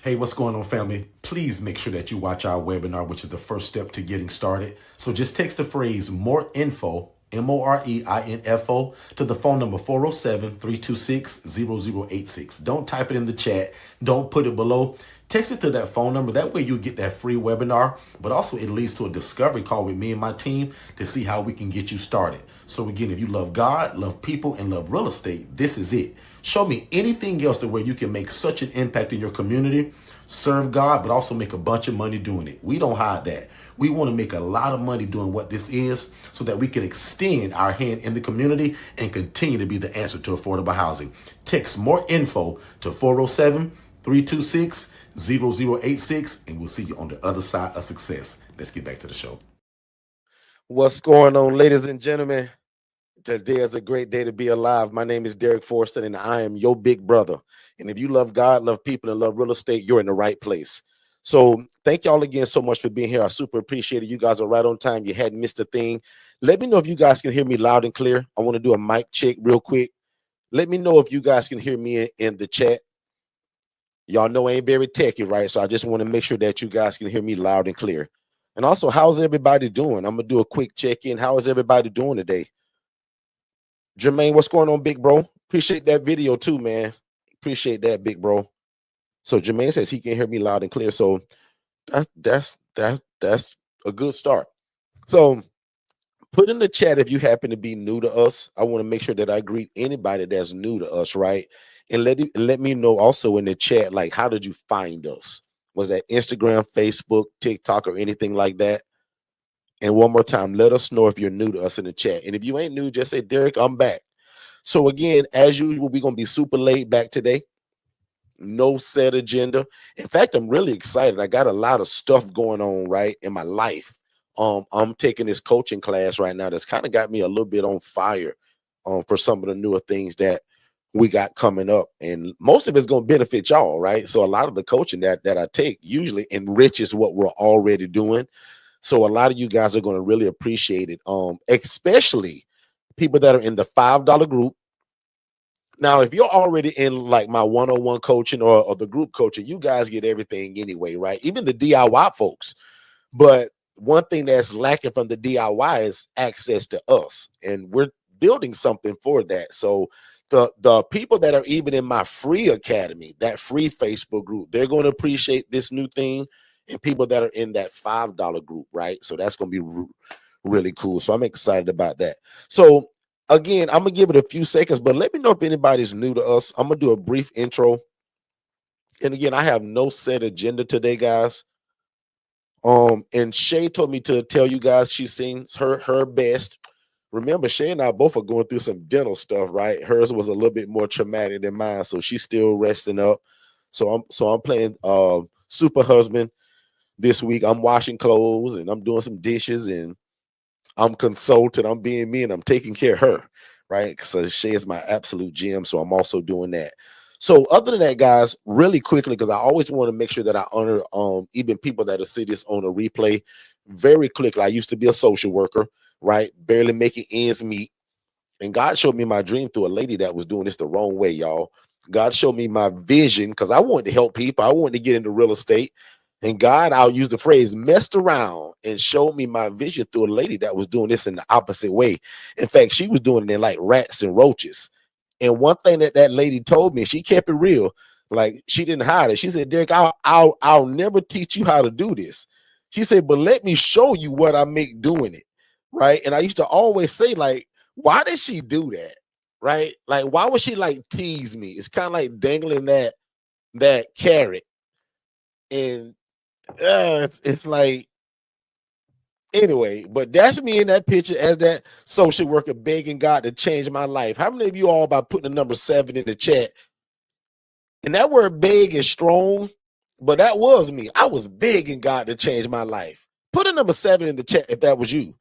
Hey, what's going on, family? Please make sure that you watch our webinar, which is the first step to getting started. So just text the phrase more info, MOREINFO, to the phone number 407-326-0086. Don't type it in the chat. Don't put it below. Text it to that phone number. That way you'll get that free webinar, but also it leads to a discovery call with me and my team to see how we can get you started. So again, if you love God, love people, and love real estate, this is it. Show me anything else to where you can make such an impact in your community, serve God, but also make a bunch of money doing it. We don't hide that. We want to make a lot of money doing what this is so that we can extend our hand in the community and continue to be the answer to affordable housing. Text more info to 407-326-0086, and we'll see you on the other side of success. Let's get back to the show. What's going on, ladies and gentlemen? Today is a great day to be alive. My name is Derrick Forston, and I am your big brother. And if you love God, love people, and love real estate, you're in the right place. So thank y'all again so much for being here. I super appreciate it. You guys are right on time. You hadn't missed a thing. Let me know if you guys can hear me loud and clear. I want to do a mic check real quick. Let me know if you guys can hear me in the chat. Y'all know I ain't very techy, right? So I just want to make sure that you guys can hear me loud and clear. And also, how's everybody doing? I'm going to do a quick check-in. How is everybody doing today? Jermaine, what's going on, big bro? Appreciate that video too, man. Appreciate that, big bro. So Jermaine says he can hear me loud and clear. So that's a good start. So put in the chat if you happen to be new to us. I want to make sure that I greet anybody that's new to us, right? And let me know also in the chat, like, how did you find us? Was that Instagram, Facebook, TikTok, or anything like that? And one more time, let us know if you're new to us in the chat. And if you ain't new, just say, Derrick, I'm back. So again, as usual, we're going to be super laid back today. No set agenda. In fact, I'm really excited. I got a lot of stuff going on, right, in my life. I'm taking this coaching class right now that's kind of got me a little bit on fire for some of the newer things that we got coming up. And most of it's going to benefit y'all, right? So a lot of the coaching that I take usually enriches what we're already doing. So a lot of you guys are going to really appreciate it, especially people that are in the $5 group. Now, if you're already in like my one-on-one coaching or the group coaching, you guys get everything anyway, right? Even the DIY folks. But one thing that's lacking from the DIY is access to us. And we're building something for that. So the people that are even in my free academy, that free Facebook group, they're going to appreciate this new thing. And people that are in that $5 group, right? So that's going to be really cool. So I'm excited about that. So again, I'm going to give it a few seconds, but let me know if anybody's new to us. I'm going to do a brief intro. And again, I have no set agenda today, guys. And Shay told me to tell you guys she sings her best. Remember, Shay and I both are going through some dental stuff, right? Hers was a little bit more traumatic than mine, so she's still resting up. So I'm playing super husband. This week, I'm washing clothes and I'm doing some dishes and I'm consulting. I'm being me and I'm taking care of her, right? So Shay is my absolute gem. So I'm also doing that. So other than that, guys, really quickly, because I always want to make sure that I honor even people that are see this on a replay. Very quickly, I used to be a social worker, right? Barely making ends meet. And God showed me my dream through a lady that was doing this the wrong way, y'all. God showed me my vision because I wanted to help people. I wanted to get into real estate. And God, I'll use the phrase, messed around and showed me my vision through a lady that was doing this in the opposite way. In fact, she was doing it in like rats and roaches. And one thing that lady told me, she kept it real. Like, she didn't hide it. She said, Derrick, I'll never teach you how to do this. She said, but let me show you what I make doing it. Right. And I used to always say, like, why did she do that? Right. Like, why would she like tease me? It's kind of like dangling that carrot. And it's like, anyway, but that's me in that picture as that social worker begging God to change my life. How many of you all by putting the number 7 in the chat? And that word beg is strong, but that was me. I was begging God to change my life. Put a number 7 in the chat if that was you.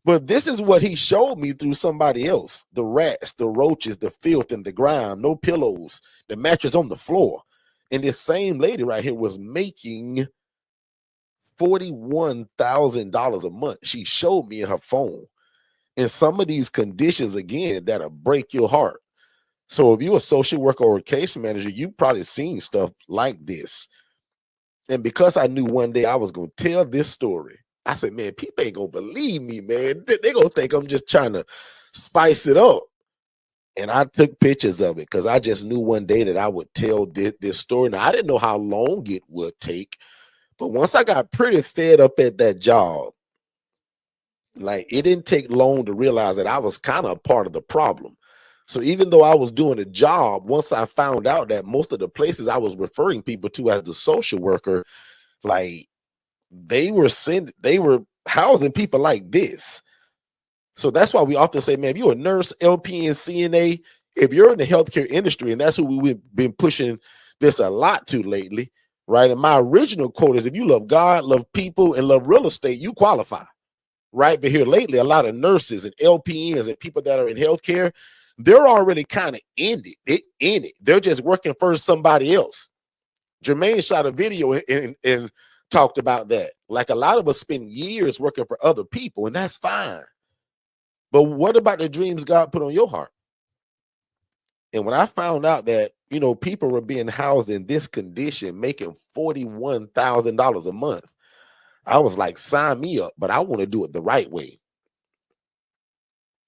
But this is what he showed me through somebody else. The rats, the roaches, the filth and the grime, no pillows, the mattress on the floor. And this same lady right here was making $41,000 a month. She showed me in her phone. And some of these conditions, again, that'll break your heart. So if you're a social worker or a case manager, you've probably seen stuff like this. And because I knew one day I was going to tell this story, I said, man, people ain't going to believe me, man. They going to think I'm just trying to spice it up. And I took pictures of it because I just knew one day that I would tell this story. Now, I didn't know how long it would take. But once I got pretty fed up at that job, like it didn't take long to realize that I was kind of a part of the problem. So even though I was doing a job, once I found out that most of the places I was referring people to as the social worker, like they were housing people like this. So that's why we often say, man, if you're a nurse, LPN, CNA, if you're in the healthcare industry, and that's who we've been pushing this a lot to lately, right? And my original quote is, if you love God, love people, and love real estate, you qualify, right? But here lately, a lot of nurses and LPNs and people that are in healthcare, they're already kind of in it. They're just working for somebody else. Jermaine shot a video and talked about that. Like a lot of us spend years working for other people, and that's fine. But what about the dreams God put on your heart? And when I found out that, you know, people were being housed in this condition, making $41,000 a month, I was like, sign me up, but I want to do it the right way.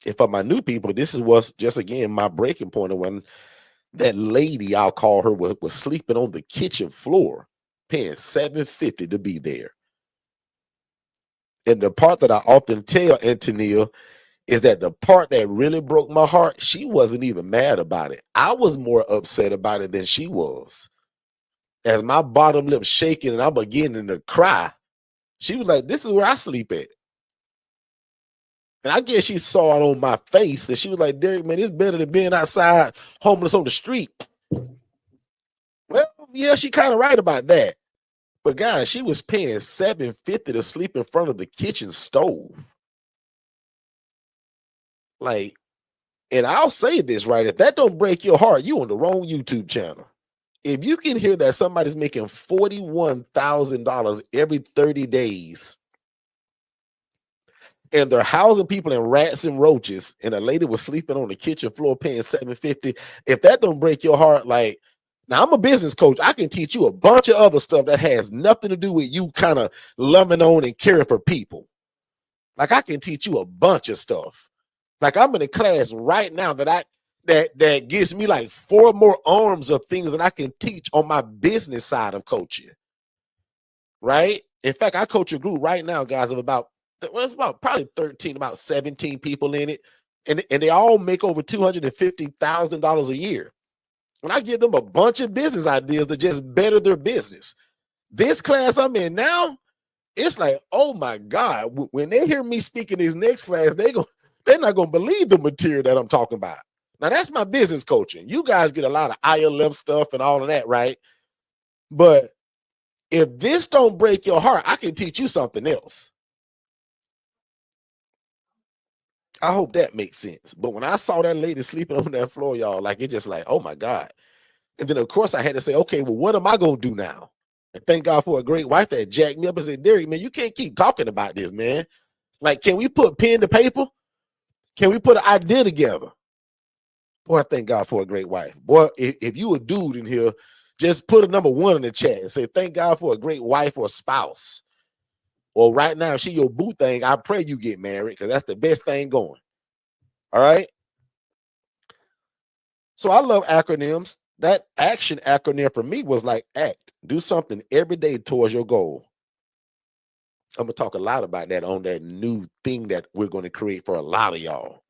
And for my new people, this is what's just, again, my breaking point of when that lady, I'll call her, was sleeping on the kitchen floor, paying $750 to be there. And the part that I often tell Antonia is that the part that really broke my heart, she wasn't even mad about it. I was more upset about it than she was. As my bottom lip shaking and I'm beginning to cry, she was like, this is where I sleep at. And I guess she saw it on my face and she was like, Derrick, man, it's better than being outside homeless on the street. Well, yeah, she kind of right about that. But guys, she was paying $750 to sleep in front of the kitchen stove. Like, and I'll say this, right? If that don't break your heart, you on the wrong YouTube channel. If you can hear that somebody's making $41,000 every 30 days, and they're housing people in rats and roaches, and a lady was sleeping on the kitchen floor paying $750, if that don't break your heart, like, now I'm a business coach. I can teach you a bunch of other stuff that has nothing to do with you kind of loving on and caring for people. Like I can teach you a bunch of stuff. Like I'm in a class right now that that gives me like 4 more arms of things that I can teach on my business side of coaching. Right? In fact, I coach a group right now, guys, of about probably 13, about 17 people in it. And they all make over $250,000 a year. And I give them a bunch of business ideas to just better their business. This class I'm in now, it's like, oh my God, when they hear me speak in this next class, they're not going to believe the material that I'm talking about. Now, that's my business coaching. You guys get a lot of ILF stuff and all of that, right? But if this don't break your heart, I can teach you something else. I hope that makes sense. But when I saw that lady sleeping on that floor, y'all, like, it just like, oh my God. And then, of course, I had to say, okay, well, what am I going to do now? And thank God for a great wife that jacked me up and said, Derrick, man, you can't keep talking about this, man. Like, can we put pen to paper? Can we put an idea together? Boy, I thank God for a great wife. Boy, if you a dude in here, just put a number 1 in the chat and say, thank God for a great wife or spouse. Or right now, she your boo thing, I pray you get married because that's the best thing going. All right? So I love acronyms. That action acronym for me was like ACT. Do something every day towards your goal. I'm going to talk a lot about that on that new thing that we're going to create for a lot of y'all.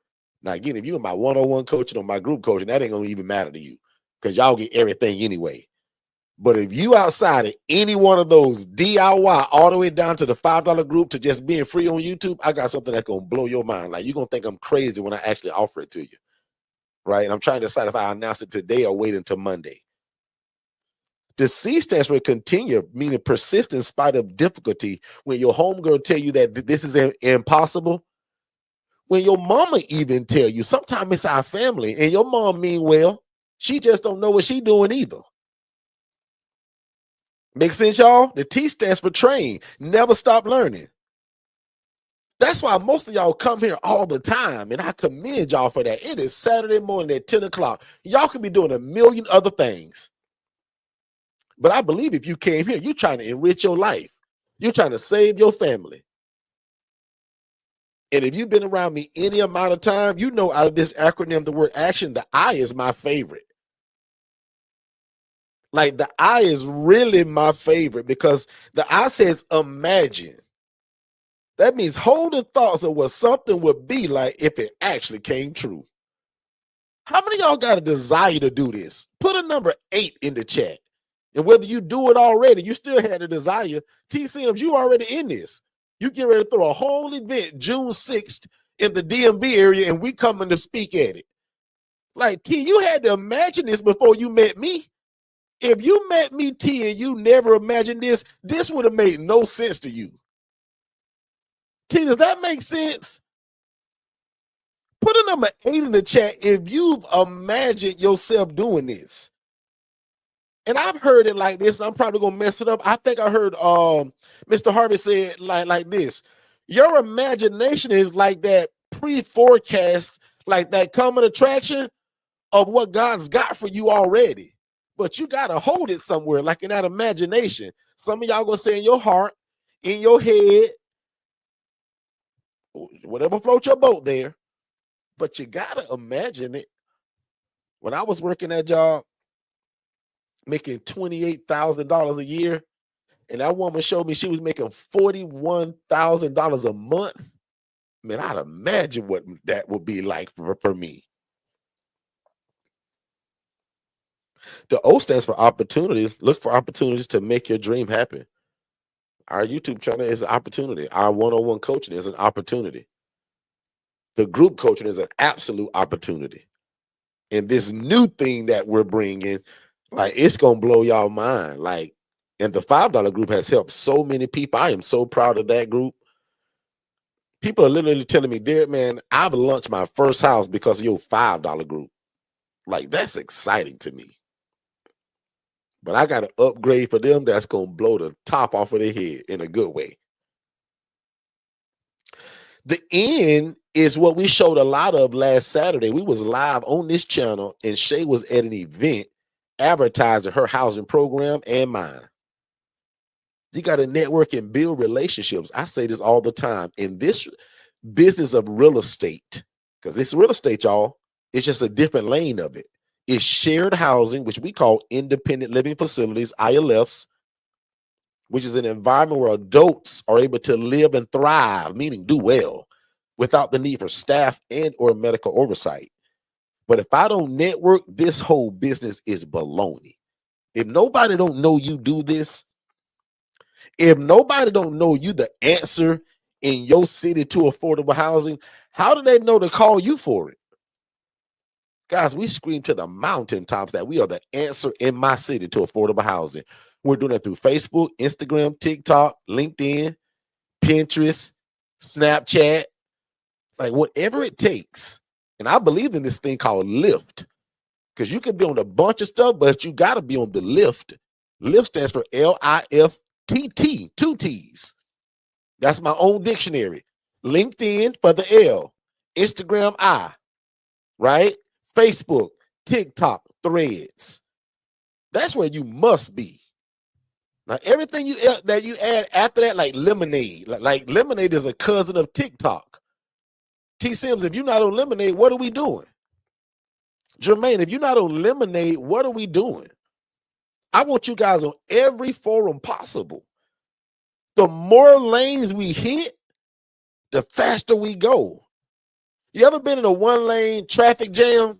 Now, again, if you're in my one-on-one coaching or my group coaching, that ain't going to even matter to you because y'all get everything anyway. But if you outside of any one of those DIY all the way down to the $5 group to just being free on YouTube, I got something that's going to blow your mind. Like, you're going to think I'm crazy when I actually offer it to you, right? And I'm trying to decide if I announce it today or wait until Monday. The C stands for continue, meaning persist in spite of difficulty. When your homegirl tell you that this is impossible, when your mama even tell you, sometimes it's our family, and your mom mean well, she just don't know what she doing either. Make sense, y'all? The T stands for train, never stop learning. That's why most of y'all come here all the time, and I commend y'all for that. It is Saturday morning at 10 o'clock. Y'all could be doing a million other things. But I believe if you came here, you're trying to enrich your life. You're trying to save your family. And if you've been around me any amount of time, you know out of this acronym, the word action, the I is my favorite. Like the I is really my favorite because the I says imagine. That means holding thoughts of what something would be like if it actually came true. How many of y'all got a desire to do this? Put a number 8 in the chat. And whether you do it already, you still had a desire. T. Sims, you already in this. You get ready to throw a whole event June 6th in the DMV area, and we coming to speak at it. Like, T, you had to imagine this before you met me. If you met me, T, and you never imagined this, this would have made no sense to you. T, does that make sense? Put a number 8 in the chat if you've imagined yourself doing this. And I've heard it like this, and I'm probably gonna mess it up. I think I heard Mr. Harvey say it like this. Your imagination is like that pre-forecast, like that coming attraction of what God's got for you already. But you gotta hold it somewhere, like in that imagination. Some of y'all gonna say in your heart, in your head, whatever floats your boat there. But you gotta imagine it. When I was working that job, making $28,000 a year, and that woman showed me she was making $41,000 a month. Man, I'd imagine what that would be like for me. The O stands for opportunity. Look for opportunities to make your dream happen. Our YouTube channel is an opportunity. Our one-on-one coaching is an opportunity. The group coaching is an absolute opportunity. And this new thing that we're bringing, like, it's going to blow y'all mind. Like, and the $5 group has helped so many people. I am so proud of that group. People are literally telling me, Derrick, man, I've launched my first house because of your $5 group. Like, that's exciting to me. But I got to upgrade for them that's going to blow the top off of their head in a good way. The end is what we showed a lot of last Saturday. We was live on this channel, and Shay was at an event advertising her housing program and mine. You got to network and build relationships. I say this all the time. In this business of real estate, because it's real estate, y'all, it's just a different lane of it. It's shared housing, which we call independent living facilities, ILFs, which is an environment where adults are able to live and thrive, meaning do well, without the need for staff and or medical oversight. But if I don't network, this whole business is baloney. If nobody don't know you do this, if nobody don't know you the answer in your city to affordable housing, how do they know to call you for it? Guys, we scream to the mountaintops that we are the answer in my city to affordable housing. We're doing it through Facebook, Instagram, TikTok, LinkedIn, Pinterest, Snapchat, like whatever it takes. And I believe in this thing called Lift, because you can be on a bunch of stuff, but you got to be on the Lift. Lift stands for LIFTT, 2 T's. That's my own dictionary. LinkedIn for the L, Instagram I, right? Facebook, TikTok, Threads. That's where you must be. Now, everything that you add after that, like Lemonade, like Lemonade is a cousin of TikTok. T. Sims, if you're not on Lemonade, what are we doing? Jermaine, if you're not on Lemonade, what are we doing? I want you guys on every forum possible. The more lanes we hit, the faster we go. You ever been in a 1-lane traffic jam?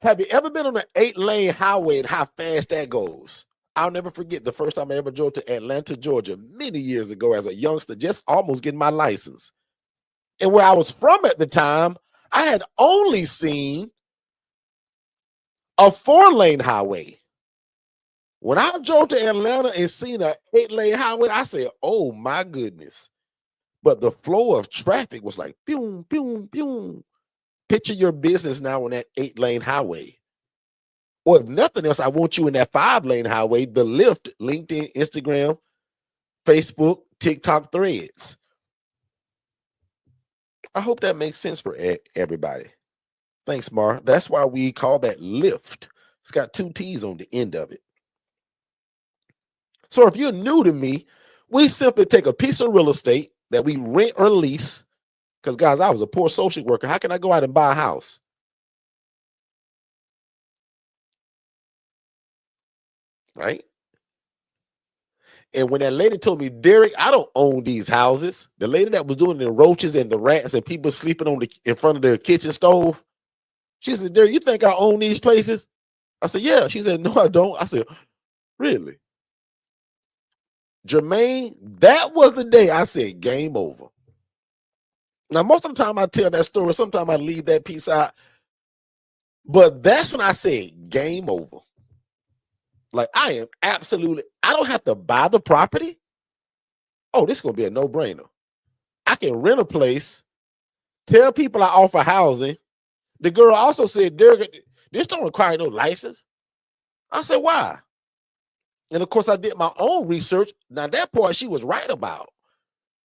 Have you ever been on an 8-lane highway and how fast that goes? I'll never forget the first time I ever drove to Atlanta, Georgia, many years ago as a youngster, just almost getting my license. And where I was from at the time, I had only seen a 4-lane highway. When I drove to Atlanta and seen an 8-lane highway, I said, oh my goodness. But the flow of traffic was like, boom, boom, boom. Picture your business now on that 8-lane highway. Or if nothing else, I want you in that 5-lane highway, the Lift, LinkedIn, Instagram, Facebook, TikTok, Threads. I hope that makes sense for everybody. Thanks, Mar. That's why we call that Lift. It's got 2 T's on the end of it. So if you're new to me, we simply take a piece of real estate that we rent or lease. Because, guys, I was a poor social worker. How can I go out and buy a house? Right? And when that lady told me, Derrick, I don't own these houses. The lady that was doing the roaches and the rats and people sleeping in front of the kitchen stove, she said, Derrick, you think I own these places? I said, yeah. She said, no, I don't. I said, really? Jermaine, that was the day I said, game over. Now, most of the time I tell that story, sometimes I leave that piece out. But that's when I said, game over. Like, I don't have to buy the property. Oh, this is going to be a no-brainer. I can rent a place, tell people I offer housing. The girl also said, Derrick, this don't require no license. I said, why? And of course, I did my own research. Now, that part she was right about.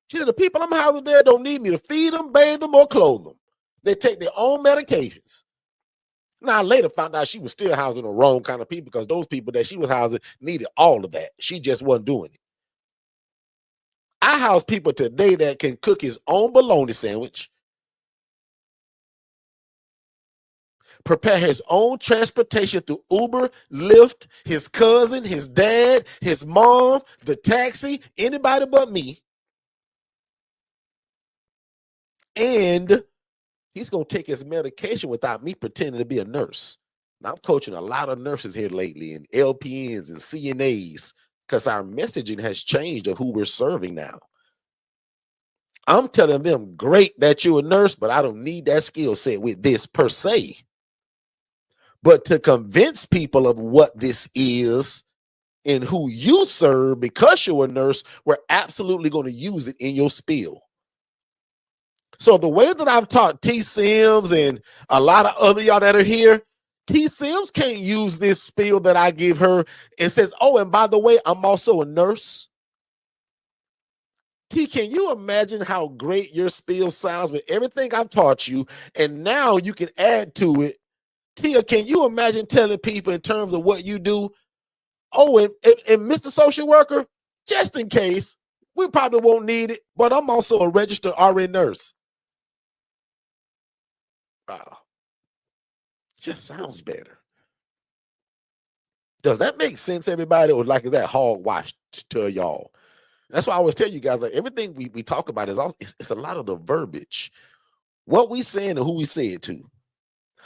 She said, the people I'm housing there don't need me to feed them, bathe them, or clothe them. They take their own medications. Now, I later found out she was still housing the wrong kind of people because those people that she was housing needed all of that. She just wasn't doing it. I house people today that can cook his own bologna sandwich, prepare his own transportation through Uber, Lyft, his cousin, his dad, his mom, the taxi, anybody but me. And he's going to take his medication without me pretending to be a nurse. Now, I'm coaching a lot of nurses here lately and LPNs and CNAs because our messaging has changed of who we're serving now. I'm telling them, great that you're a nurse, but I don't need that skill set with this per se. But to convince people of what this is and who you serve because you're a nurse, we're absolutely going to use it in your spiel. So the way that I've taught T. Sims and a lot of other y'all that are here, T. Sims can't use this spiel that I give her and says, oh, and by the way, I'm also a nurse. T, can you imagine how great your spiel sounds with everything I've taught you? And now you can add to it. Tia, can you imagine telling people in terms of what you do? Oh, and Mr. Social Worker, just in case, we probably won't need it, but I'm also a registered RN nurse. Wow. Just sounds better. Does that make sense, everybody? Or like that hogwash to y'all? That's why I always tell you guys, like everything we talk about is it's a lot of the verbiage, what we saying and who we say it to.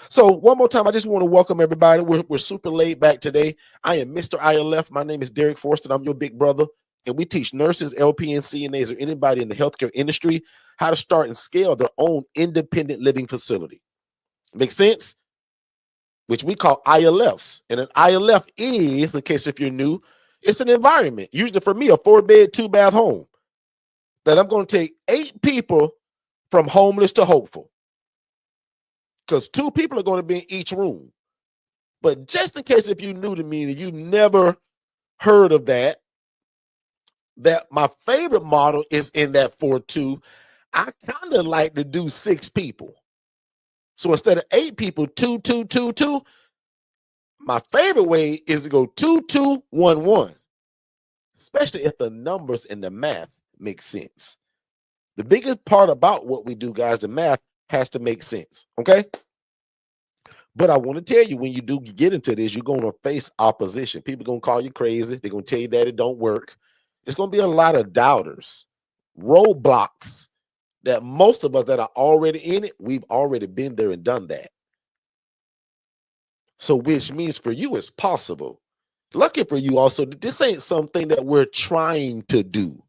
So one more time, I just want to welcome everybody. We're super laid back today. I am Mr. ILF. My name is Derrick Forston. I'm your big brother, and we teach nurses, LPNs, CNAs, or anybody in the healthcare industry how to start and scale their own independent living facility. Make sense? Which we call ILFs. And an ILF is, in case if you're new, it's an environment, usually for me, a 4-bed, 2-bath home, that I'm going to take 8 people from homeless to hopeful. Because 2 people are going to be in each room. But just in case if you're new to me and you never heard of that my favorite model is in that 4-2. I kind of like to do 6 people. So instead of 8 people, 2, 2, 2, 2. My favorite way is to go 2, 2, 1, 1. Especially if the numbers and the math make sense. The biggest part about what we do, guys, the math has to make sense, okay? But I want to tell you, when you do get into this, you're going to face opposition. People are going to call you crazy. They're going to tell you that it don't work. It's going to be a lot of doubters, roadblocks that most of us that are already in it, we've already been there and done that. So which means for you, it's possible. Lucky for you also, this ain't something that we're trying to do.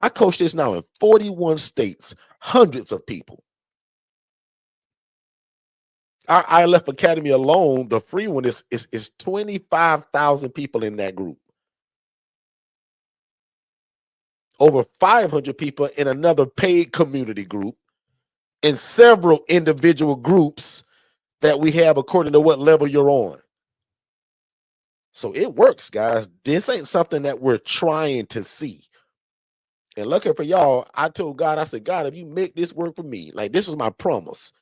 I coach this now in 41 states, hundreds of people. Our ILF Academy alone, the free one, is 25,000 people in that group. Over 500 people in another paid community group, and several individual groups that we have according to what level you're on. So it works, guys. This ain't something that we're trying to see. And lucky for y'all, I told God, I said, God, if you make this work for me, like this is my promise.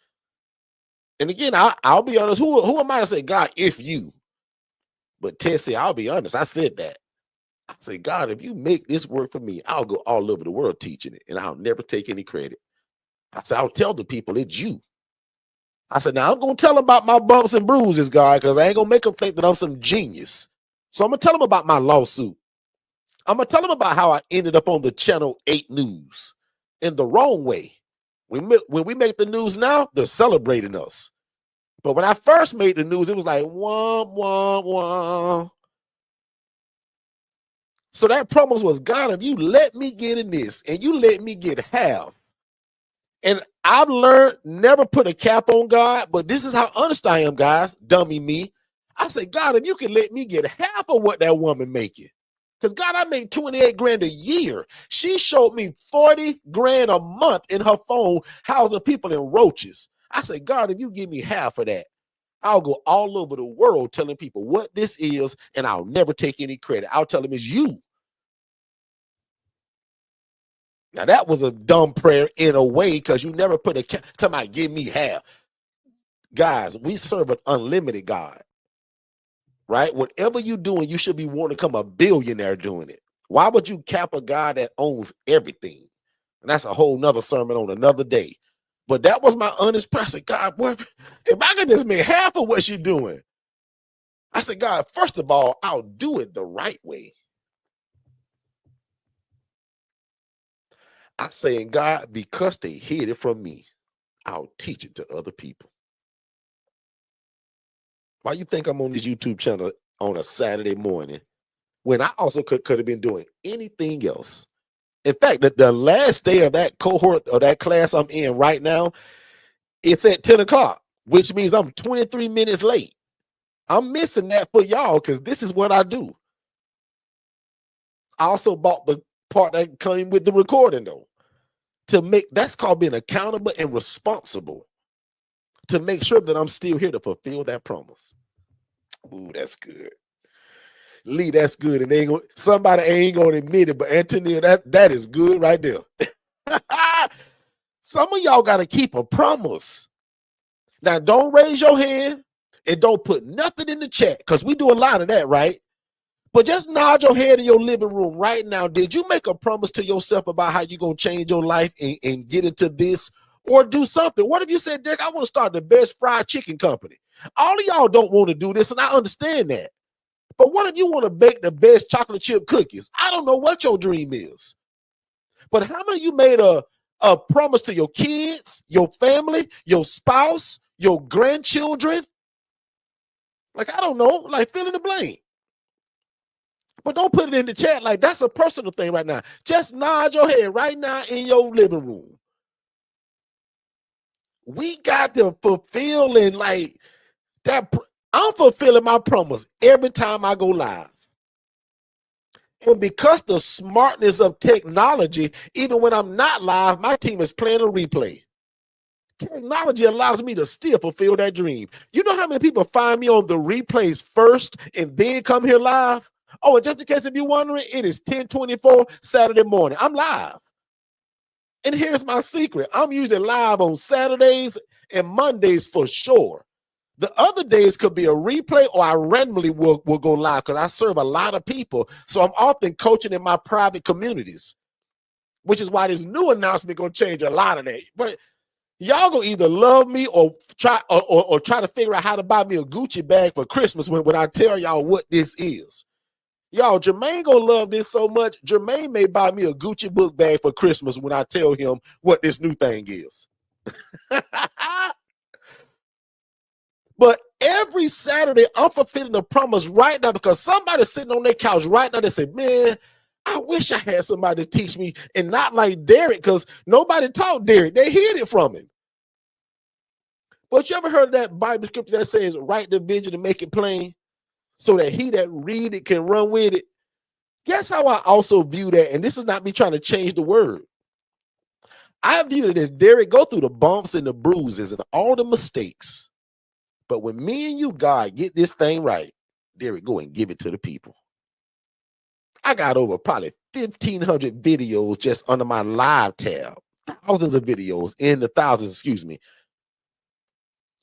And again, I'll be honest. Who am I to say, God, if you? But Tessie, I'll be honest. I said that. I say, God, if you make this work for me, I'll go all over the world teaching it, and I'll never take any credit. I said, I'll tell the people it's you. I said, now I'm going to tell them about my bumps and bruises, God, because I ain't going to make them think that I'm some genius. So I'm going to tell them about my lawsuit. I'm going to tell them about how I ended up on the Channel 8 news in the wrong way. When we make the news now, they're celebrating us. But when I first made the news, it was like, wah, wah, wah. So that promise was, God, if you let me get in this and you let me get half. And I've learned never put a cap on God, but this is how honest I am, guys. Dummy me. I say, God, if you can let me get half of what that woman making. Because God, I made 28 grand a year. She showed me 40 grand a month in her phone, housing people in roaches. I say, God, if you give me half of that, I'll go all over the world telling people what this is, and I'll never take any credit. I'll tell them it's you. Now, that was a dumb prayer in a way, because you never put a cap. Somebody give me half. Guys, we serve an unlimited God, right? Whatever you're doing, you should be wanting to become a billionaire doing it. Why would you cap a God that owns everything? And that's a whole nother sermon on another day. But that was my honest prayer. I said, God, what if I could just make half of what she's doing? I said, God, first of all, I'll do it the right way. I say, God, because they hid it from me, I'll teach it to other people. Why you think I'm on this YouTube channel on a Saturday morning when I also could have been doing anything else? In fact, the last day of that cohort or that class I'm in right now, it's at 10 o'clock, which means I'm 23 minutes late. I'm missing that for y'all because this is what I do. I also bought the part that came with the recording, though, to make, that's called being accountable and responsible, to make sure that I'm still here to fulfill that promise. Ooh, that's good. Lee, that's good. And somebody ain't gonna admit it, but Antonio, that is good right there. Some of y'all got to keep a promise. Now, don't raise your hand and don't put nothing in the chat, because we do a lot of that, right? But just nod your head in your living room right now. Did you make a promise to yourself about how you're going to change your life and get into this, or do something? What if you said, Derrick, I want to start the best fried chicken company? All of y'all don't want to do this, and I understand that. But what if you want to bake the best chocolate chip cookies? I don't know what your dream is. But how many of you made a promise to your kids, your family, your spouse, your grandchildren? Like, I don't know, like fill in the blank. But don't put it in the chat like that's a personal thing right now. Just nod your head right now in your living room. We got to fulfill and like that. I'm fulfilling my promise every time I go live. And because the smartness of technology, even when I'm not live, my team is playing a replay. Technology allows me to still fulfill that dream. You know how many people find me on the replays first and then come here live? Oh, and just in case if you're wondering, it is 10:24 Saturday morning. I'm live. And here's my secret. I'm usually live on Saturdays and Mondays for sure. The other days could be a replay, or I randomly will go live because I serve a lot of people. So I'm often coaching in my private communities, which is why this new announcement going to change a lot of that. But y'all gonna either love me or try to figure out how to buy me a Gucci bag for Christmas when I tell y'all what this is. Y'all, Jermaine gonna love this so much. Jermaine may buy me a Gucci book bag for Christmas when I tell him what this new thing is. But every Saturday, I'm fulfilling the promise right now, because somebody's sitting on their couch right now. They say, man, I wish I had somebody to teach me, and not like Derrick, because nobody taught Derrick. They hid it from him. But you ever heard of that Bible scripture that says, write the vision and make it plain so that he that read it can run with it? Guess how I also view that? And this is not me trying to change the word. I view it as, Derrick, go through the bumps and the bruises and all the mistakes. But when me and you, God, get this thing right, Derrick, go and give it to the people. I got over probably 1,500 videos just under my live tab, thousands of videos, in the thousands, excuse me.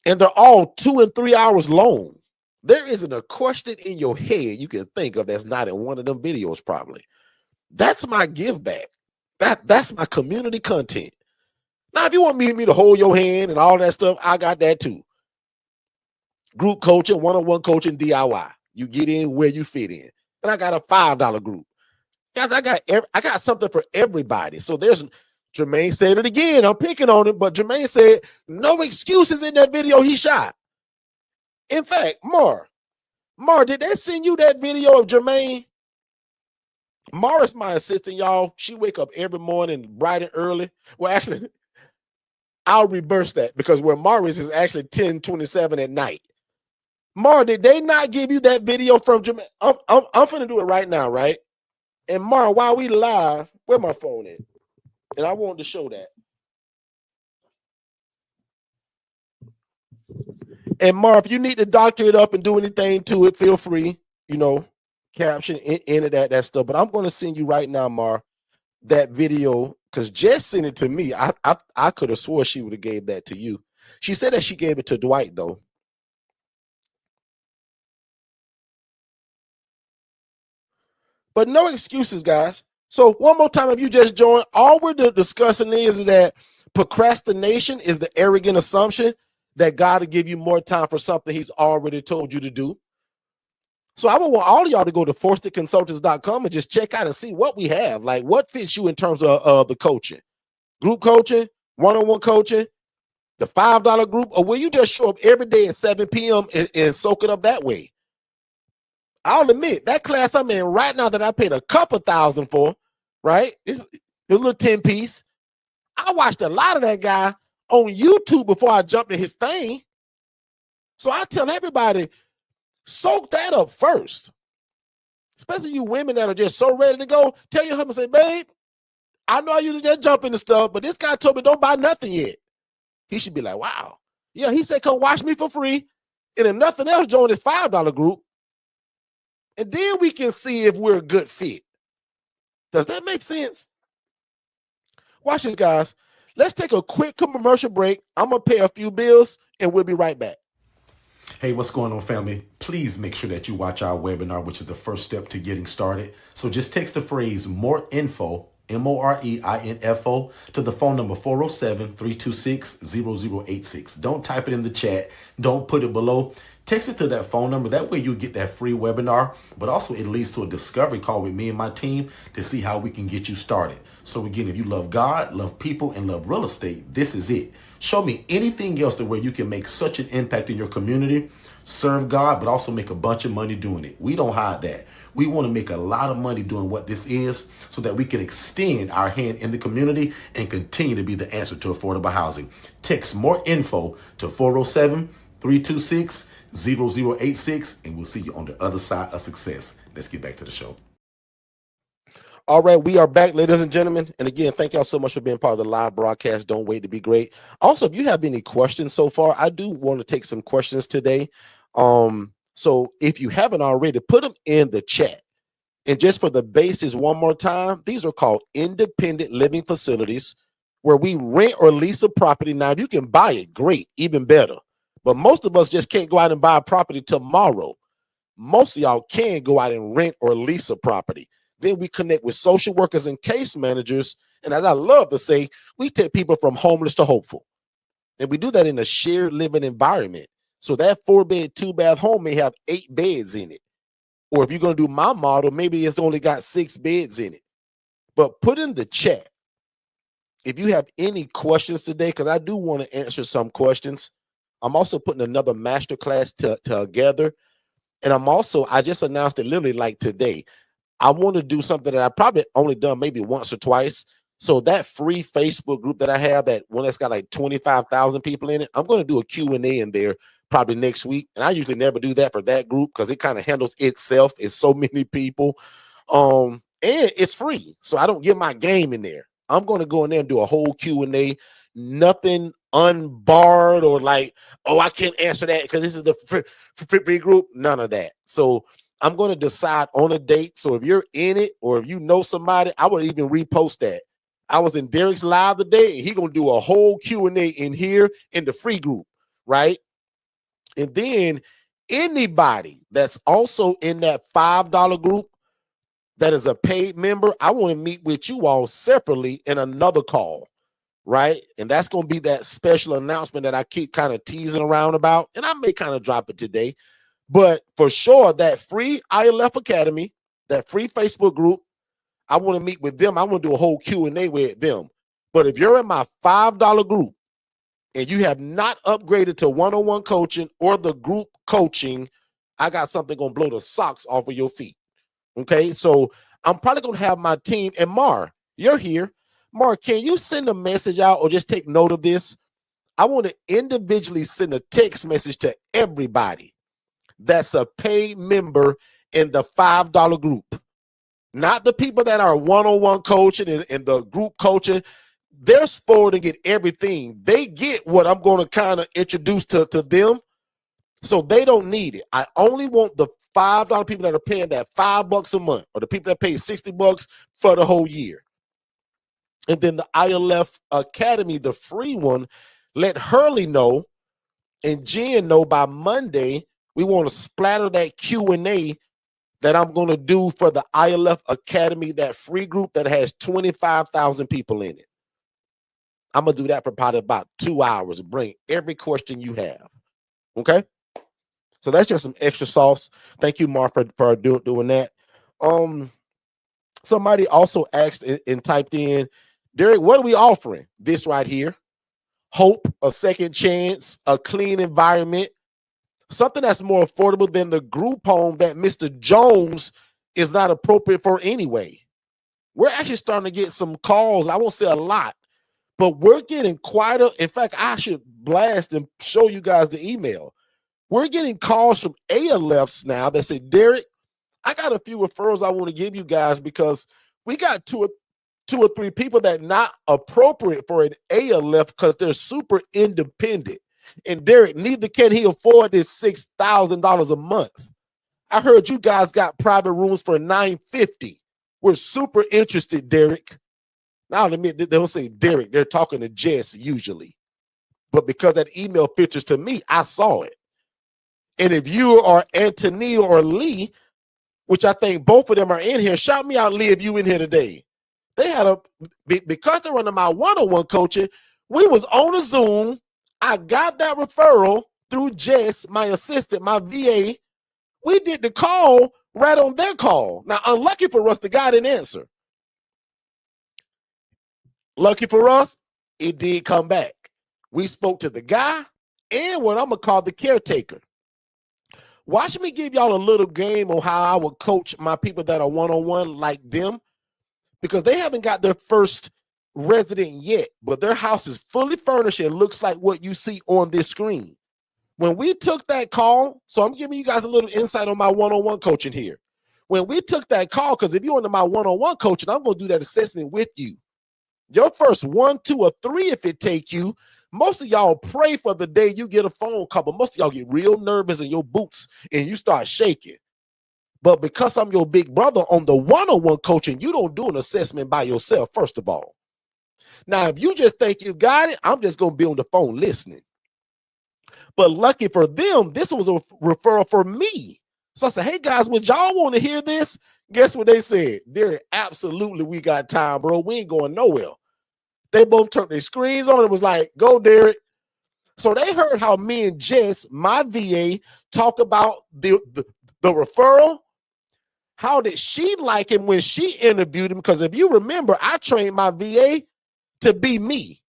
and they're all 2 and 3 hours long. There isn't a question in your head you can think of that's not in one of them videos probably. That's my give back. That's my community content. Now, if you want me to hold your hand and all that stuff, I got that too. Group coaching, one-on-one coaching, DIY. You get in where you fit in. And I got a $5 group. Guys, I got something for everybody. So there's Jermaine said it again. I'm picking on it, but Jermaine said no excuses in that video he shot. In fact, Mar, did they send you that video of Jermaine? Mar is my assistant, y'all. She wake up every morning bright and early. Well, actually, I'll reverse that because where Morris is actually 10:27 at night. Mar, did they not give you that video from Jermaine? I'm finna do it right now, right? And Mar, while we live, where my phone at? And I wanted to show that. And Mar, if you need to doctor it up and do anything to it, feel free, caption into that stuff. But I'm going to send you right now, Mar, that video, because Jess sent it to me. I could have swore she would have gave that to you. She said that she gave it to Dwight, though. But no excuses, guys. So one more time, if you just joined, all we're discussing is that procrastination is the arrogant assumption that God will give you more time for something he's already told you to do. So I would want all of y'all to go to forstonconsultants.com and just check out and see what we have. Like what fits you in terms of the coaching, group coaching, one-on-one coaching, the $5 group, or will you just show up every day at 7 p.m. and soak it up that way? I'll admit that class I'm in right now that I paid a couple thousand for, right? It's a little 10-piece. I watched a lot of that guy on YouTube before I jumped in his thing. So I tell everybody, soak that up first. Especially you women that are just so ready to go. Tell your husband, say, babe, I know I usually just jump into stuff, but this guy told me don't buy nothing yet. He should be like, wow. Yeah, he said, come watch me for free. And if nothing else, join this $5 group. And then we can see if we're a good fit. Does that make sense? Watch this, guys. Let's take a quick commercial break. I'm going to pay a few bills, and we'll be right back. Hey, what's going on, family? Please make sure that you watch our webinar, which is the first step to getting started. So just text the phrase more info, MOREINFO, to the phone number 407-326-0086. Don't type it in the chat. Don't put it below. Text it to that phone number. That way you get that free webinar, but also it leads to a discovery call with me and my team to see how we can get you started. So again, if you love God, love people, and love real estate, this is it. Show me anything else to where you can make such an impact in your community, serve God, but also make a bunch of money doing it. We don't hide that. We want to make a lot of money doing what this is so that we can extend our hand in the community and continue to be the answer to affordable housing. Text more info to 407-326-0086, and we'll see you on the other side of success. Let's get back to the show. All right, we are back, ladies and gentlemen. And again, thank y'all so much for being part of the live broadcast. Don't wait to be great. Also, if you have any questions so far, I do want to take some questions today. So if you haven't already, put them in the chat. And just for the basis one more time, these are called independent living facilities where we rent or lease a property. Now, if you can buy it, great, even better. But most of us just can't go out and buy a property tomorrow. Most of y'all can go out and rent or lease a property. Then we connect with social workers and case managers. And as I love to say, we take people from homeless to hopeful. And we do that in a shared living environment. So that 4-bed, 2-bath home may have 8 beds in it. Or if you're going to do my model, maybe it's only got 6 beds in it. But put in the chat if you have any questions today, because I do want to answer some questions. I'm also putting another masterclass together. And I just announced it literally like today. I want to do something that I probably only done maybe once or twice. So that free Facebook group that I have, that one that's got like 25,000 people in it, I'm going to do a Q&A in there probably next week. And I usually never do that for that group because it kind of handles itself. It's so many people. And it's free. So I don't get my game in there. I'm going to go in there and do a whole Q&A. Nothing unbarred or like, oh, I can't answer that because this is the free group. None of that. So I'm going to decide on a date. So if you're in it or if you know somebody, I would even repost that. I was in Derrick's live today and he's going to do a whole Q&A in here in the free group, right? And then anybody that's also in that $5 group that is a paid member, I want to meet with you all separately in another call, right? And that's going to be that special announcement that I keep kind of teasing around about. And I may kind of drop it today. But for sure, that free ILF Academy, that free Facebook group, I want to meet with them. I want to do a whole Q&A with them. But if you're in my $5 group and you have not upgraded to one-on-one coaching or the group coaching, I got something going to blow the socks off of your feet. Okay, so I'm probably going to have my team. And Mar, you're here. Mar, can you send a message out or just take note of this? I want to individually send a text message to everybody that's a paid member in the $5 group. Not the people that are one-on-one coaching and the group coaching. They're spoiled and get everything. They get what I'm going to kind of introduce to them, so they don't need it. I only want the $5 people that are paying that $5 a month, or the people that pay $60 for the whole year. And then the ILF Academy, the free one, let Hurley know and Jen know by Monday. We want to splatter that Q&A that I'm going to do for the ILF Academy, that free group that has 25,000 people in it. I'm going to do that for probably about 2 hours and bring every question you have. Okay? So that's just some extra sauce. Thank you, Mark, for doing that. Somebody also asked and typed in, Derrick, what are we offering? This right here. Hope, a second chance, a clean environment, something that's more affordable than the group home that Mr. Jones is not appropriate for anyway. We're actually starting to get some calls. I won't say a lot, but we're getting quite a, in fact, I should blast and show you guys the email. We're getting calls from ALFs now that say, Derrick, I got a few referrals I want to give you guys because we got two or three people that not appropriate for an ALF because they're super independent. And Derrick, neither can he afford this $6,000 a month. I heard you guys got private rooms for $950. We're super interested, Derrick. Now, I'll admit, they don't say Derrick. They're talking to Jess usually. But because that email filters to me, I saw it. And if you are Antonia or Lee, which I think both of them are in here, shout me out, Lee, if you in here today. They had because they're under my one-on-one coaching, we was on a Zoom. I got that referral through Jess, my assistant, my VA. We did the call right on their call. Now, unlucky for us, the guy didn't answer. Lucky for us, it did come back. We spoke to the guy and what I'm going to call the caretaker. Watch me give y'all a little game on how I would coach my people that are one-on-one like them, because they haven't got their first resident yet, but their house is fully furnished and looks like what you see on this screen. When we took that call, so I'm giving you guys a little insight on my one-on-one coaching here. When we took that call, because if you're under my one-on-one coaching, I'm going to do that assessment with you. Your first 1, 2, or 3, if it take you, most of y'all pray for the day you get a phone call, but most of y'all get real nervous in your boots and you start shaking. But because I'm your big brother on the one-on-one coaching, you don't do an assessment by yourself, first of all. Now, if you just think you got it, I'm just going to be on the phone listening. But lucky for them, this was a referral for me. So I said, hey, guys, would y'all want to hear this? Guess what they said? Derrick, absolutely, we got time, bro. We ain't going nowhere. They both turned their screens on and was like, go, Derrick. So they heard how me and Jess, my VA, talk about the referral. How did she like him when she interviewed him? Because if you remember, I trained my VA to be me.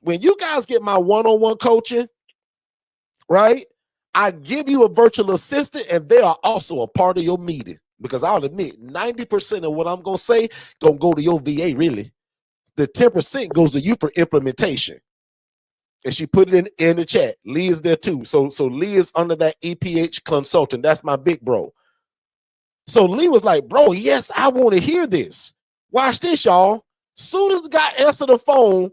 When you guys get my one-on-one coaching, right, I give you a virtual assistant and they are also a part of your meeting. Because I'll admit, 90% of what I'm going to say going to go to your VA, really. The 10% goes to you for implementation. And she put it in the chat. Lee is there too. So Lee is under that EPH consultant. That's my big bro. So Lee was like, bro, yes, I want to hear this. Watch this, y'all. Soon as the guy answered the phone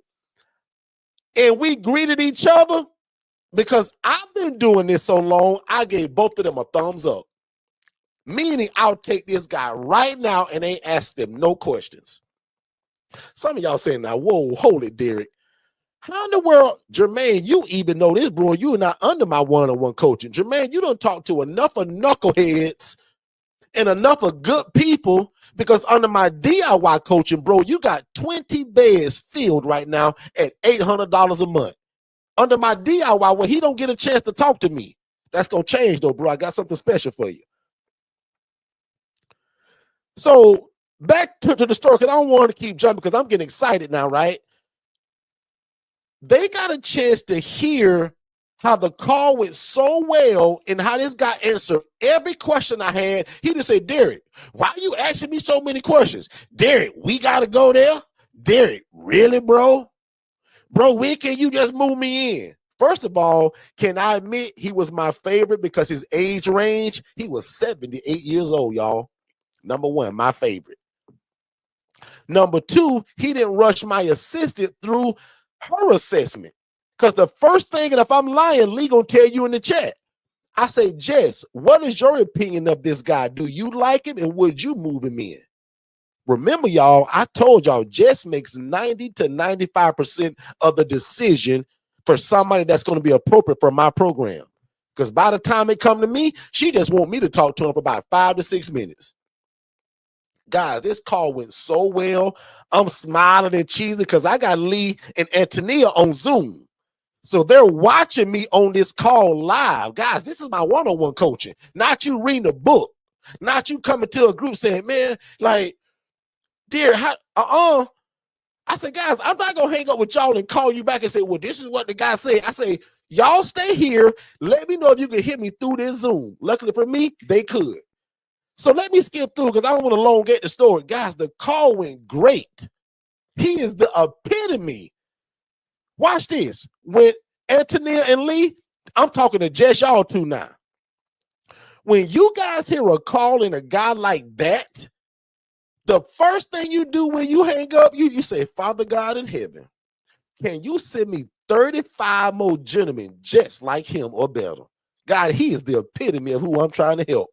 and we greeted each other, because I've been doing this so long, I gave both of them a thumbs up. Meaning I'll take this guy right now and ain't ask them no questions. Some of y'all saying now, whoa, hold it, Derrick. How in the world, Jermaine, you even know this, bro? You are not under my one-on-one coaching. Jermaine, you don't talk to enough of knuckleheads and enough of good people, because under my DIY coaching, bro, you got 20 beds filled right now at $800 a month. Under my DIY, where he don't get a chance to talk to me. That's going to change, though, bro. I got something special for you. So back to the story, because I don't want to keep jumping because I'm getting excited now, right? They got a chance to hear how the call went so well and how this guy answered every question I had. He just said, Derrick, why are you asking me so many questions? Derrick, we got to go there? Derrick, really, bro? Bro, when can you just move me in? First of all, can I admit he was my favorite because his age range, he was 78 years old, y'all. Number one, my favorite. Number two, he didn't rush my assistant through her assessment. Because the first thing, and if I'm lying, Lee gonna tell you in the chat. I say, Jess, what is your opinion of this guy? Do you like him and would you move him in? Remember, y'all, I told y'all Jess makes 90 to 95% of the decision for somebody that's going to be appropriate for my program. Because by the time it come to me, she just want me to talk to him for about 5 to 6 minutes. Guys, this call went so well. I'm smiling and cheesing because I got Lee and Antonia on Zoom. So they're watching me on this call live. Guys, this is my one-on-one coaching. Not you reading a book. Not you coming to a group saying, man, like, dear, I said, guys, I'm not going to hang up with y'all and call you back and say, well, this is what the guy said. I say, y'all stay here. Let me know if you can hit me through this Zoom. Luckily for me, they could. So let me skip through because I don't want to elongate the story. Guys, the call went great. He is the epitome. Watch this. When Antonia and Lee, I'm talking to just y'all two now. When you guys hear a call in a guy like that, the first thing you do when you hang up, you say, Father God in heaven, can you send me 35 more gentlemen just like him or better? God, he is the epitome of who I'm trying to help.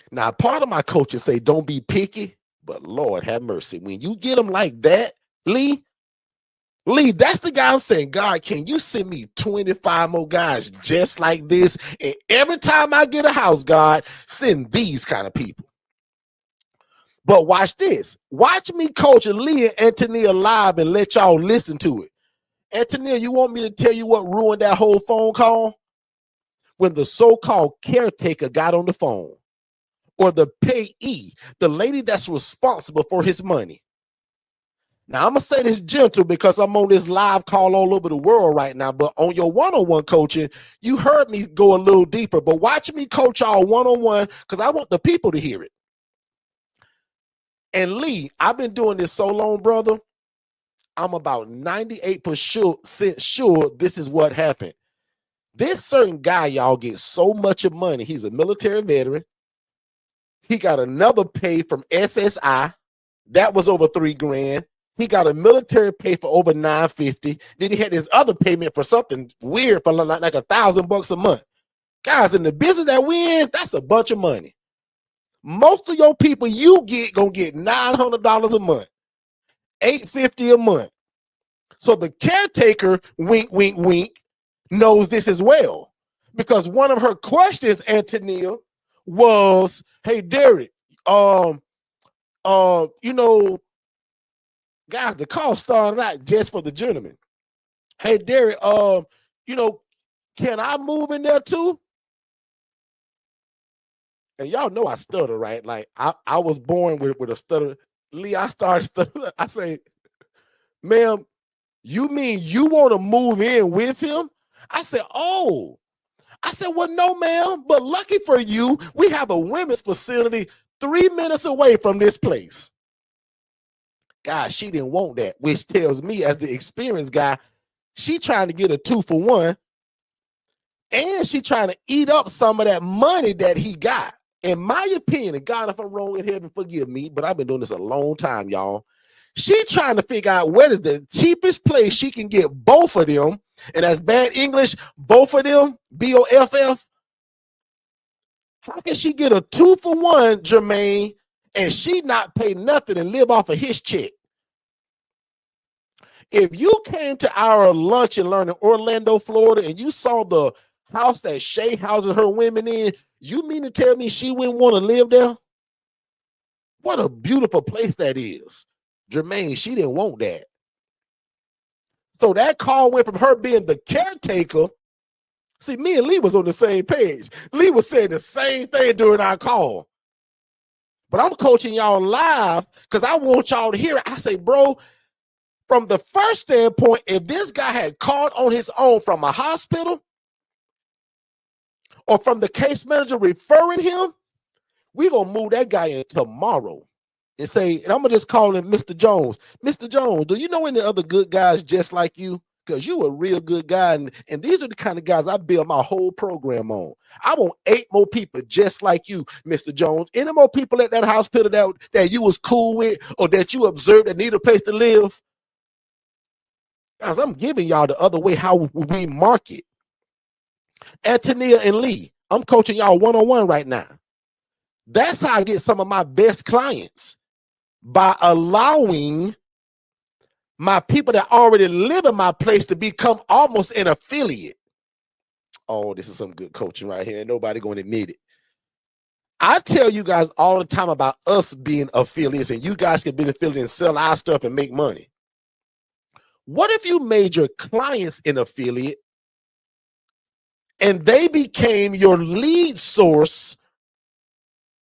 Now, part of my coaches say don't be picky, but Lord have mercy. When you get them like that, Lee, that's the guy I'm saying, God, can you send me 25 more guys just like this? And every time I get a house, God, send these kind of people. But watch this. Watch me coach Lee and Antonia live and let y'all listen to it. Antonia, you want me to tell you what ruined that whole phone call? When the so-called caretaker got on the phone, or the payee, the lady that's responsible for his money. Now, I'm going to say this gentle because I'm on this live call all over the world right now, but on your one-on-one coaching, you heard me go a little deeper, but watch me coach y'all one-on-one because I want the people to hear it. And Lee, I've been doing this so long, brother, I'm about 98% sure this is what happened. This certain guy, y'all, gets so much of money. He's a military veteran. He got another pay from SSI. That was over $3,000. He got a military pay for over $950. Then he had his other payment for something weird for like $1,000 a month. Guys, in the business that we in, that's a bunch of money. Most of your people you get gonna get $900 a month, $850 a month. So the caretaker, wink, wink, wink, knows this as well. Because one of her questions, Antonia, was, hey, Derrick, you know, guys, the call started out just for the gentleman. Hey, Derrick, you know, can I move in there too? And y'all know I stutter, right? Like I was born with a stutter. Lee, I started stuttering. I say, ma'am, you mean you want to move in with him? I said, oh. I said, well, no, ma'am, but lucky for you, we have a women's facility 3 minutes away from this place. God, she didn't want that, which tells me as the experienced guy, she trying to get a 2-for-1, and she trying to eat up some of that money that he got. In my opinion, and God, if I'm wrong in heaven, forgive me, but I've been doing this a long time, y'all. She trying to figure out where is the cheapest place she can get both of them, and that's bad English, both of them, BOFF. How can she get a 2-for-1, Jermaine, and she not pay nothing and live off of his check? If you came to our lunch and learn in Orlando, Florida, and you saw the house that Shay houses her women in, you mean to tell me she wouldn't want to live there? What a beautiful place that is. Jermaine, she didn't want that. So that call went from her being the caretaker. See, me and Lee was on the same page. Lee was saying the same thing during our call. But I'm coaching y'all live because I want y'all to hear it. I say, bro, from the first standpoint, if this guy had called on his own from a hospital or from the case manager referring him, we're going to move that guy in tomorrow and say, and I'm going to just call him Mr. Jones. Mr. Jones, do you know any other good guys just like you? Because you a real good guy, and these are the kind of guys I build my whole program on. I want 8 more people just like you, Mr. Jones. Any more people at that hospital that you was cool with or that you observed that need a place to live? Guys, I'm giving y'all the other way how we market. Antonia and Lee, I'm coaching y'all one-on-one right now. That's how I get some of my best clients, by allowing my people that already live in my place to become almost an affiliate. Oh, this is some good coaching right here. Nobody going to admit it. I tell you guys all the time about us being affiliates, and you guys can be an affiliate and sell our stuff and make money. What if you made your clients an affiliate and they became your lead source?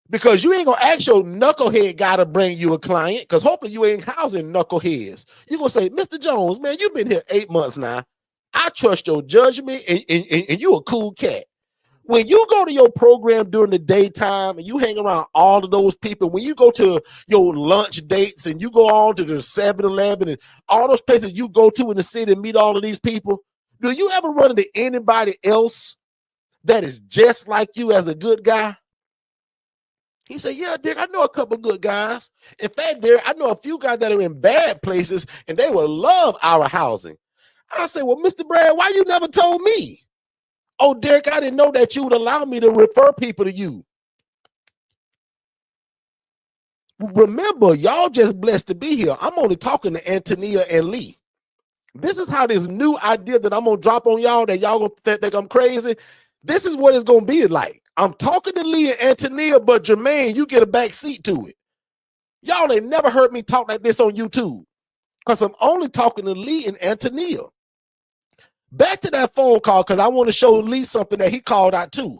Because you ain't going to ask your knucklehead guy to bring you a client, because hopefully you ain't housing knuckleheads. You're going to say, Mr. Jones, man, you've been here 8 months now. I trust your judgment, and you a cool cat. When you go to your program during the daytime and you hang around all of those people, when you go to your lunch dates and you go on to the 7-Eleven and all those places you go to in the city and meet all of these people, do you ever run into anybody else that is just like you as a good guy? He said, yeah, Derrick, I know a couple good guys. In fact, Derrick, I know a few guys that are in bad places and they will love our housing. I said, well, Mr. Brad, why you never told me? Oh, Derrick, I didn't know that you would allow me to refer people to you. Remember, y'all just blessed to be here. I'm only talking to Antonia and Lee. This is how this new idea that I'm going to drop on y'all that y'all going to think I'm crazy. This is what it's going to be like. I'm talking to Lee and Antonia, but Jermaine, you get a back seat to it. Y'all ain't never heard me talk like this on YouTube because I'm only talking to Lee and Antonia. Back to that phone call, because I want to show Lee something that he called out too.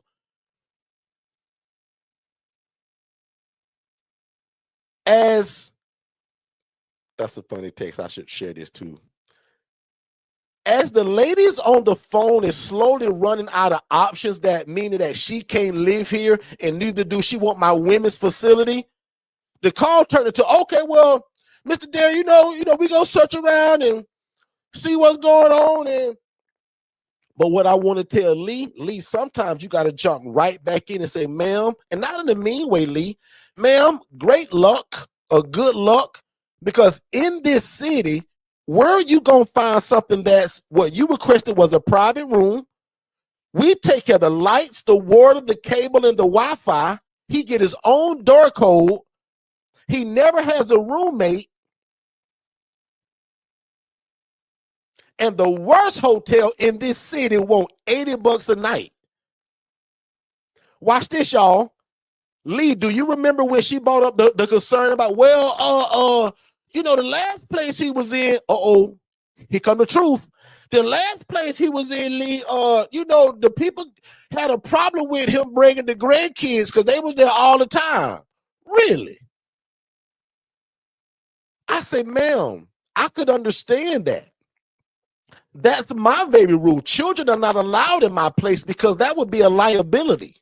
That's a funny text. I should share this too. As the ladies on the phone is slowly running out of options, that meaning that she can't live here and neither do she want my women's facility, the call turned into, okay, well, Mr. Derrick, you know, we go search around and see what's going on. But what I want to tell Lee, sometimes you got to jump right back in and say, ma'am, and not in a mean way, Lee, ma'am, great luck or good luck, because in this city, where you going to find something that's what you requested was a private room? We take care of the lights, the water, the cable, and the Wi-Fi. He get his own door code. He never has a roommate. And the worst hotel in this city want $80 a night. Watch this, y'all. Lee, do you remember when she brought up the concern about, well, the last place he was in, here come the truth. The last place he was in, Lee, the people had a problem with him bringing the grandkids because they was there all the time. Really? I say, ma'am, I could understand that. That's my very rule. Children are not allowed in my place because that would be a liability.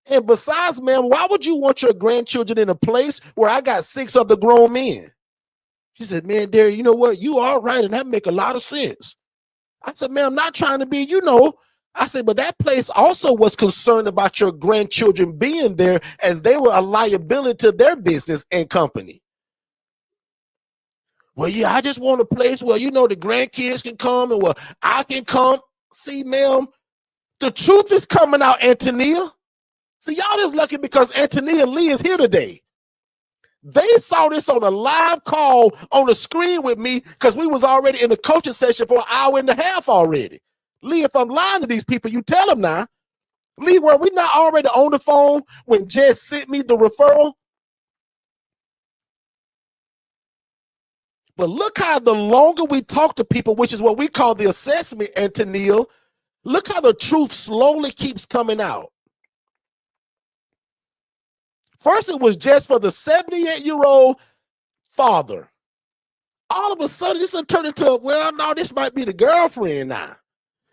And besides, ma'am, why would you want your grandchildren in a place where I got 6 other grown men? She said, man, Derrick, you know what? You are right, and that make a lot of sense. I said, ma'am, I'm not trying to be, I said, but that place also was concerned about your grandchildren being there as they were a liability to their business and company. Well, yeah, I just want a place where, the grandkids can come and where I can come. See, ma'am, the truth is coming out, Antonia. See, y'all is lucky because Antonia and Lee is here today. They saw this on a live call on the screen with me because we was already in the coaching session for an hour and a half already. Lee, if I'm lying to these people, you tell them now. Lee, were we not already on the phone when Jess sent me the referral? But look how the longer we talk to people, which is what we call the assessment, and Tennille, look how the truth slowly keeps coming out. First, it was just for the 78-year-old father. All of a sudden, this turned into, well, no, this might be the girlfriend now.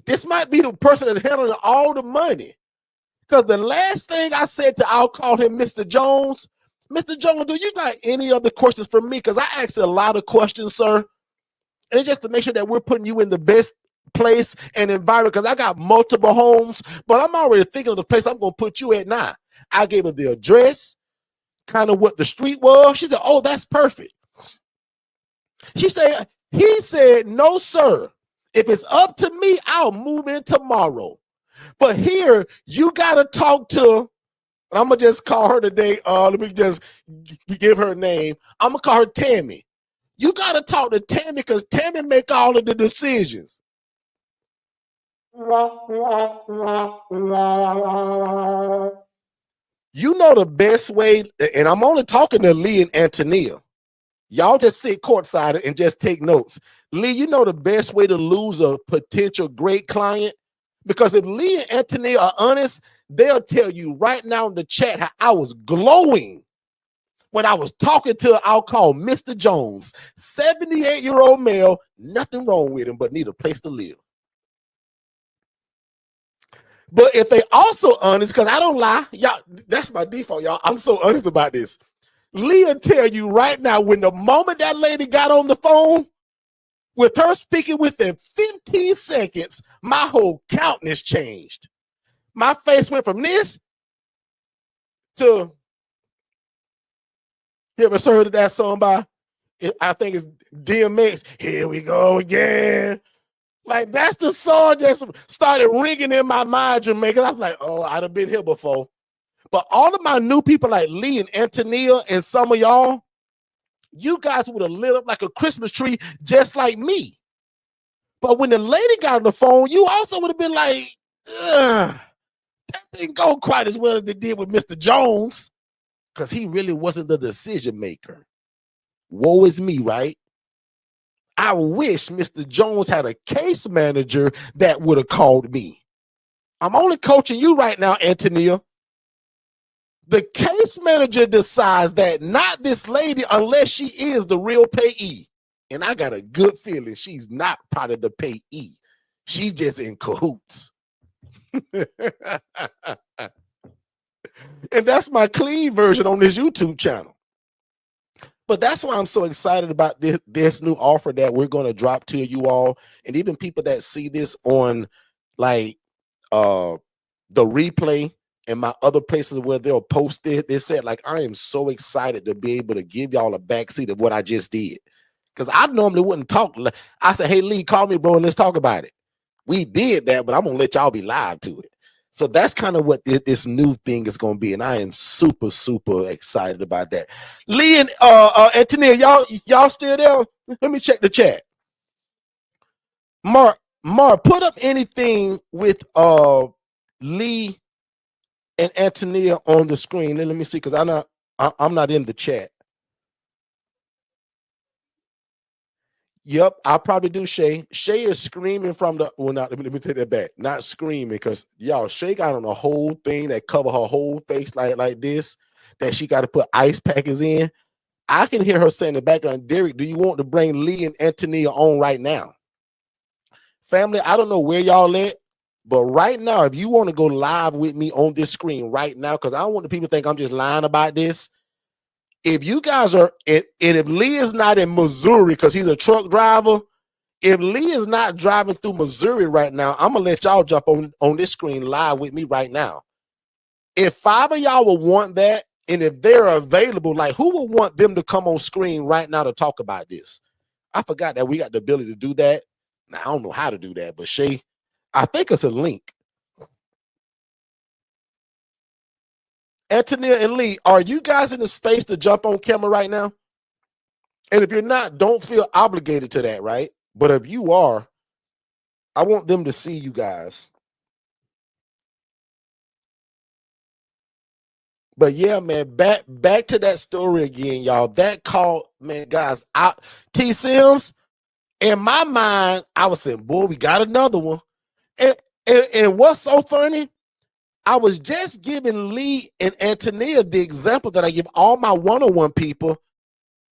This might be the person that's handling all the money. Because the last thing I said to, I'll call him Mr. Jones. Mr. Jones, do you got any other questions for me? Because I asked a lot of questions, sir. And it's just to make sure that we're putting you in the best place and environment, because I got multiple homes, but I'm already thinking of the place I'm going to put you at now. I gave her the address, kind of what the street was. She said, oh, that's perfect. He said, no, sir. If it's up to me, I'll move in tomorrow. But here, you got to talk to, I'm going to just call her today. Let me just give her a name. I'm going to call her Tammy. You got to talk to Tammy because Tammy make all of the decisions. You know the best way, and I'm only talking to Lee and Antonia. Y'all just sit courtside and just take notes. Lee, you know the best way to lose a potential great client? Because if Lee and Antonia are honest, they'll tell you right now in the chat how I was glowing when I was talking to, I'll call Mr. Jones, 78-year-old male, nothing wrong with him, but need a place to live. But if they also honest, because I don't lie, y'all, that's my default, y'all. I'm so honest about this. Lee will tell you right now, when the moment that lady got on the phone, with her speaking within 15 seconds, my whole countenance changed. My face went from this to, you ever heard of that song by, I think it's DMX, Here We Go Again. Like, that's the song that started ringing in my mind, Jamaica. I was like, oh, I'd have been here before. But all of my new people like Lee and Antonia and some of y'all, you guys would have lit up like a Christmas tree just like me. But when the lady got on the phone, you also would have been like, ugh, that didn't go quite as well as it did with Mr. Jones, because he really wasn't the decision maker. Woe is me, right? I wish Mr. Jones had a case manager that would have called me. I'm only coaching you right now, Antonia. The case manager decides that not this lady unless she is the real payee. And I got a good feeling she's not part of the payee. She's just in cahoots. And that's my clean version on this YouTube channel. But that's why I'm so excited about this new offer that we're going to drop to you all. And even people that see this on like the replay and my other places where they'll post it, they said, like, I am so excited to be able to give y'all a backseat of what I just did. Because I normally wouldn't talk. I said, hey, Lee, call me, bro, and let's talk about it. We did that, but I'm going to let y'all be live to it. So that's kind of what this new thing is going to be. And I am super, super excited about that. Lee and Antonia, y'all still there? Let me check the chat. Mark, put up anything with Lee and Antonia on the screen. And let me see, because I'm not in the chat. Yep, I'll probably do Shay. Shay is screaming from the, well, not, let me take that back. Not screaming, because y'all, Shay got on a whole thing that cover her whole face like this, that she got to put ice packets in. I can hear her saying in the background, Derrick, do you want to bring Lee and Antonia on right now? Family, I don't know where y'all at, but right now, if you want to go live with me on this screen right now, because I don't want the people to think I'm just lying about this. If you guys are, and if Lee is not in Missouri because he's a truck driver, if Lee is not driving through Missouri right now, I'm going to let y'all jump on this screen live with me right now. If 5 of y'all will want that, and if they're available, like, who would want them to come on screen right now to talk about this? I forgot that we got the ability to do that. Now, I don't know how to do that, but Shay, I think it's a link. Antonia and Lee, are you guys in the space to jump on camera right now? And if you're not, don't feel obligated to that, right? But if you are, I want them to see you guys. But yeah, man, back to that story again, y'all. That call, man, guys, T Sims, in my mind, I was saying, boy, we got another one. And what's so funny? I was just giving Lee and Antonia the example that I give all my one-on-one people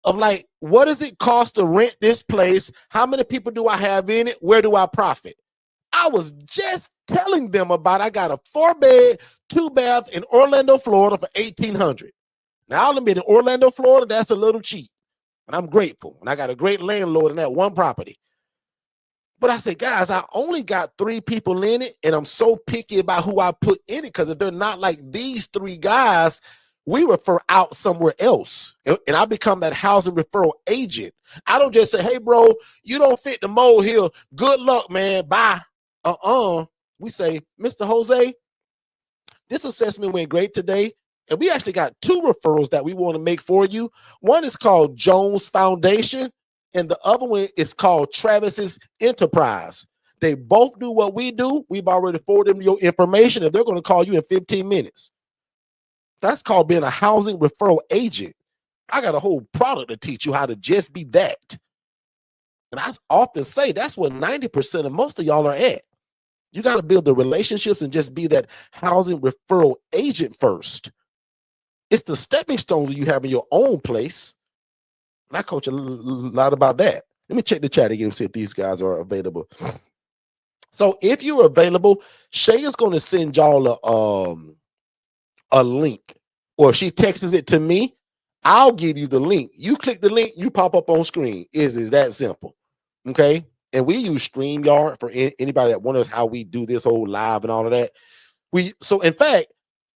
of like, what does it cost to rent this place? How many people do I have in it? Where do I profit? I was just telling them about, I got a 4-bed, 2-bath in Orlando, Florida for $1,800. Now, I'll admit in Orlando, Florida, that's a little cheap. And I'm grateful. And I got a great landlord in that one property. But I said, guys, I only got 3 people in it, and I'm so picky about who I put in it because if they're not like these 3 guys, we refer out somewhere else. And I become that housing referral agent. I don't just say, hey, bro, you don't fit the mold here. Good luck, man. Bye. We say, Mr. Jose, this assessment went great today. And we actually got 2 referrals that we want to make for you. One is called Jones Foundation. And the other one is called Travis's Enterprise. They both do what we do. We've already forwarded them your information, and they're going to call you in 15 minutes. That's called being a housing referral agent. I got a whole product to teach you how to just be that. And I often say that's what 90% of most of y'all are at. You got to build the relationships and just be that housing referral agent first. It's the stepping stones you have in your own place. And I coach a lot about that. Let me check the chat again and see if these guys are available. So if you're available, Shay is going to send y'all a link. Or if she texts it to me, I'll give you the link. You click the link, you pop up on screen. Is that simple? Okay? And we use StreamYard for anybody that wonders how we do this whole live and all of that. So in fact,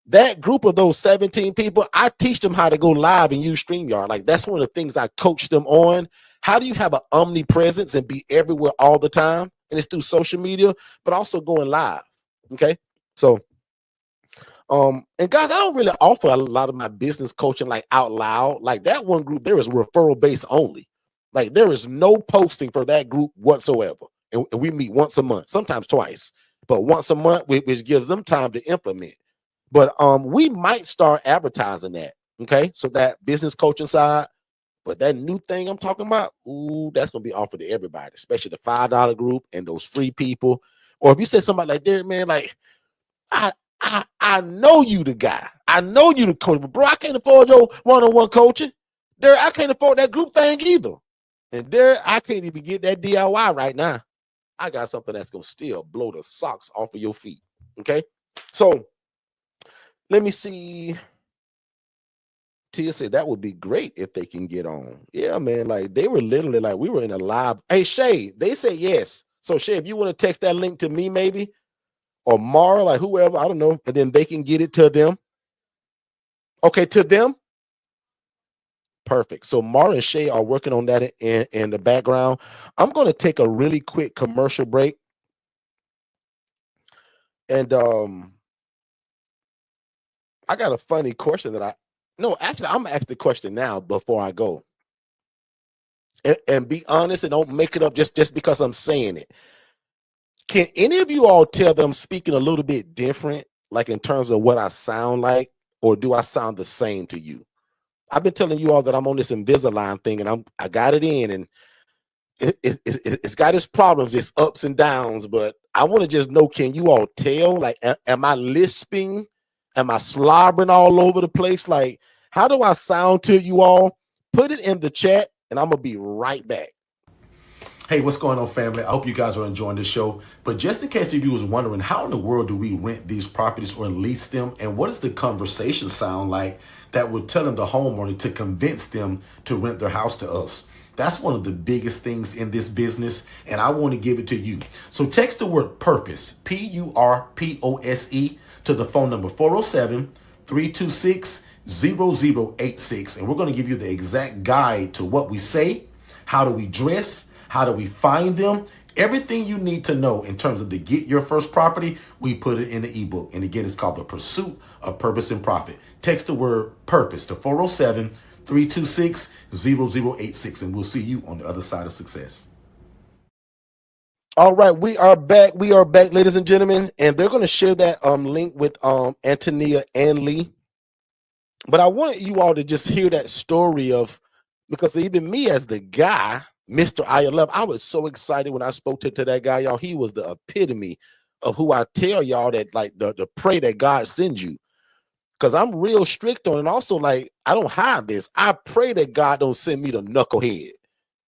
that group of those 17 people, I teach them how to go live and use StreamYard. Like that's one of the things I coach them on. How do you have an omnipresence and be everywhere all the time? And it's through social media, but also going live. Okay. So, and guys, I don't really offer a lot of my business coaching like out loud. Like that one group, there is referral based only. Like there is no posting for that group whatsoever. And we meet once a month, sometimes twice, but once a month, which gives them time to implement. But we might start advertising that, okay? So that business coaching side, but that new thing I'm talking about, ooh, that's gonna be offered to everybody, especially the $5 group and those free people. Or if you say somebody like Derrick, man, like I know you the guy, I know you the coach, but bro, I can't afford your one-on-one coaching. Derrick, I can't afford that group thing either. And Derrick, I can't even get that DIY right now. I got something that's gonna still blow the socks off of your feet. Okay, so. Let me see. Tia said that would be great if they can get on. Yeah, man. Like they were literally like we were in a live. Hey, Shay, they said yes. So Shay, if you want to text that link to me, maybe, or Mara, like whoever, I don't know, and then they can get it to them. Okay, to them. Perfect. So Mara and Shay are working on that in the background. I'm going to take a really quick commercial break. And I got a funny question that I'm gonna ask the question now before I go. And be honest and don't make it up just because I'm saying it. Can any of you all tell that I'm speaking a little bit different, like in terms of what I sound like, or do I sound the same to you? I've been telling you all that I'm on this Invisalign thing and I got it in and it's got its problems, its ups and downs, but I want to just know, can you all tell, like, am I lisping? Am I slobbering all over the place? Like, how do I sound to you all? Put it in the chat, and I'm going to be right back. Hey, what's going on, family? I hope you guys are enjoying this show. But just in case you was wondering, how in the world do we rent these properties or lease them? And what does the conversation sound like that we're telling the homeowner to convince them to rent their house to us? That's one of the biggest things in this business, and I want to give it to you. So text the word PURPOSE, PURPOSE, to the phone number 407-326-0086. And we're going to give you the exact guide to what we say, how do we dress, how do we find them, Everything you need to know in terms of to get your first property, we put it in the ebook. And again, it's called The Pursuit of Purpose and Profit. Text the word purpose to 407-326-0086, and we'll see you on the other side of success. All right, we are back. We are back, ladies and gentlemen, and they're going to share that link with Antonia and Lee. But I want you all to just hear that story of, because even me as the guy, Mr. ILF, I was so excited when I spoke to that guy, y'all. He was the epitome of who I tell y'all that like the pray that God sends you. Because I'm real strict on, and also like I don't hide this. I pray that God don't send me the knucklehead.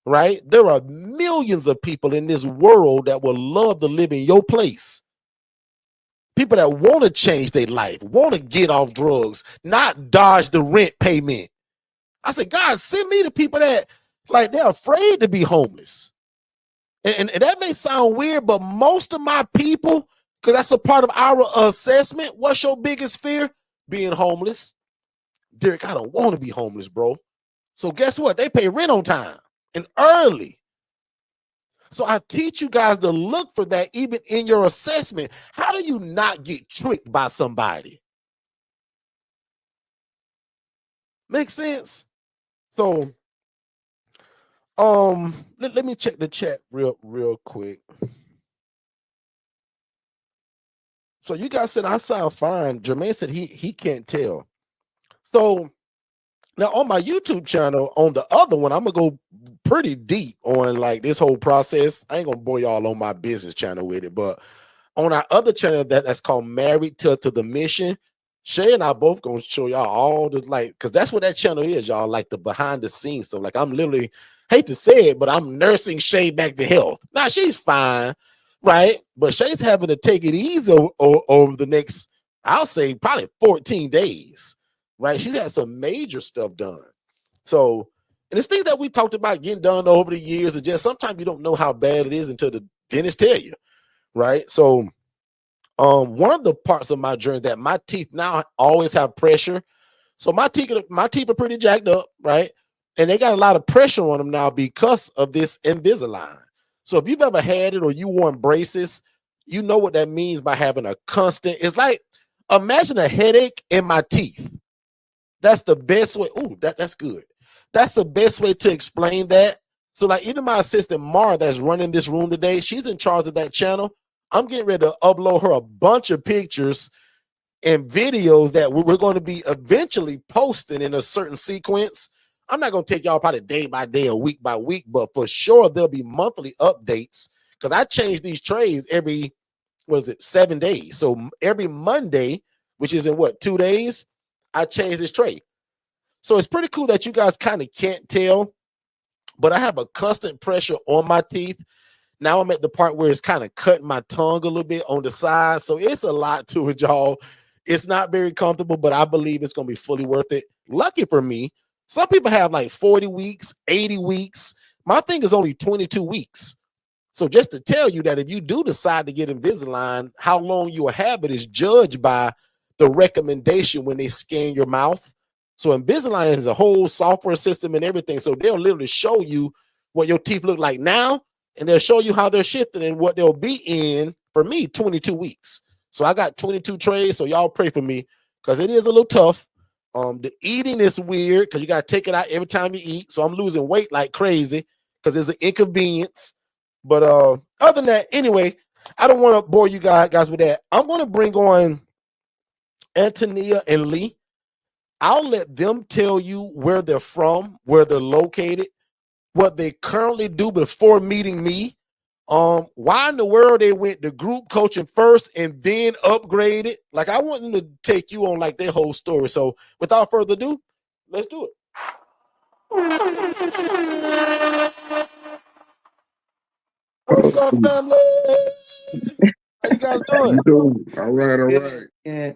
Right? There are millions of people in this world that will love to live in your place. People that want to change their life, want to get off drugs, not dodge the rent payment. I said, God, send me the people that like they're afraid to be homeless. And that may sound weird, but most of my people, because that's a part of our assessment, what's your biggest fear? Being homeless. Derrick, I don't want to be homeless, bro. So guess what? They pay rent on time and early. So I teach you guys to look for that even in your assessment. How do you not get tricked by somebody? Make sense? So let me check the chat real quick. So you guys said I sound fine. Jermaine said he can't tell. So now on my YouTube channel, on the other one, I'm gonna go pretty deep on like this whole process. I ain't gonna bore y'all on my business channel with it, but on our other channel that's called Married to the Mission, Shay and I both gonna show y'all all the like, because that's what that channel is, y'all, like the behind the scenes stuff. Like I'm literally, hate to say it, but I'm nursing Shay back to health. Now she's fine, right? But Shay's having to take it easy over the next, I'll say probably 14 days. Right, she's had some major stuff done. So, and it's things that we talked about getting done over the years, and just sometimes you don't know how bad it is until the dentist tell you, right? So, one of the parts of my journey that my teeth now always have pressure. So my teeth are pretty jacked up, right? And they got a lot of pressure on them now because of this Invisalign. So if you've ever had it or you worn braces, you know what that means by having a constant. It's like imagine a headache in my teeth. That's the best way. Oh, that's good. That's the best way to explain that. So like even my assistant Mara that's running this room today, she's in charge of that channel. I'm getting ready to upload her a bunch of pictures and videos that we're going to be eventually posting in a certain sequence. I'm not going to take y'all probably day by day or week by week, but for sure there'll be monthly updates because I change these trays every, 7 days. So every Monday, which is in 2 days, I changed this tray. So it's pretty cool that you guys kind of can't tell, but I have a constant pressure on my teeth. Now I'm at the part where it's kind of cutting my tongue a little bit on the side. So it's a lot to it, y'all. It's not very comfortable, but I believe it's going to be fully worth it. Lucky for me, some people have like 40 weeks, 80 weeks. My thing is only 22 weeks. So just to tell you that if you do decide to get Invisalign, how long you will have it is judged by the recommendation when they scan your mouth. So Invisalign is a whole software system and everything. So they'll literally show you what your teeth look like now, and they'll show you how they're shifting and what they'll be in, for me, 22 weeks. So I got 22 trays, so y'all pray for me because it is a little tough. The eating is weird because you got to take it out every time you eat. So I'm losing weight like crazy because it's an inconvenience. But other than that, anyway, I don't want to bore you guys with that. I'm going to bring on Antonia and Lee. I'll let them tell you where they're from, where they're located, what they currently do before meeting me, why in the world they went to group coaching first and then upgraded. Like I want them to take you on like their whole story. So without further ado, let's do it. What's up, family? How you guys doing? How you doing? All right. Yeah.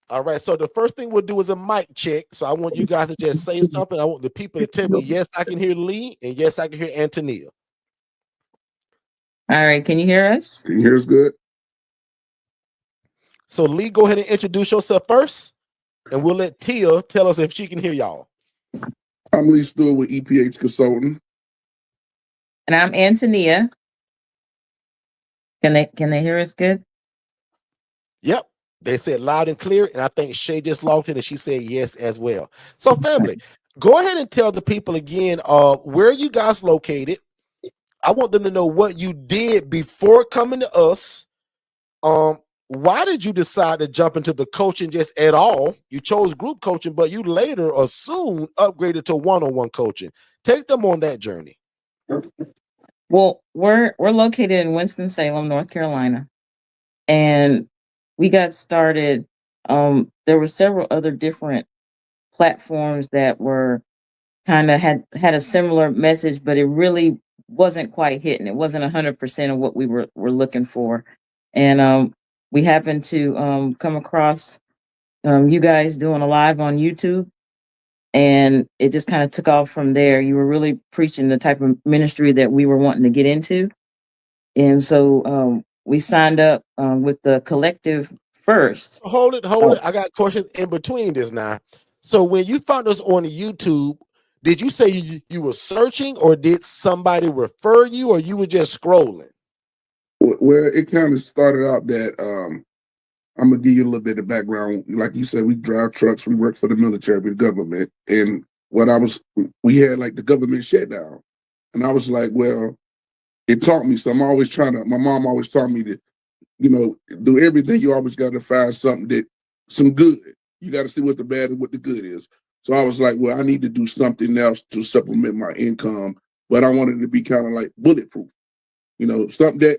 All right, so the first thing we'll do is a mic check. So I want you guys to just say something. I want the people to tell me, yes, I can hear Lee, and yes, I can hear Antonia. All right, can you hear us? Can you hear us good? So Lee, go ahead and introduce yourself first, and we'll let Tia tell us if she can hear y'all. I'm Lee Stewart with EPH Consulting. And I'm Antonia. Can they hear us good? Yep. They said loud and clear, and I think Shay just logged in and she said yes as well. So, family, go ahead and tell the people again where you guys located. I want them to know what you did before coming to us. Why did you decide to jump into the coaching just at all? You chose group coaching, but you later or soon upgraded to one-on-one coaching. Take them on that journey. Well, we're located in Winston-Salem, North Carolina, and we got started. There were several other different platforms that were kind of had a similar message, but it really wasn't quite hitting. It wasn't 100% of what we were looking for, and we happened to come across you guys doing a live on YouTube, and it just kind of took off from there. You were really preaching the type of ministry that we were wanting to get into, and so we signed up with the collective first. Hold it. I got questions in between this now. So when you found us on YouTube, did you say you were searching, or did somebody refer you, or you were just scrolling? Well, it kind of started out that I'm gonna give you a little bit of background. Like you said, we drive trucks, we work for the military, with the government, and we had like the government shutdown, and I was like, well, it taught me. So I'm always my mom always taught me to, do everything. You always got to find some good. You got to see what the bad and what the good is. So I was like, well, I need to do something else to supplement my income, but I wanted to be kind of like bulletproof. Something that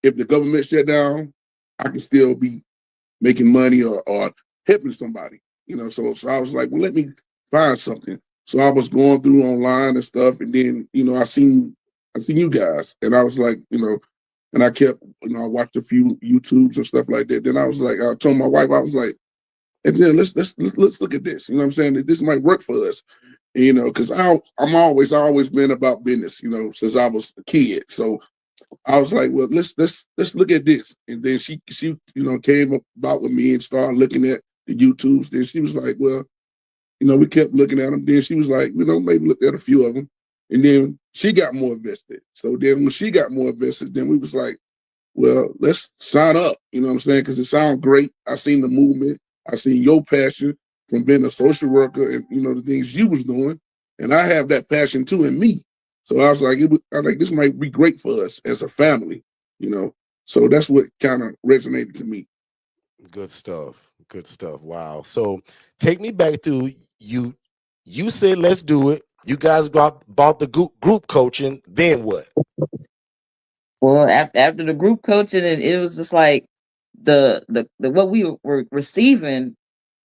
if the government shut down, I can still be making money or helping somebody. So I was like, well, let me find something. So I was going through online and stuff, and then I seen you guys, and I was like, and I kept, I watched a few YouTubes and stuff like that. Then I was like, I told my wife, I was like, and then let's look at this. You know what I'm saying? That this might work for us. Because I've always been about business. Since I was a kid. So I was like, well, let's look at this. And then she came about with me and started looking at the YouTubes. Then she was like, well, we kept looking at them. Then she was like, maybe look at a few of them. And then she got more invested. So then when she got more invested, then we was like, well, let's sign up. You know what I'm saying? Because it sounds great. I seen the movement. I seen your passion from being a social worker and, the things you was doing. And I have that passion too in me. So I was like, this might be great for us as a family, So that's what kind of resonated to me. Good stuff. Wow. So take me back to you. You said, let's do it. You guys bought the group coaching. Then what? Well, after the group coaching, and it was just like the what we were receiving,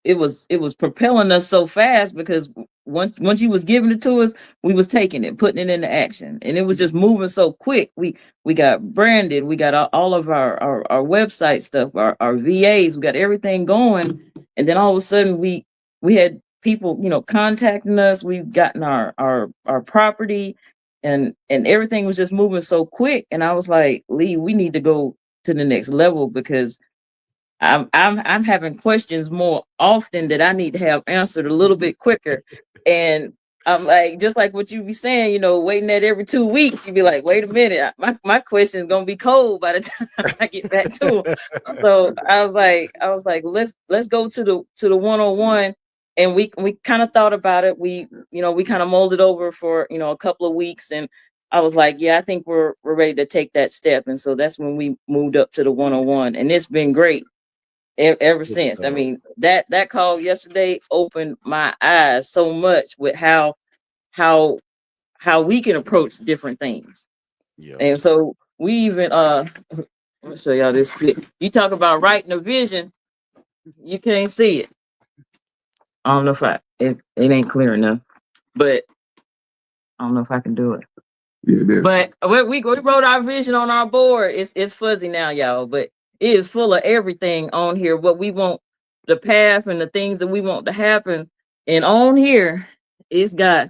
it was propelling us so fast, because once you was giving it to us, we was taking it, putting it into action, and it was just moving so quick. We got branded, we got all of our website stuff, our VAs, we got everything going, and then all of a sudden we had people contacting us. We've gotten our property, and everything was just moving so quick. And I was like, Lee, we need to go to the next level, because I'm having questions more often that I need to have answered a little bit quicker. And I'm like, just like what you be saying, waiting at every 2 weeks, you be like, wait a minute, my question is gonna be cold by the time I get back to them. So I was like, let's go to the one-on-one. And we kind of thought about it. We kind of molded over for a couple of weeks, and I was like, yeah, I think we're ready to take that step. And so that's when we moved up to the one-on-one, and it's been great ever since. I mean, that call yesterday opened my eyes so much with how we can approach different things. Yeah. And so we even let me show y'all this clip. You talk about writing a vision, you can't see it. I don't know if it ain't clear enough, but I don't know if I can do it. Yeah, but we wrote our vision on our board. It's fuzzy now, y'all, but it is full of everything on here, what we want, the path and the things that we want to happen. And on here, it's got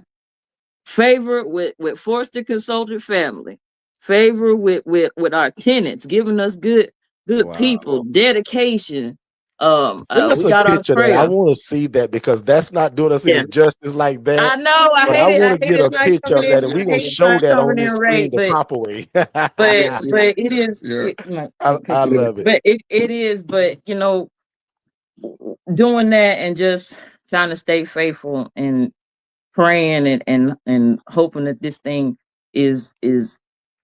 favor with Forston Consultant family, favor with our tenants, giving us good wow. people, dedication, Send us we a got our picture of that. I prayer. want to see that because that's not doing us Yeah. any justice like that. I know. I But hate I it. want to get a It's not picture of coming that, in. and we're I gonna hate it's show not that on coming this in screen right, the proper way. but it is. Yeah. I love it. But it is. But you know, doing that and just trying to stay faithful and praying and hoping that this thing is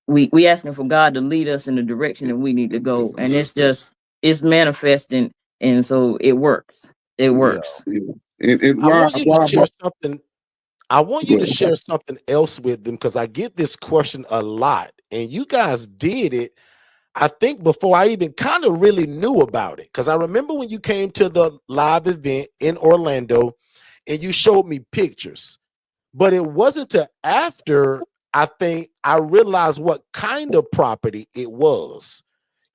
we asking for God to lead us in the direction that we need to go, and it's just it's manifesting, and so it works. It Yeah. works. And I why want you to share something. I want you Go to ahead. share something else with them because I get this question a lot, and you guys did it. I think before I even kind of really knew about it, because I remember when you came to the live event in Orlando, and you showed me pictures, but it wasn't till after I think I realized what kind of property it was.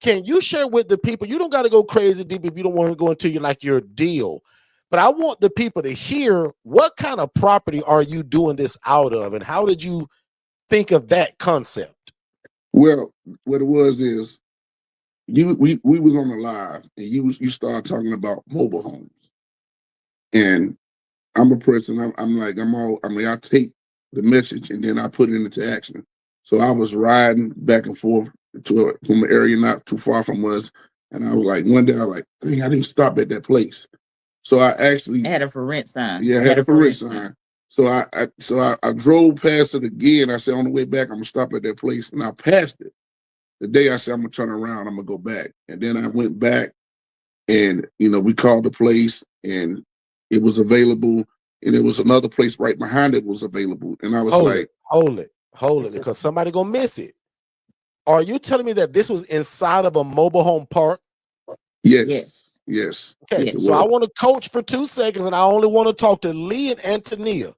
Can you share with the people? You don't got to go crazy deep if you don't want to go into your deal. But I want the people to hear what kind of property are you doing this out of, and how did you think of that concept? Well, what it was is we was on the live and you started talking about mobile homes. And I'm a person, I take the message and then I put it into action. So I was riding back and forth from an area not too far from us. And I was like, one day I was like, dang, I didn't stop at that place. So I actually I had a for rent sign. I had a for rent sign. So I drove past it again. I said on the way back, I'm gonna stop at that place. And I passed it. The day I said I'm gonna turn around, I'm gonna go back. And then I went back and we called the place and it was available. And there was another place right behind it was available. And I was hold it, because somebody gonna miss it. Are you telling me that this was inside of a mobile home park? Yes. Okay, Yes, so I want to coach for 2 seconds, and I only want to talk to Lee and Antonia.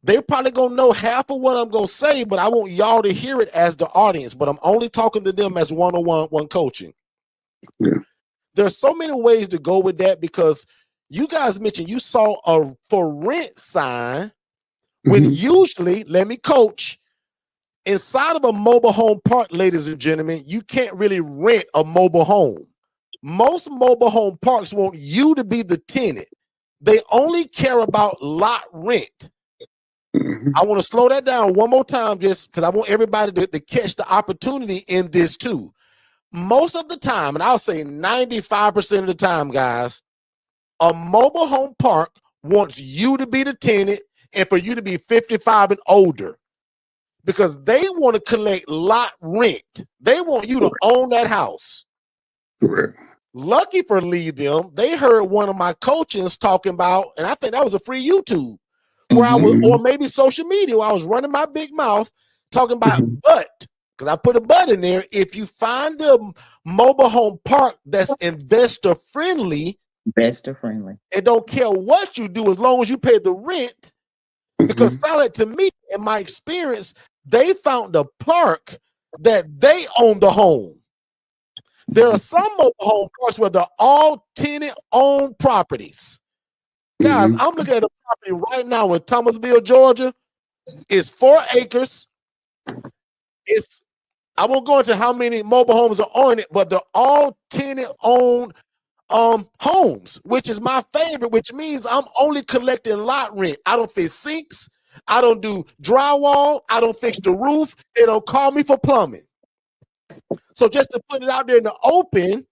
They're probably gonna know half of what I'm gonna say, but I want y'all to hear it as the audience. But I'm only talking to them as one-on-one coaching. Yeah. There's so many ways to go with that because you guys mentioned you saw a for rent sign when usually, let me coach, inside of a mobile home park, ladies and gentlemen, you can't really rent a mobile home. Most mobile home parks want you to be the tenant. They only care about lot rent. I want to slow that down one more time just because I want everybody to catch the opportunity in this too. Most of the time, and I'll say 95% of the time, guys, a mobile home park wants you to be the tenant and for you to be 55 and older because they want to collect lot rent. They want you to own that house. Correct. Lucky for Lee them, they heard one of my coaches talking about, and I think that was a free YouTube, where I was, or maybe social media, where I was running my big mouth talking about but, because I put a but in there. If you find a mobile home park that's investor friendly, it don't care what you do as long as you pay the rent. Because solid to me, in my experience, they found a park that they own the home. There are some mobile home parks where they're all tenant-owned properties. Guys, I'm looking at a property right now in Thomasville, Georgia. It's 4 acres. I won't go into how many mobile homes are on it, but they're all tenant-owned homes, which is my favorite, which means I'm only collecting lot rent. I don't fix sinks. I don't do drywall. I don't fix the roof. They don't call me for plumbing. So just to put it out there in the open,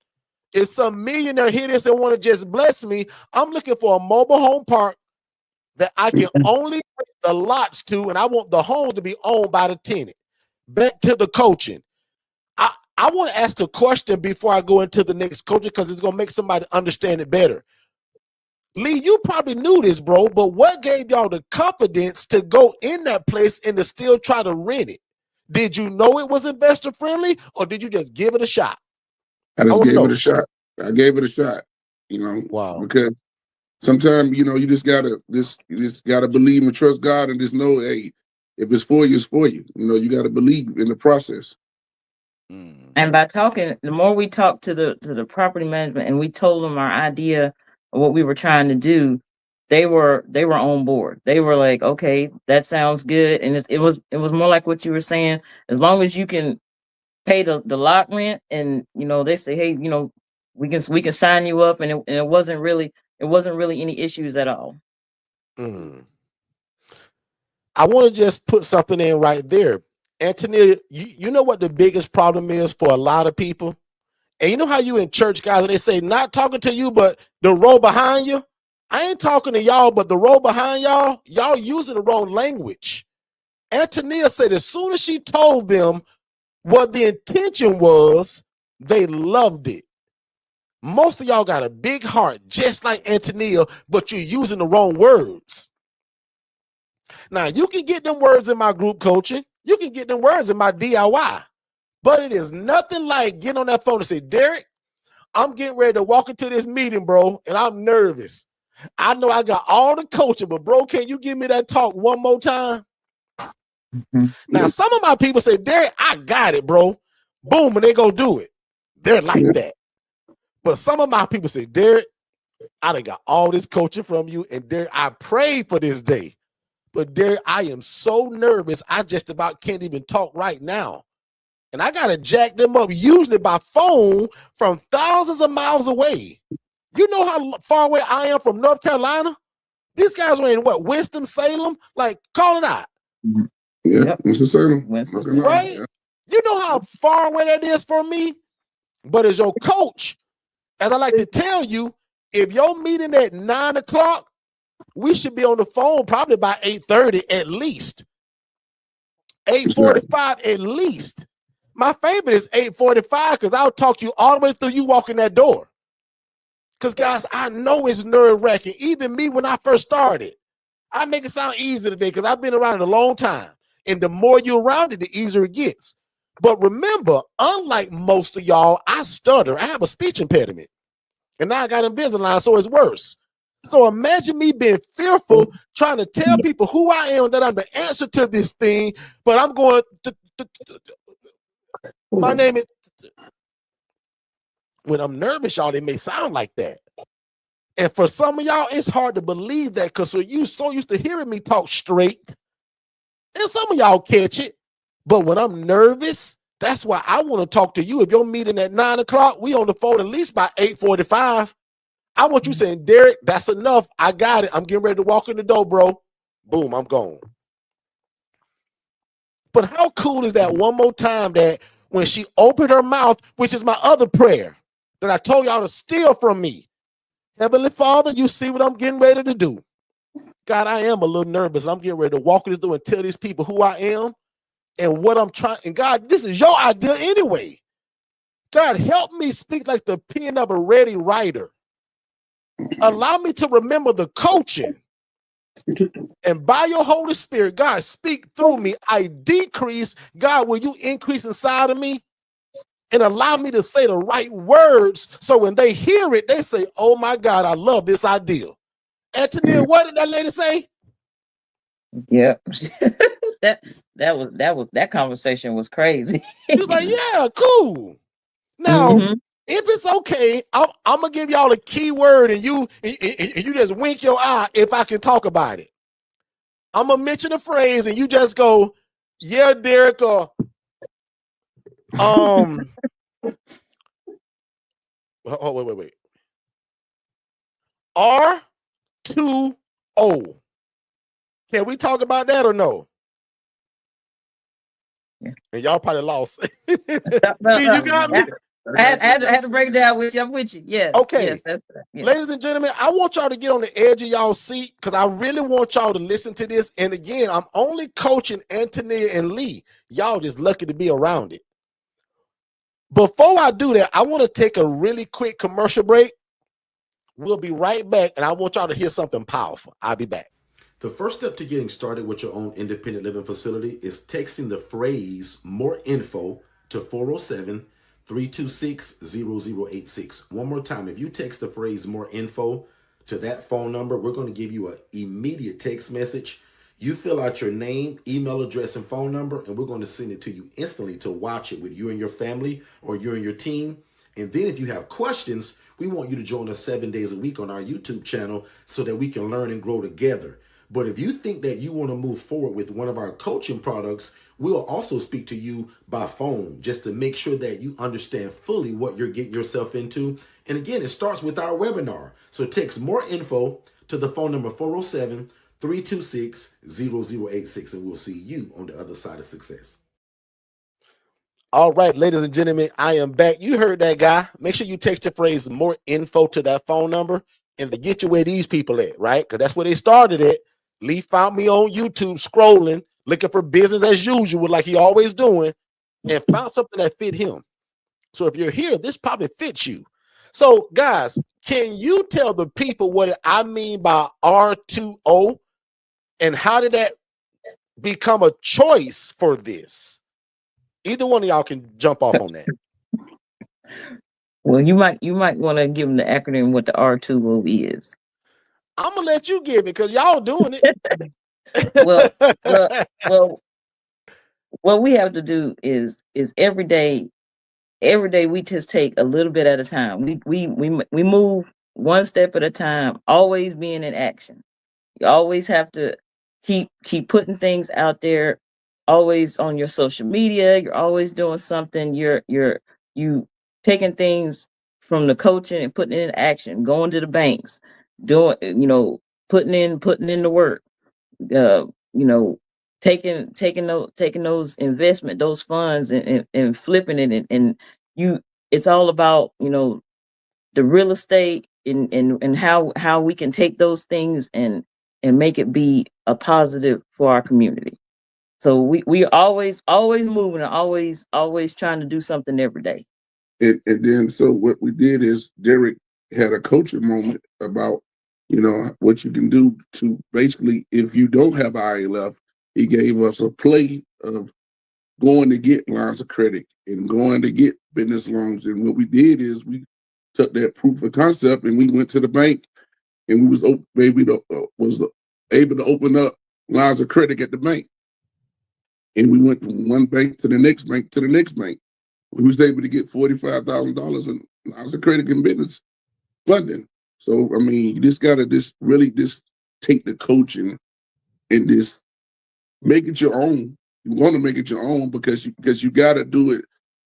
if some millionaire hear this and want to just bless me, I'm looking for a mobile home park that I can only rent the lots to, and I want the home to be owned by the tenant. Back to the coaching. I want to ask a question before I go into the next coaching because it's going to make somebody understand it better. Lee, you probably knew this, bro, but what gave y'all the confidence to go in that place and to still try to rent it? Did you know it was investor friendly, or did you just give it a shot? I just gave it a shot. I gave it a shot, Wow. Because sometimes, you just gotta believe and trust God and just know, hey, if it's for you, it's for you. You gotta believe in the process. And by talking, the more we talked to the property management and we told them our idea of what we were trying to do, they were on board. They were like, okay, that sounds good. And it was more like what you were saying. As long as you can pay the lot rent, and they say, hey, we can sign you up, and it wasn't really any issues at all. Mm. I want to just put something in right there. Antonia, you know what the biggest problem is for a lot of people? And you know how you in church, guys, and they say, not talking to you, but the row behind you? I ain't talking to y'all, but the row behind y'all using the wrong language. Antonia said as soon as she told them what the intention was, they loved it. Most of y'all got a big heart, just like Antonia, but you're using the wrong words. Now, you can get them words in my group coaching. You can get them words in my DIY. But it is nothing like getting on that phone and say, Derrick, I'm getting ready to walk into this meeting, bro, and I'm nervous. I know I got all the coaching, but bro, can you give me that talk one more time? Mm-hmm. Now, some of my people say, Derrick, I got it, bro. Boom, and they go do it. They're like that. But some of my people say, Derrick, I done got all this coaching from you, and Derrick, I prayed for this day. But Derrick, I am so nervous, I just about can't even talk right now. And I got to jack them up, usually by phone, from thousands of miles away. You know how far away I am from North Carolina? These guys were in what, Winston-Salem? Like, call it out. Yeah, Yep. Winston-Salem. Winston-Salem. Right? Yeah. You know how far away that is for me? But as your coach, as I like to tell you, if your meeting at 9 o'clock, we should be on the phone probably by 8:30 at least. 8:45 at least. My favorite is 8:45 because I'll talk you all the way through you walking that door. Because, guys, I know it's nerve-wracking. Even me when I first started. I make it sound easy today because I've been around it a long time. And the more you're around it, the easier it gets. But remember, unlike most of y'all, I stutter. I have a speech impediment. And now I got Invisalign, so it's worse. So imagine me being fearful, trying to tell people who I am, that I'm the answer to this thing, but I'm going, my name is, when I'm nervous, y'all, it may sound like that. And for some of y'all, it's hard to believe that because you're so used to hearing me talk straight. And some of y'all catch it. But when I'm nervous, that's why I want to talk to you. If you're meeting at 9 o'clock, we on the phone at least by 8:45. I want you saying, Derrick, that's enough. I got it. I'm getting ready to walk in the door, bro. Boom, I'm gone. But how cool is that one more time that when she opened her mouth, which is my other prayer that I told y'all to steal from me. Heavenly Father, you see what I'm getting ready to do. God, I am a little nervous. I'm getting ready to walk in the door and tell these people who I am and what I'm trying. And God, this is your idea anyway. God, help me speak like the pen of a ready writer. Allow me to remember the coaching. And by your Holy Spirit, God, speak through me. I decrease. God, will you increase inside of me? And allow me to say the right words so when they hear it, they say, oh my God, I love this idea. Antonia, what did that lady say? Yeah. that conversation was crazy. She was like, yeah, cool. Now, if it's okay, I'm gonna give y'all a key word and you just wink your eye if I can talk about it. I'm gonna mention a phrase and you just go, yeah, Derrick, or oh, wait. R2O. Can we talk about that or no? Yeah. And y'all probably lost. You got me? I had to break it down with you. I'm with you. Yes. Okay. Yes, that's right. Yeah. Ladies and gentlemen, I want y'all to get on the edge of y'all seat because I really want y'all to listen to this. And again, I'm only coaching Antonia and Lee. Y'all just lucky to be around it. Before I do that, I want to take a really quick commercial break. We'll be right back, and I want y'all to hear something powerful. I'll be back. The first step to getting started with your own independent living facility is texting the phrase more info to 407-326-0086. One more time, if you text the phrase more info to that phone number, we're going to give you an immediate text message. You fill out your name, email address, and phone number, and we're going to send it to you instantly to watch it with you and your family or you and your team. And then if you have questions, we want you to join us 7 days a week on our YouTube channel so that we can learn and grow together. But if you think that you want to move forward with one of our coaching products, we'll also speak to you by phone just to make sure that you understand fully what you're getting yourself into. And again, it starts with our webinar. So text more info to the phone number 407-326-0086, and we'll see you on the other side of success. All right, ladies and gentlemen, I am back. You heard that guy. Make sure you text the phrase more info to that phone number and to get you where these people at, right? Because that's where they started at. Lee found me on YouTube scrolling, looking for business as usual, like he always doing, and found something that fit him. So if you're here, this probably fits you. So guys, can you tell the people what I mean by R2O and how did that become a choice for this? Either one of y'all can jump off on that. Well, you might want to give them the acronym what the R2O is. I'm gonna let you give it because y'all doing it. well, what we have to do is every day we just take a little bit at a time. We move one step at a time, always being in action. You always have to keep putting things out there, always on your social media. You're always doing something. You taking things from the coaching and putting it in action, going to the banks, doing, putting in the work, taking those investment, those funds and flipping it. And it's all about, the real estate and how we can take those things and make it be a positive for our community. So we are always moving and always trying to do something every day. And then, so what we did is Derrick had a coaching moment about, what you can do to basically, if you don't have ILF, he gave us a play of going to get lines of credit and going to get business loans. And what we did is we took that proof of concept and we went to the bank and we was able to open up lines of credit at the bank. And we went from one bank to the next bank to the next bank. We was able to get $45,000 in lines of credit and business funding. So, I mean, you just got to really take the coaching and just make it your own. You want to make it your own because you got to do it.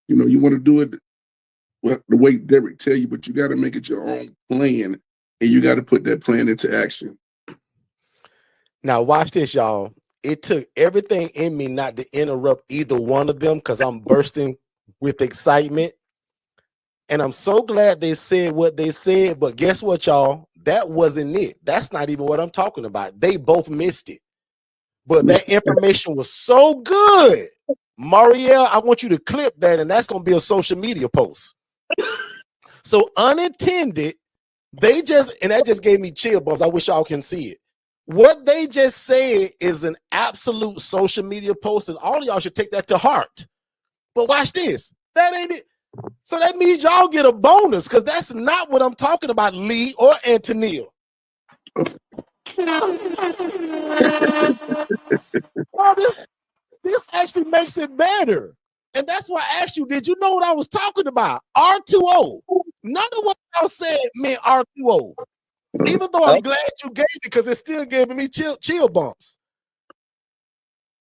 You want to do it the way Derrick tell you, but you got to make it your own plan and you got to put that plan into action. Now, watch this, y'all. It took everything in me not to interrupt either one of them because I'm bursting with excitement. And I'm so glad they said what they said. But guess what, y'all? That wasn't it. That's not even what I'm talking about. They both missed it. But that information was so good. Marielle, I want you to clip that, and that's going to be a social media post. So unintended, that just gave me chill bumps. I wish y'all can see it. What they just said is an absolute social media post, and all of y'all should take that to heart. But watch this. That ain't it. So that means y'all get a bonus because that's not what I'm talking about, Lee or Antonio. This actually makes it better. And that's why I asked you, did you know what I was talking about? R2O. None of what I said meant R2O. Even though I'm glad you gave it because it's still giving me chill bumps.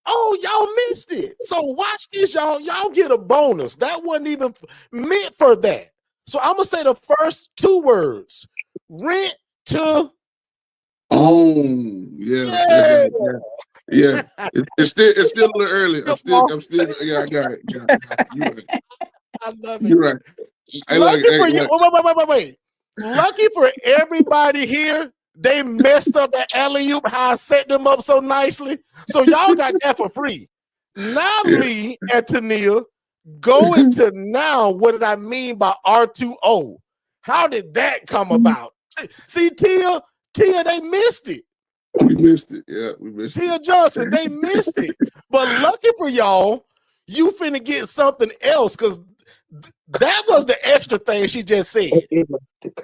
Oh, y'all missed it. So watch this, y'all. Y'all get a bonus. That wasn't even meant for that. So I'm gonna say the first two words: rent to own. Yeah. It's still a little early. I'm still. Yeah, I got it. You're right. I love it. You're right. Wait. Lucky for everybody here, they messed up that alley-oop, how I set them up so nicely. So y'all got that for free. Now, Lee and Tania, go into now what did I mean by R2O? How did that come about? See, Tia, they missed it. We missed it. Yeah, we missed it. Tia Johnson, they missed it. But lucky for y'all, you finna get something else because that was the extra thing she just said.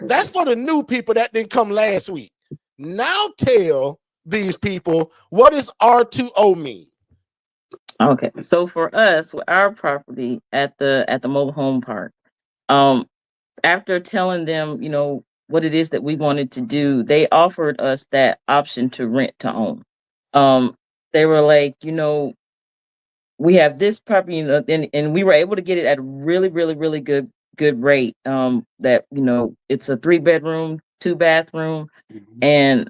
That's for the new people that didn't come last week. Now tell these people what does R2O mean? Okay, so for us, with our property at the mobile home park, after telling them, what it is that we wanted to do, they offered us that option to rent to own. they were like, we have this property, and we were able to get it at a really, really, really good rate. That it's a 3-bedroom, 2-bathroom, and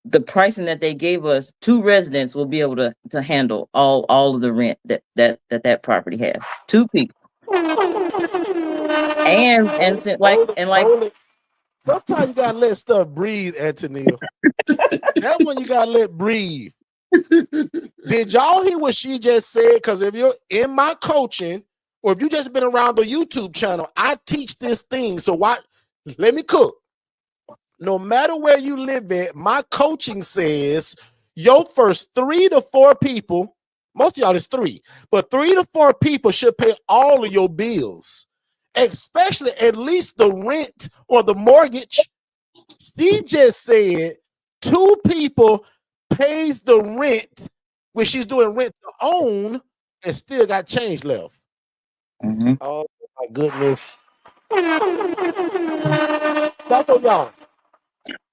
the pricing that they gave us, 2 residents will be able to handle all of the rent that property has. 2 people, and sometimes you gotta let stuff breathe, Antonio. That one you gotta let breathe. Did y'all hear what she just said? Because if you're in my coaching, or if you just been around the YouTube channel, I teach this thing. So let me cook. No matter where you live at, my coaching says your first 3 to 4 people, most of y'all is 3, but 3 to 4 people should pay all of your bills, especially at least the rent or the mortgage. She just said 2 people pays the rent when she's doing rent to own and still got change left. Mm-hmm. Oh my goodness. Back on y'all.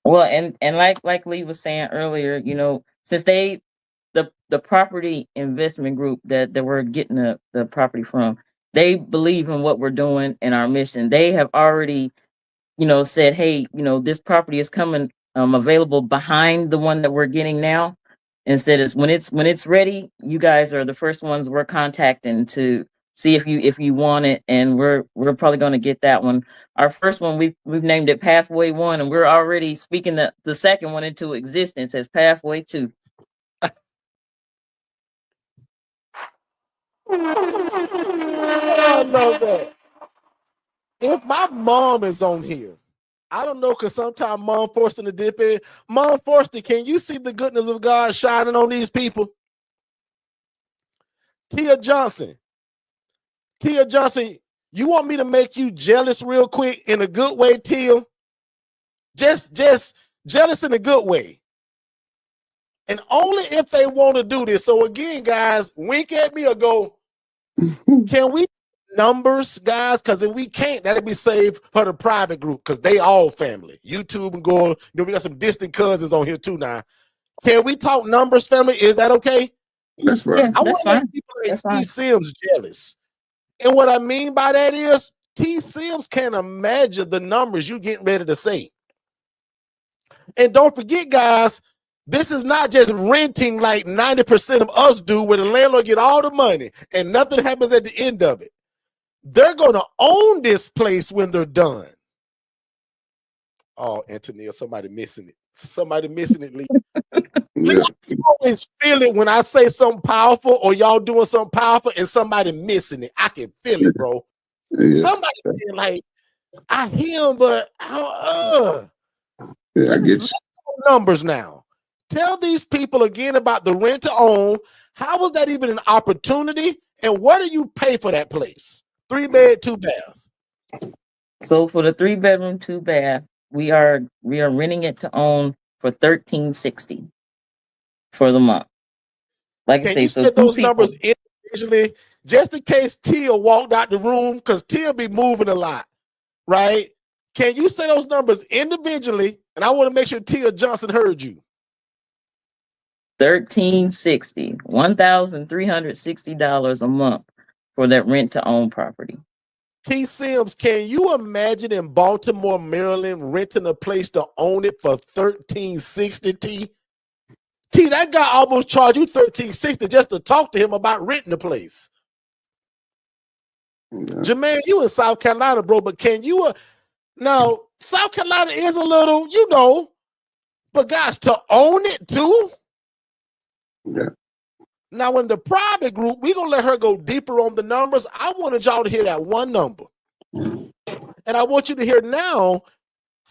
Well, and like Lee was saying earlier, since the property investment group that we're getting the property from, they believe in what we're doing and our mission. They have already, said, hey, this property is coming available behind the one that we're getting now. And said when it's ready, you guys are the first ones we're contacting to see if you want it, and we're probably going to get that one. Our first one, we've named it Pathway 1, and we're already speaking the second one into existence as Pathway 2. I love that. If my mom is on here, I don't know, because sometimes Mom Forston to dip in. Mom Forston, can you see the goodness of God shining on these people? Tia Johnson, you want me to make you jealous real quick in a good way, Tia? Just jealous in a good way. And only if they want to do this. So again, guys, wink at me or go, can we numbers, guys? Because if we can't, that'll be saved for the private group, because they all family. YouTube and go, we got some distant cousins on here too now. Can we talk numbers, family? Is that okay? That's right. Yeah, I want to make people like T. Sims jealous. And what I mean by that is T. Sims can't imagine the numbers you getting ready to say. And don't forget, guys, this is not just renting like 90% of us do, where the landlord get all the money and nothing happens at the end of it. They're going to own this place when they're done. Oh, Antonio, somebody missing it. Somebody missing it, Lee. Lee, I always feel it when I say something powerful or y'all doing something powerful and somebody missing it. I can feel it, bro. Yes. Somebody saying like, I hear him, but yeah, I get you. Numbers now. Tell these people again about the rent to own. How was that even an opportunity? And what do you pay for that place? 3-bed, 2-bath. So for the 3-bedroom, 2-bath, we are renting it to own for $1,360 for the month. Like I say, you so get those numbers individually, just in case Tia walked out the room, because Tia be moving a lot, right? Can you say those numbers individually? And I want to make sure Tia Johnson heard you. $1,360, $1,360 a month for that rent to own property. T. Sims, can you imagine in Baltimore, Maryland, renting a place to own it for $1,360? T, that guy almost charged you $1,360 just to talk to him about renting the place. Yeah. Jermaine, you in South Carolina, bro, but can you now South Carolina is a little, but guys, to own it too? Yeah. Now, in the private group, we're going to let her go deeper on the numbers. I wanted y'all to hear that one number. And I want you to hear now,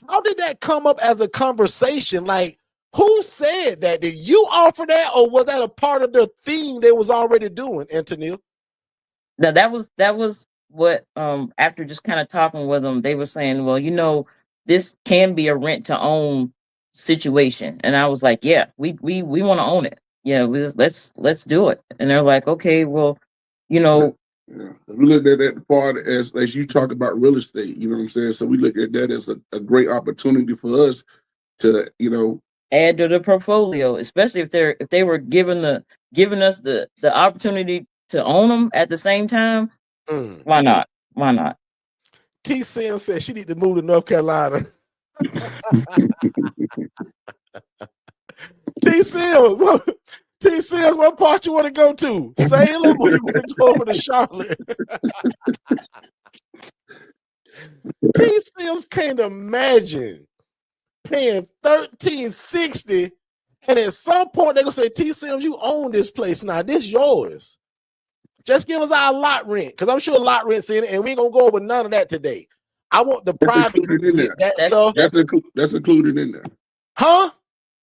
how did that come up as a conversation? Like, who said that? Did you offer that, or was that a part of their theme they was already doing, Antonio? Now, that was what, after just kind of talking with them, they were saying, well, this can be a rent to own situation. And I was like, yeah, we want to own it. Yeah, let's do it. And they're like, okay, well, Yeah. We look at that part as you talk about real estate, you know what I'm saying? So we look at that as a great opportunity for us to, add to the portfolio, especially if they were giving us the opportunity to own them at the same time. Why not? Why not? T. Sims said she need to move to North Carolina. T. Sims, what part you want to go to? Salem, or you want to go over to Charlotte? T. Sims can't imagine paying $1,360, and at some point they're gonna say, T. Sims, you own this place now. This yours. Just give us our lot rent, because I'm sure lot rent's in it, and we ain't gonna go over none of that today. I want the private stuff. That's included in there. Huh?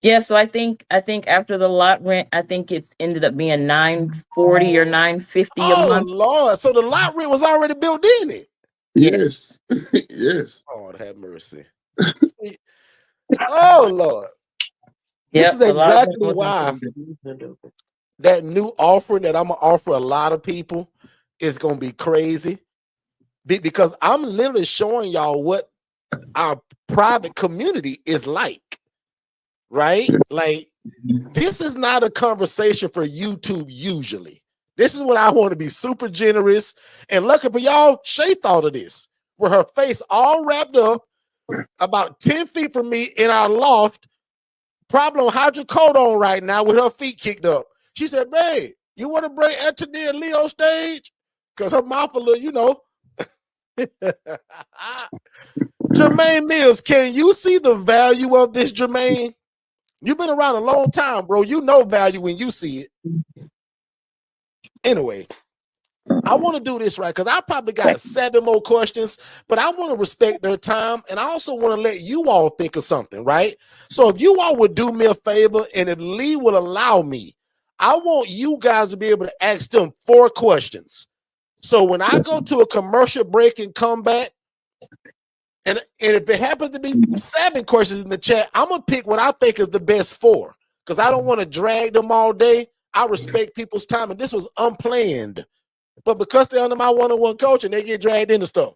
Yeah, so I think after the lot rent, I think it's ended up being $940 or $950 a month. Oh Lord! So the lot rent was already built in it. Yes. Yes. Lord have mercy. Oh Lord. This is exactly why that new offering that I'm gonna offer a lot of people is gonna be crazy. Because I'm literally showing y'all what our private community is like. Right? Like, this is not a conversation for YouTube usually. This is when I want to be super generous. And lucky for y'all, Shay thought of this, with her face all wrapped up about 10 feet from me in our loft, probably on hydrocodone right now with her feet kicked up. She said, babe, you want to bring Anthony and Leo stage? Because her mouth a little, you know. Jermaine Mills, can you see the value of this, Jermaine? You've been around a long time, bro. You know value when you see it. Anyway, I want to do this right because I probably got 7 more questions, but I want to respect their time, and I also want to let you all think of something, right? So if you all would do me a favor, and if Lee will allow me, I want you guys to be able to ask them 4 questions. So when I go to a commercial break and come back, and if it happens to be 7 questions in the chat, I'm going to pick what I think is the best 4 because I don't want to drag them all day. I respect people's time, and this was unplanned. But because they're under my one-on-one coaching, they get dragged into stuff.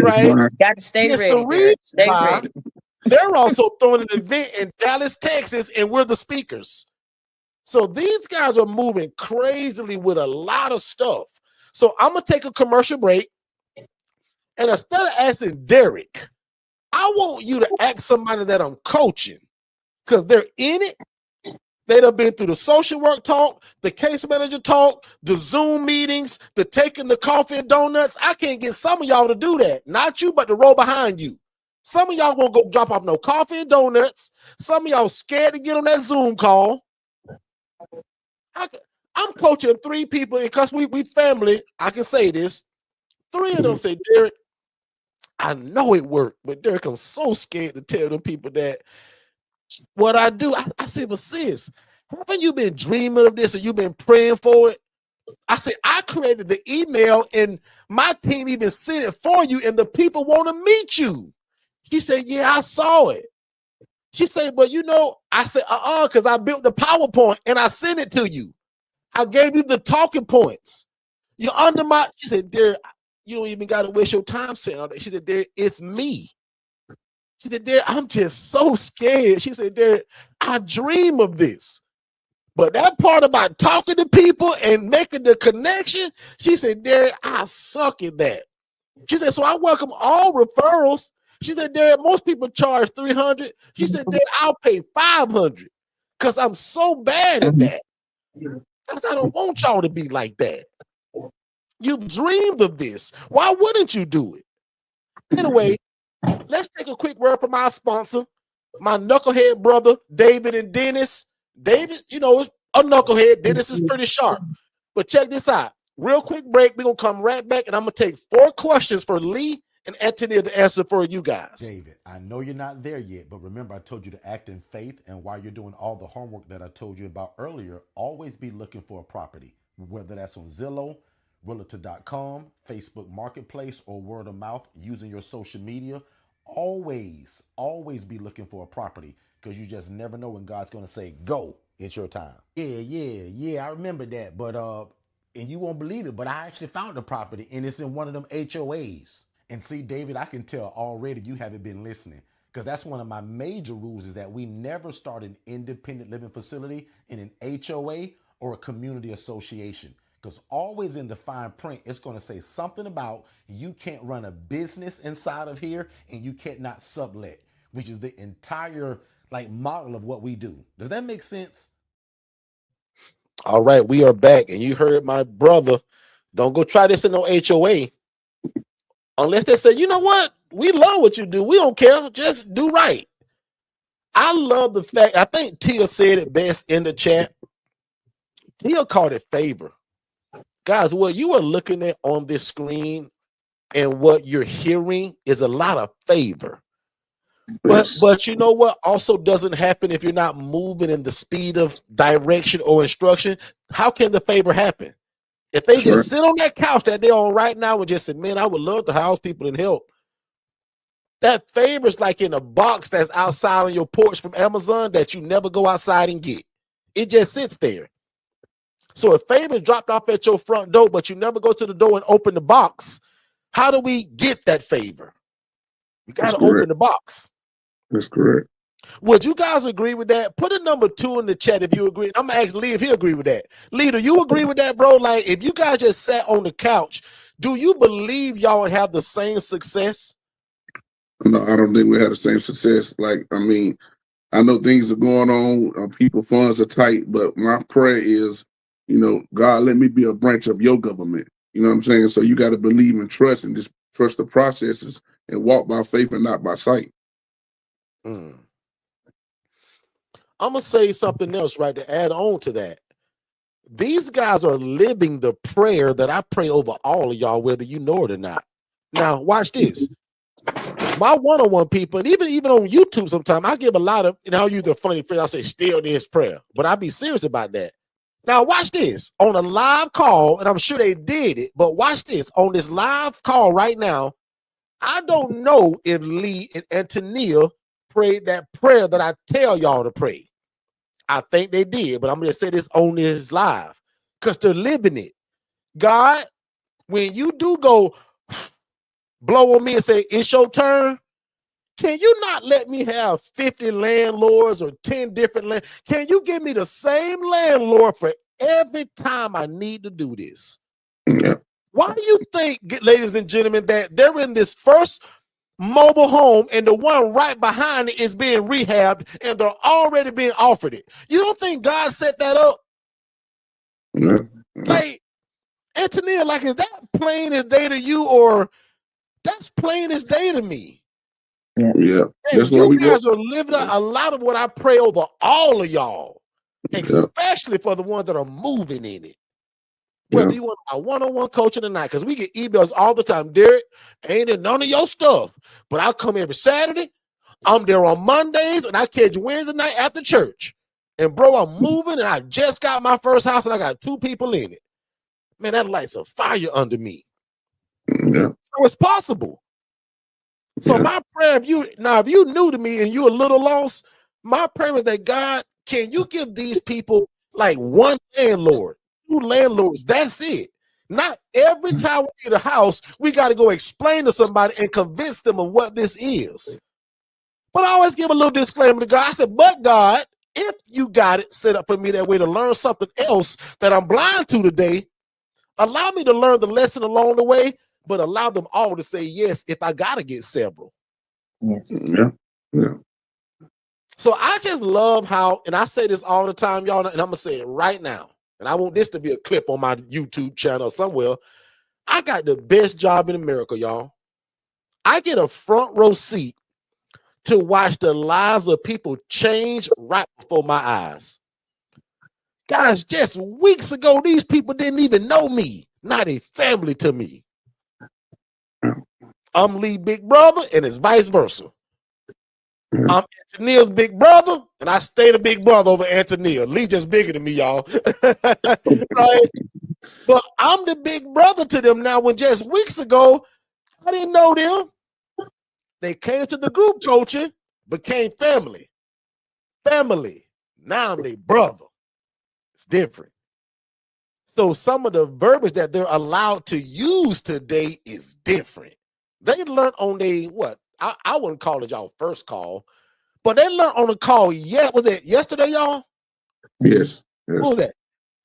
Right? Got to stay it's ready. The reason stay why ready. They're also throwing an event in Dallas, Texas, and we're the speakers. So these guys are moving crazily with a lot of stuff. So I'm going to take a commercial break. And instead of asking Derrick, I want you to ask somebody that I'm coaching because they're in it. They'd have been through the social work talk, the case manager talk, the Zoom meetings, the taking the coffee and donuts. I can't get some of y'all to do that. Not you, but the row behind you. Some of y'all won't go drop off no coffee and donuts. Some of y'all scared to get on that Zoom call. I'm coaching 3 people, and because we family, I can say this. 3 of them say, Derrick, I know it worked, but Derrick, I'm so scared to tell them people that what I do. I said, but sis, haven't you been dreaming of this and you've been praying for it? I said, I created the email and my team even sent it for you, and the people want to meet you. She said, yeah, I saw it. She said, but you know, I said, because I built the PowerPoint and I sent it to you. I gave you the talking points. You're under my, she said, Derrick, you don't even got to waste your time saying all that. She said, Derrick, it's me. She said, Derrick, I'm just so scared. She said, Derrick, I dream of this. But that part about talking to people and making the connection, she said, Derrick, I suck at that. She said, so I welcome all referrals. She said, Derrick, most people charge $300. She said, Derrick, I'll pay $500 because I'm so bad at that. Because I don't want y'all to be like that. You've dreamed of this. Why wouldn't you do it? Anyway, let's take a quick word from our sponsor, my knucklehead brother, David and Dennis. David, you know, is a knucklehead. Dennis is pretty sharp. But check this out. Real quick break. We're going to come right back, and I'm going to take 4 questions for Lee and Anthony to answer for you guys. David, I know you're not there yet, but remember I told you to act in faith, and while you're doing all the homework that I told you about earlier, always be looking for a property, whether that's on Zillow, Realtor.com, Facebook Marketplace, or word of mouth using your social media. Always be looking for a property because you just never know when God's going to say, go, it's your time. Yeah, I remember that. But, and you won't believe it, but I actually found the property and it's in one of them HOAs. And see, David, I can tell already you haven't been listening Because that's one of my major rules, is that we never start an independent living facility in an HOA or a community association. Because always in the fine print, it's going to say something about you can't run a business inside of here and you can't not sublet, which is the entire like model of what we do. Does that make sense? All right, we are back, and you heard my brother. Don't go try this in no HOA unless they say, you know what, we love what you do. We don't care. Just do right. I love the fact, I think Tia said it best in the chat. Tia called it favor. Guys, what you are looking at on this screen and what you're hearing is a lot of favor. But you know what also doesn't happen if you're not moving in the speed of direction or instruction? How can the favor happen? If they just sit on that couch that they're on right now and just say, man, I would love to house people and help. That favor is like in a box that's outside on your porch from Amazon that you never go outside and get. It just sits there. So if favor is dropped off at your front door, but you never go to the door and open the box, how do we get that favor? We got to open the box. That's correct. Would you guys agree with that? Put a number 2 in the chat if you agree. I'm gonna ask Lee if he agree with that. Lee, do you agree with that, bro? Like, if you guys just sat on the couch, do you believe y'all would have the same success? No, I don't think we had the same success. Like, I mean, I know things are going on. People funds are tight, but my prayer is, you know, God, let me be a branch of your government. You know what I'm saying? So you got to believe and trust, and just trust the processes and walk by faith and not by sight. I'm going to say something else, right, to add on to that. These guys are living the prayer that I pray over all of y'all, whether you know it or not. Now, watch this. My one-on-one people, and even on YouTube sometimes, I give a lot of, and I'll use the funny phrase, I'll say, still this prayer. But I'll be serious about that. Now, watch this. On a live call, and I'm sure they did it, but watch this. On this live call right now, I don't know if Lee and Antonia prayed that prayer that I tell y'all to pray. I think they did, but I'm going to say this on this live because they're living it. God, when you do go blow on me and say, it's your turn, can you not let me have 50 landlords or 10 different land? Can you give me the same landlord for every time I need to do this? Yeah. Why do you think, ladies and gentlemen, that they're in this first mobile home and the one right behind it is being rehabbed and they're already being offered it? You don't think God set that up? Yeah. Like, Antonia, like, is that plain as day to you, or that's plain as day to me? Yeah. That's why you guys are living a lot of what I pray over all of y'all, especially for the ones that are moving in it. Whether you want a one-on-one coaching or not, because we get emails all the time. Derrick, ain't in none of your stuff, but I come every Saturday. I'm there on Mondays, and I catch Wednesday night after church. And bro, I'm moving, and I just got my first house, and I got 2 people in it. Man, that lights a fire under me. Yeah. So it's possible. So my prayer, if you new to me and you a little lost, my prayer is that God, can you give these people like one landlord, 2 landlords? That's it. Not every time we get a house, we got to go explain to somebody and convince them of what this is. But I always give a little disclaimer to God. I said, but God, if you got it set up for me that way to learn something else that I'm blind to today, allow me to learn the lesson along the way, but allow them all to say yes if I got to get several. Yes. Yeah. Yeah. So I just love how, and I say this all the time, y'all, and I'm going to say it right now, and I want this to be a clip on my YouTube channel somewhere. I got the best job in America, y'all. I get a front row seat to watch the lives of people change right before my eyes. Guys, just weeks ago, these people didn't even know me. Not a family to me. I'm Lee big brother, and it's vice versa. I'm Antonia's big brother, and I stay the big brother over Antonia. Lee just bigger than me, y'all. Right? But I'm the big brother to them now, when just weeks ago, I didn't know them. They came to the group coaching, became family. Family. Now I'm their brother. It's different. So some of the verbiage that they're allowed to use today is different. They learned on their I wouldn't call it y'all first call, but they learned on the call. Yeah, was it yesterday, y'all? Yes. What was that?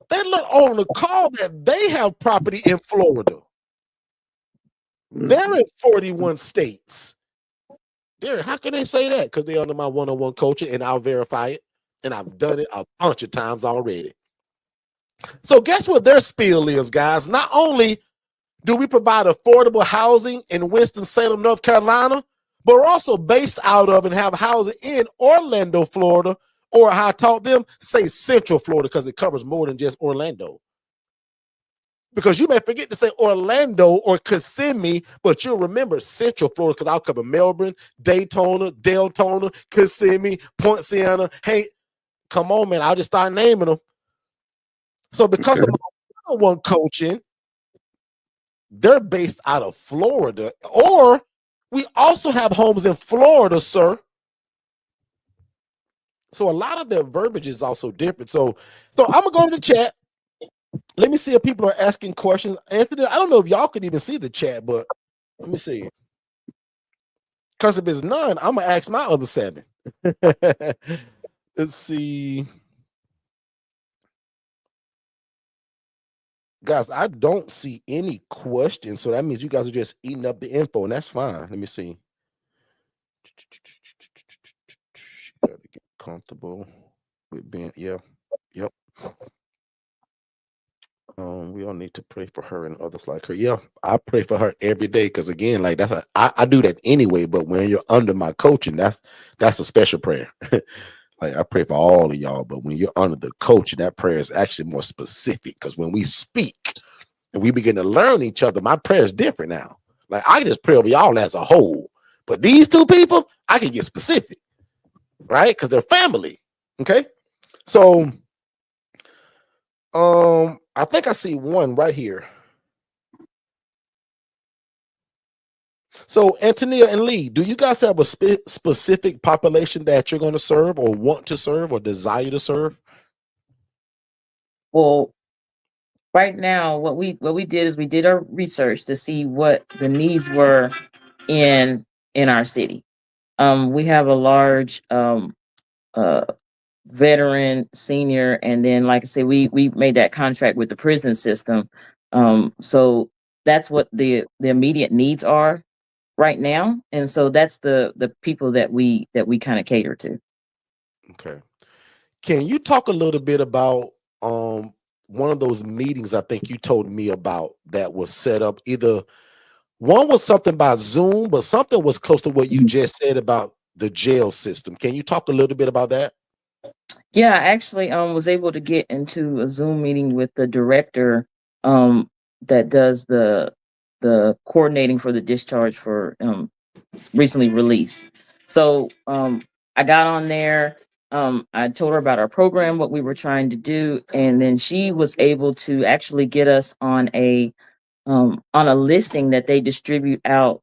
They learned on the call that they have property in Florida. They're in 41 states. Derrick, how can they say that? Because they're under my one-on-one coaching, and I'll verify it. And I've done it a bunch of times already. So guess what their spiel is, guys? Not only do we provide affordable housing in Winston-Salem, North Carolina, but we're also based out of and have housing in Orlando, Florida, or how I taught them, say Central Florida, because it covers more than just Orlando. Because you may forget to say Orlando or Kissimmee, but you'll remember Central Florida, because I'll cover Melbourne, Daytona, Deltona, Kissimmee, Point Siena. Hey, come on, man. I'll just start naming them. So because of my one-on-one coaching, they're based out of Florida, or we also have homes in Florida, sir. So a lot of their verbiage is also different. So I'm gonna go to the chat. Let me see if people are asking questions. Anthony, I don't know if y'all can even see the chat, but let me see. Because if it's none, I'm gonna ask my other 7. Let's see. Guys, I don't see any questions, so that means you guys are just eating up the info, and that's fine. Let me see. Gotta get comfortable with being, yep. We all need to pray for her and others like her. Yeah, I pray for her every day, because again, like I do that anyway. But when you're under my coaching, that's a special prayer. Like I pray for all of y'all, but when you're under the coaching, that prayer is actually more specific, because when we speak and we begin to learn each other, my prayer is different now. Like I just pray over y'all as a whole, but these 2 people, I can get specific, right? Because they're family. Okay, so I think I see one right here. So Antonia and Lee, do you guys have a specific population that you're going to serve, or want to serve, or desire to serve? Well, right now, what we did is we did our research to see what the needs were in our city. We have a large veteran, senior, and then, like I said, we made that contract with the prison system. So that's what the immediate needs are right now, and so that's the people that we kind of cater to. Okay. Can you talk a little bit about one of those meetings I think you told me about that was set up? Either one was something by Zoom, but something was close to what you just said about the jail system. Can you talk a little bit about that? Yeah, I actually was able to get into a Zoom meeting with the director that does the coordinating for the discharge for recently released. So I got on there. I told her about our program, what we were trying to do, and then she was able to actually get us on a listing that they distribute out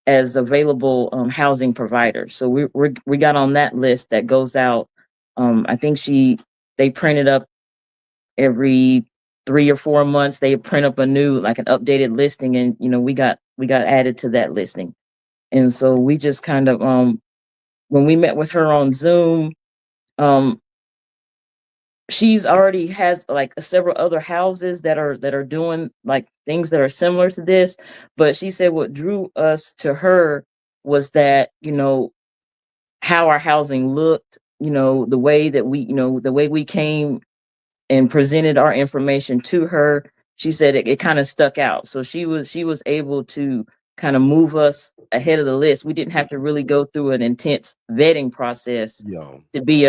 as available housing providers. So we got on that list that goes out. I think they print it up every 3 or 4 months. They print up a new, like an updated listing, and we got added to that listing. And so we just kind of when we met with her on Zoom, she's already has like several other houses that are doing like things that are similar to this, but she said what drew us to her was that how our housing looked, the way that we came and presented our information to her. She said it kind of stuck out, so she was able to kind of move us ahead of the list. We didn't have to really go through an intense vetting process to be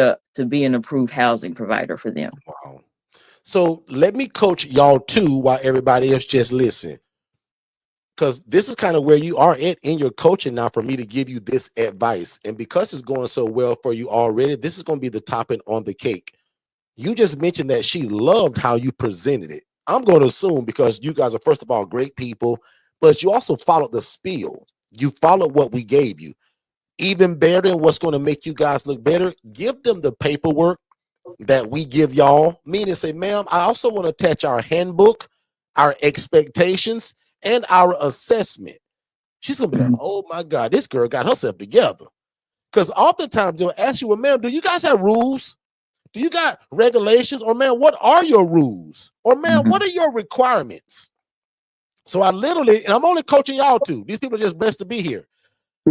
an approved housing provider for them. Wow. So let me coach y'all too, while everybody else just listen, because this is kind of where you are in your coaching now for me to give you this advice. And because it's going so well for you already, this is going to be the topping on the cake. You just mentioned that she loved how you presented it. I'm going to assume because you guys are, first of all, great people, but you also followed the spiel. You followed what we gave you. Even better, and what's going to make you guys look better, give them the paperwork that we give y'all, meaning say, ma'am, I also want to attach our handbook, our expectations, and our assessment. She's gonna be like, oh my God, this girl got herself together. Because oftentimes they'll ask you, well, ma'am, do you guys have rules? Do you got regulations? Or man, what are your rules? Or man, what are your requirements? So I literally, and I'm only coaching y'all too. These people are just blessed to be here.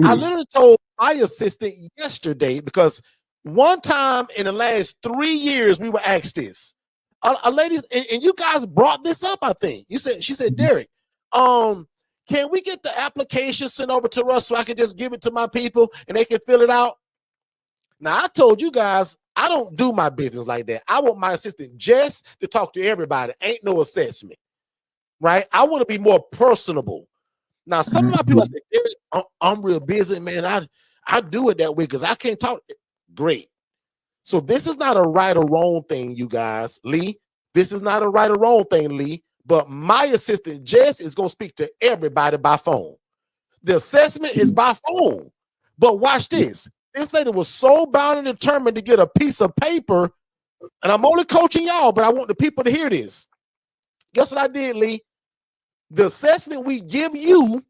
I literally told my assistant yesterday, because one time in the last 3 years, we were asked this. A lady, and you guys brought this up, I think. She said, Derrick, can we get the application sent over to us so I can just give it to my people and they can fill it out? Now, I told you guys, I don't do my business like that. I want my assistant just to talk to everybody. Ain't no assessment, right? I want to be more personable. Now, some of my people say, I'm real busy, man. I do it that way because I can't talk. Great. So this is not a right or wrong thing, you guys. Lee, this is not a right or wrong thing, Lee. But my assistant, Jess, is going to speak to everybody by phone. The assessment is by phone. But watch this. This lady was so bound and determined to get a piece of paper, and I'm only coaching y'all, but I want the people to hear this. Guess what I did, Lee? The assessment we give you,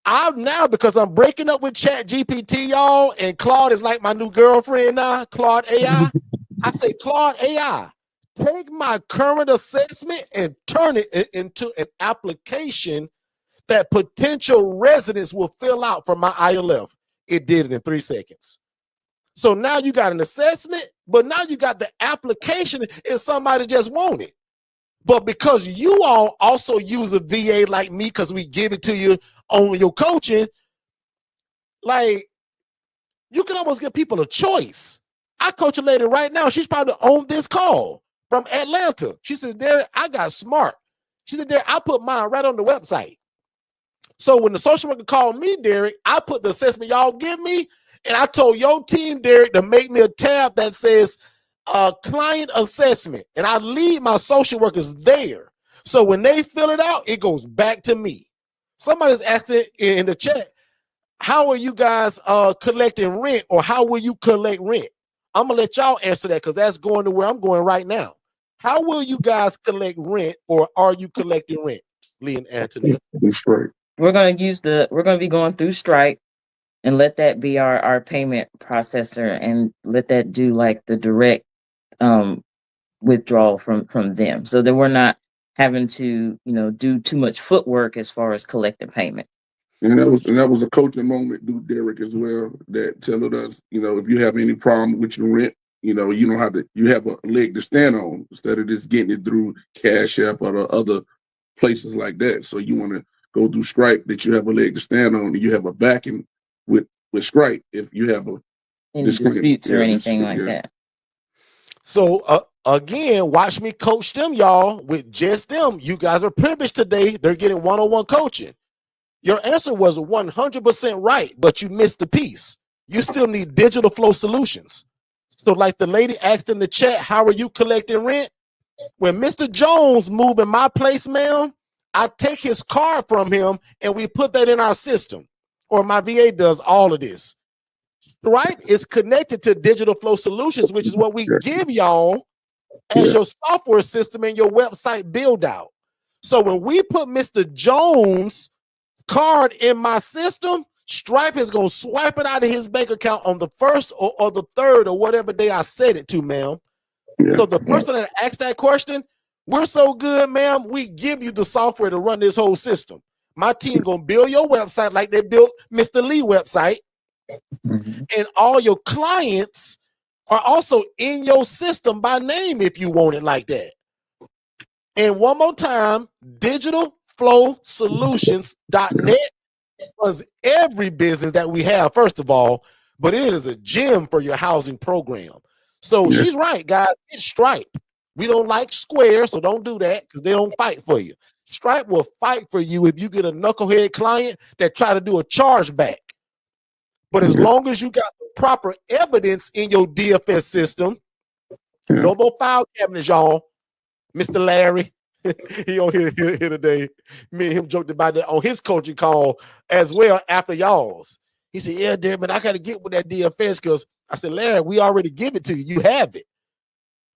now, because I'm breaking up with Chat GPT, y'all, and Claude is like my new girlfriend now, Claude AI. I say, Claude AI, take my current assessment and turn it into an application that potential residents will fill out for my ILF. It did it in 3 seconds. So now you got an assessment, but now you got the application if somebody just want it. But because you all also use a VA like me, because we give it to you on your coaching, like, you can almost give people a choice. I coach a lady right now. She's probably on this call from Atlanta. She said, Derrick, I got smart. She said, Derrick, I put mine right on the website. So when the social worker called me, Derrick, I put the assessment y'all give me, and I told your team, Derrick, to make me a tab that says client assessment, and I leave my social workers there. So when they fill it out, it goes back to me. Somebody's asking in the chat, how are you guys collecting rent, or how will you collect rent? I'm gonna let y'all answer that, because that's going to where I'm going right now. How will you guys collect rent, or are you collecting rent? Lee and Anthony. We're gonna be going through Stripe, and let that be our payment processor, and let that do like the direct withdrawal from them, so that we're not having to do too much footwork as far as collecting payment. And that was a coaching moment through Derrick as well, that telling us, if you have any problem with your rent, you don't have to, you have a leg to stand on instead of just getting it through Cash App or the other places like that. So you want to go through Stripe, that you have a leg to stand on, and you have a backing with Stripe if you have any disputes or anything like that. So again, watch me coach them, y'all, with just them. You guys are privileged today. They're getting one-on-one coaching. Your answer was 100% right, but you missed the piece. You still need digital flow solutions. So like the lady asked in the chat, how are you collecting rent? When Mr. Jones move in my place, ma'am, I take his card from him and we put that in our system, or my VA does all of this. Right? It's connected to digital flow solutions, which is what we give y'all as your software system and your website build out. So when we put Mr. Jones' card in my system, Stripe is going to swipe it out of his bank account on the 1st or the 3rd or whatever day I set it to, ma'am. So the person that asked that question, we're so good, ma'am, we give you the software to run this whole system. My team going to build your website like they built Mr. Lee website. And all your clients are also in your system by name if you want it like that. And one more time, digitalflowsolutions.net was every business that we have, first of all, but it is a gem for your housing program. So she's right, guys. It's Stripe. We don't like Square, so don't do that, because they don't fight for you. Stripe will fight for you if you get a knucklehead client that try to do a chargeback. But as long as you got the proper evidence in your DFS system, no more file cabinets, y'all. Mr. Larry, he on here today. Me and him joked about that on his coaching call as well after y'all's. He said, yeah, Derrick, man, I got to get with that DFS, because I said, Larry, we already give it to you. You have it.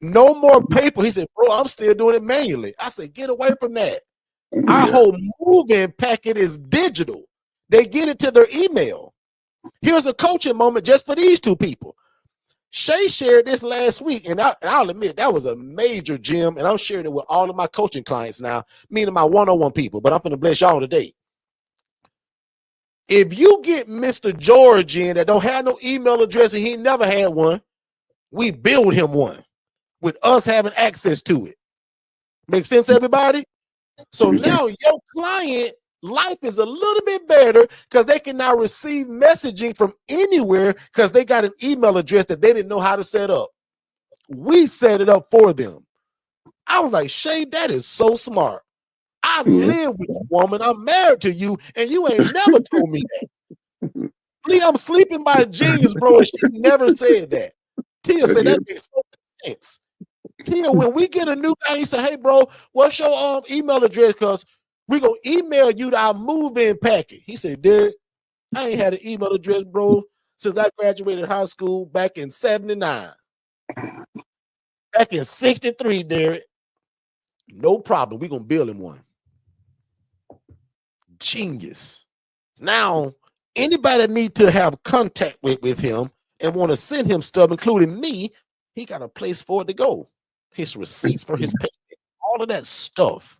No more paper. He said, bro, I'm still doing it manually. I said, get away from that. Our whole move-in packet is digital. They get it to their email. Here's a coaching moment just for these two people. Shay shared this last week, and I'll admit that was a major gem, and I'm sharing it with all of my coaching clients now, meaning my one-on-one people, but I'm going to bless y'all today. If you get Mr. George in that don't have no email address and he never had one, we build him one with us having access to it. Make sense, everybody? So now your client life is a little bit better because they can now receive messaging from anywhere because they got an email address that they didn't know how to set up. We set it up for them. I was like, Shay, that is so smart. I live with a woman. I'm married to you, and you ain't never told me that. Lee, I'm sleeping by a genius, bro, and she never said that. Tia said that makes so much sense. Tia, when we get a new guy, you say, hey, bro, what's your email address? Because we're going to email you our move-in packet. He said, Derrick, I ain't had an email address, bro, since I graduated high school back in 79. Back in 63, Derrick. No problem. We're going to build him one. Genius. Now, anybody that need to have contact with him and want to send him stuff, including me, he got a place for it to go. His receipts for his payment, all of that stuff.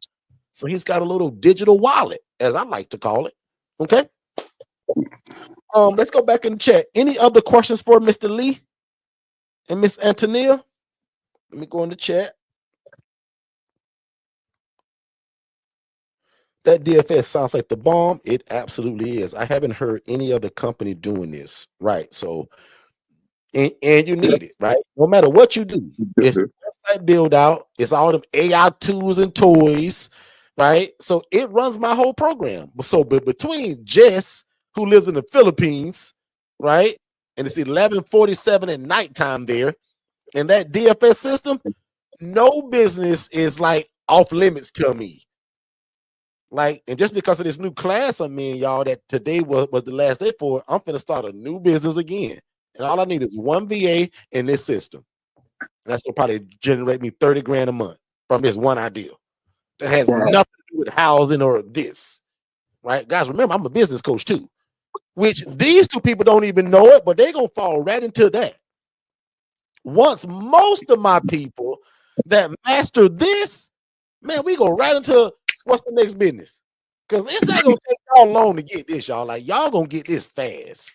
So he's got a little digital wallet, as I like to call it. Okay. Let's go back in the chat. Any other questions for Mr. Lee and Miss Antonia? Let me go in the chat. That DFS sounds like the bomb. It absolutely is. I haven't heard any other company doing this. Right. So, and you need it, right? No matter what you do, it's website build out, it's all them AI tools and toys, right? So it runs my whole program. So between Jess, who lives in the Philippines, right? And it's 11:47 at nighttime there, and that DFS system, no business is like off limits to me. Like, and just because of this new class I'm in, y'all, that today was the last day for it, I'm gonna start a new business again. And all I need is one VA in this system. And that's gonna probably generate me 30 grand a month from this one idea that has nothing to do with housing or this. Right? Guys, remember, I'm a business coach too, which these two people don't even know it, but they're gonna fall right into that. Once most of my people that master this, man, we go right into what's the next business? Because it's not gonna take y'all long to get this, y'all. Like, y'all gonna get this fast.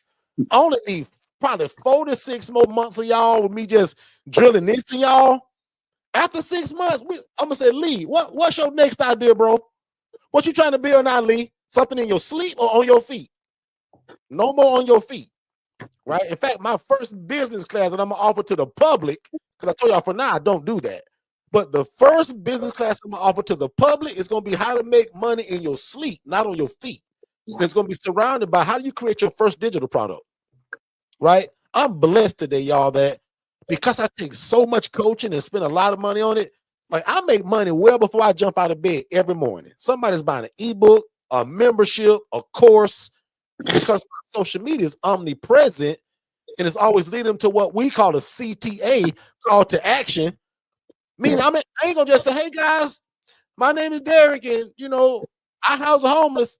I only need probably 4 to 6 more months of y'all with me just drilling this in y'all. After 6 months, I'm gonna say, Lee, what's your next idea, bro? What you trying to build now, Lee? Something in your sleep or on your feet? No more on your feet, right? In fact, my first business class that I'm gonna offer to the public, because I told y'all for now I don't do that. But the first business class I'm gonna offer to the public is gonna be how to make money in your sleep, not on your feet. And it's gonna be surrounded by how do you create your first digital product, right? I'm blessed today, y'all, that because I take so much coaching and spend a lot of money on it, like I make money well before I jump out of bed every morning. Somebody's buying an ebook, a membership, a course, because social media is omnipresent and it's always leading them to what we call a CTA, call to action. Meaning, I ain't gonna just say, hey guys, my name is Derrick, and I house the homeless.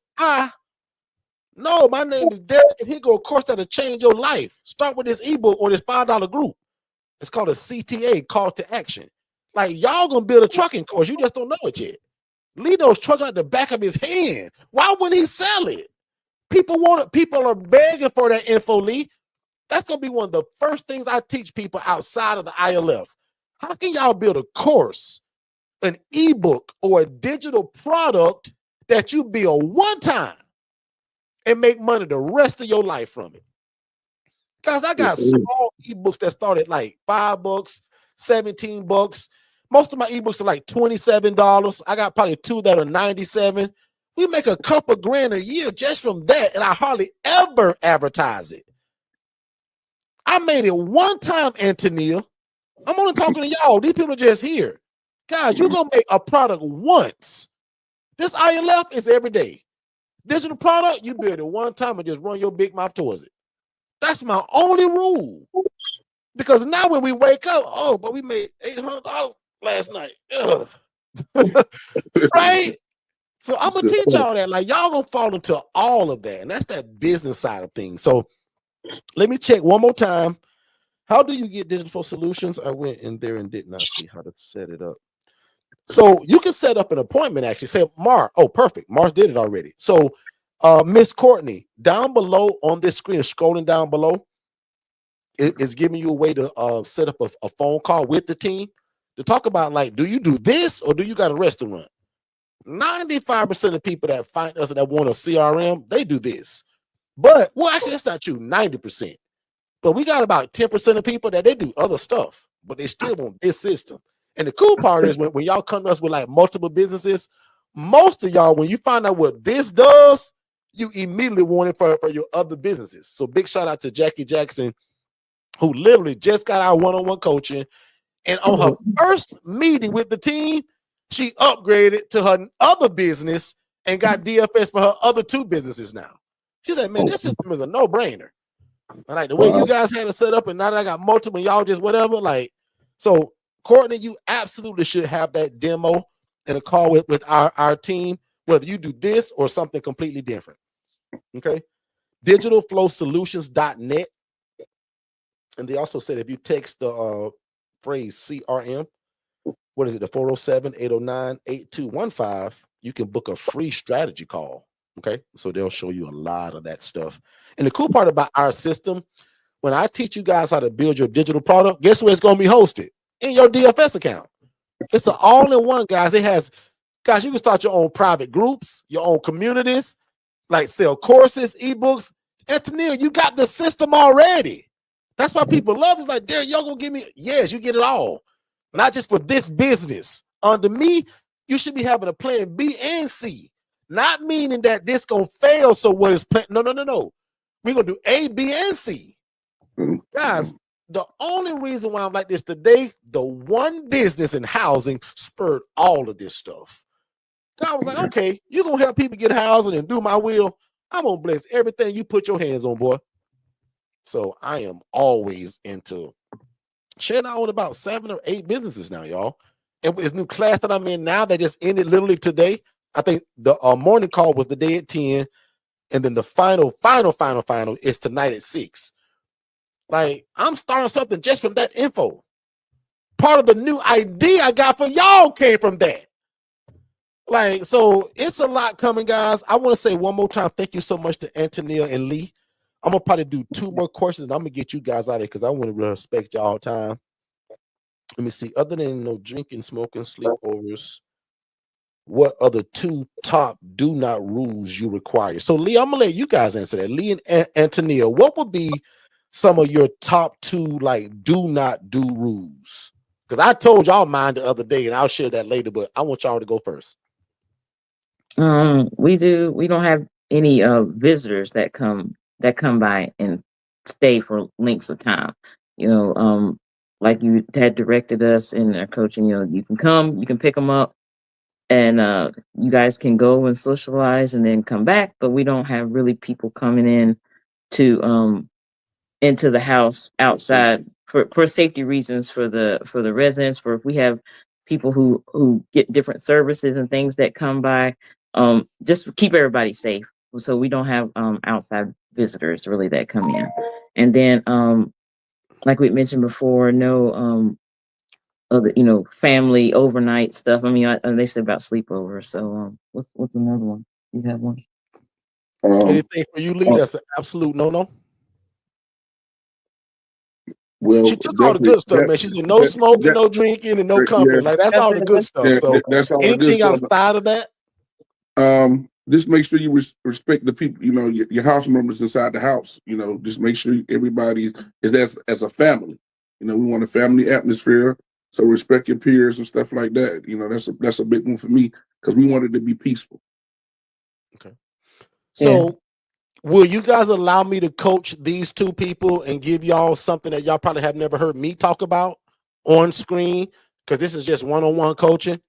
No, my name is Derrick, and here go a course that'll change your life. Start with this ebook or this $5 group. It's called a CTA, call to action. Like, y'all gonna build a trucking course, you just don't know it yet. Lino's trucking at the back of his hand. Why wouldn't he sell it? People want it. People are begging for that info, Lee. That's gonna be one of the first things I teach people outside of the ILF. How can y'all build a course, an ebook, or a digital product that you build one time and make money the rest of your life from it? Guys, I got small ebooks that start at like $5, $17. Most of my ebooks are like $27. I got probably 2 that are $97. We make a couple grand a year just from that, and I hardly ever advertise it. I made it one time, Antonia. I'm only talking to y'all. These people are just here. Guys, you're going to make a product once. This ILF is every day. Digital product, you build it one time and just run your big mouth towards it. That's my only rule. Because now when we wake up, but we made $800 last night. Right? So I'm gonna teach y'all that. Like, y'all gonna fall into all of that, and that's that business side of things. So let me check one more time. How do you get digital solutions? I went in there and did not see how to set it up. So you can set up an appointment. Actually, say Mar. Oh, perfect. Mars did it already. So, Miss Courtney, down below on this screen, scrolling down below, is giving you a way to set up a phone call with the team to talk about, like, do you do this or do you got a restaurant? 95% of people that find us and that want a CRM, they do this. But, well, actually, that's not true, 90%. But we got about 10% of people that they do other stuff, but they still want this system. And the cool part is when y'all come to us with like multiple businesses, most of y'all, when you find out what this does, you immediately want it for your other businesses. So big shout out to Jackie Jackson, who literally just got our one-on-one coaching. And on her first meeting with the team, she upgraded to her other business and got DFS for her other 2 businesses now. She said, man, this system is a no-brainer. I like the way you guys have it set up, and now that I got multiple, y'all just whatever. Like, so Courtney, you absolutely should have that demo and a call with our team, whether you do this or something completely different. Okay. Digitalflowsolutions.net. And they also said if you text the phrase CRM, what is it, the 407-809-8215, you can book a free strategy call. Okay, so they'll show you a lot of that stuff. And the cool part about our system, when I teach you guys how to build your digital product, guess where it's going to be hosted? In your DFS account. It's an all-in-one, guys. It has, guys, you can start your own private groups, your own communities, like sell courses, ebooks. And Tennille, you got the system already. That's why people love it. It's like, Derrick, y'all gonna give me, yes, you get it all. Not just for this business. Under me, you should be having a plan B and C. Not meaning that this gonna fail. So what is plan? No. We're gonna do A, B, and C. Guys, the only reason why I'm like this today, the one business in housing spurred all of this stuff. I was like, okay, you're gonna help people get housing and do my will. I'm gonna bless everything you put your hands on, boy. So I am always into sharing. I own about 7 or 8 businesses now, y'all. And with this new class that I'm in now that just ended literally today, I think the morning call was the day at 10, and then the final is tonight at 6. Like, I'm starting something just from that info. Part of the new idea I got for y'all came from that. Like, so it's a lot coming, guys. I want to say one more time, thank you so much to Antonia and Lee. I'm gonna probably do 2 more courses, and I'm gonna get you guys out of here because I want to respect y'all time. Let me see. Other than no drinking, smoking, sleepovers, what other 2 top do not rules you require? So Lee, I'm gonna let you guys answer that. Lee and Antonia, what would be some of your top 2 like do not do rules? Because I told y'all mine the other day, and I'll share that later. But I want y'all to go first. We don't have any visitors that come by and stay for lengths of time. Like you had directed us in our coaching, you can come, you can pick them up, and you guys can go and socialize and then come back. But we don't have really people coming in to into the house outside for safety reasons for the residents. For if we have people who get different services and things that come by, just to keep everybody safe. So we don't have outside visitors really that come in. And then like we mentioned before, no other family overnight stuff. I mean, they said about sleepovers. So what's another one? You have one? Anything for you, Lee? That's an absolute no. Well, she took all the good stuff, man. She said no smoking, no drinking, and no company. Yeah, like that's all the good stuff. So that's all anything the good stuff. outside of that? Just make sure you respect the people, your house members inside the house. Just make sure everybody is there as a family. We want a family atmosphere, so respect your peers and stuff like that. That's a big one for me because we want it to be peaceful. Okay. So will you guys allow me to coach these 2 people and give y'all something that y'all probably have never heard me talk about on screen? Because this is just one-on-one coaching.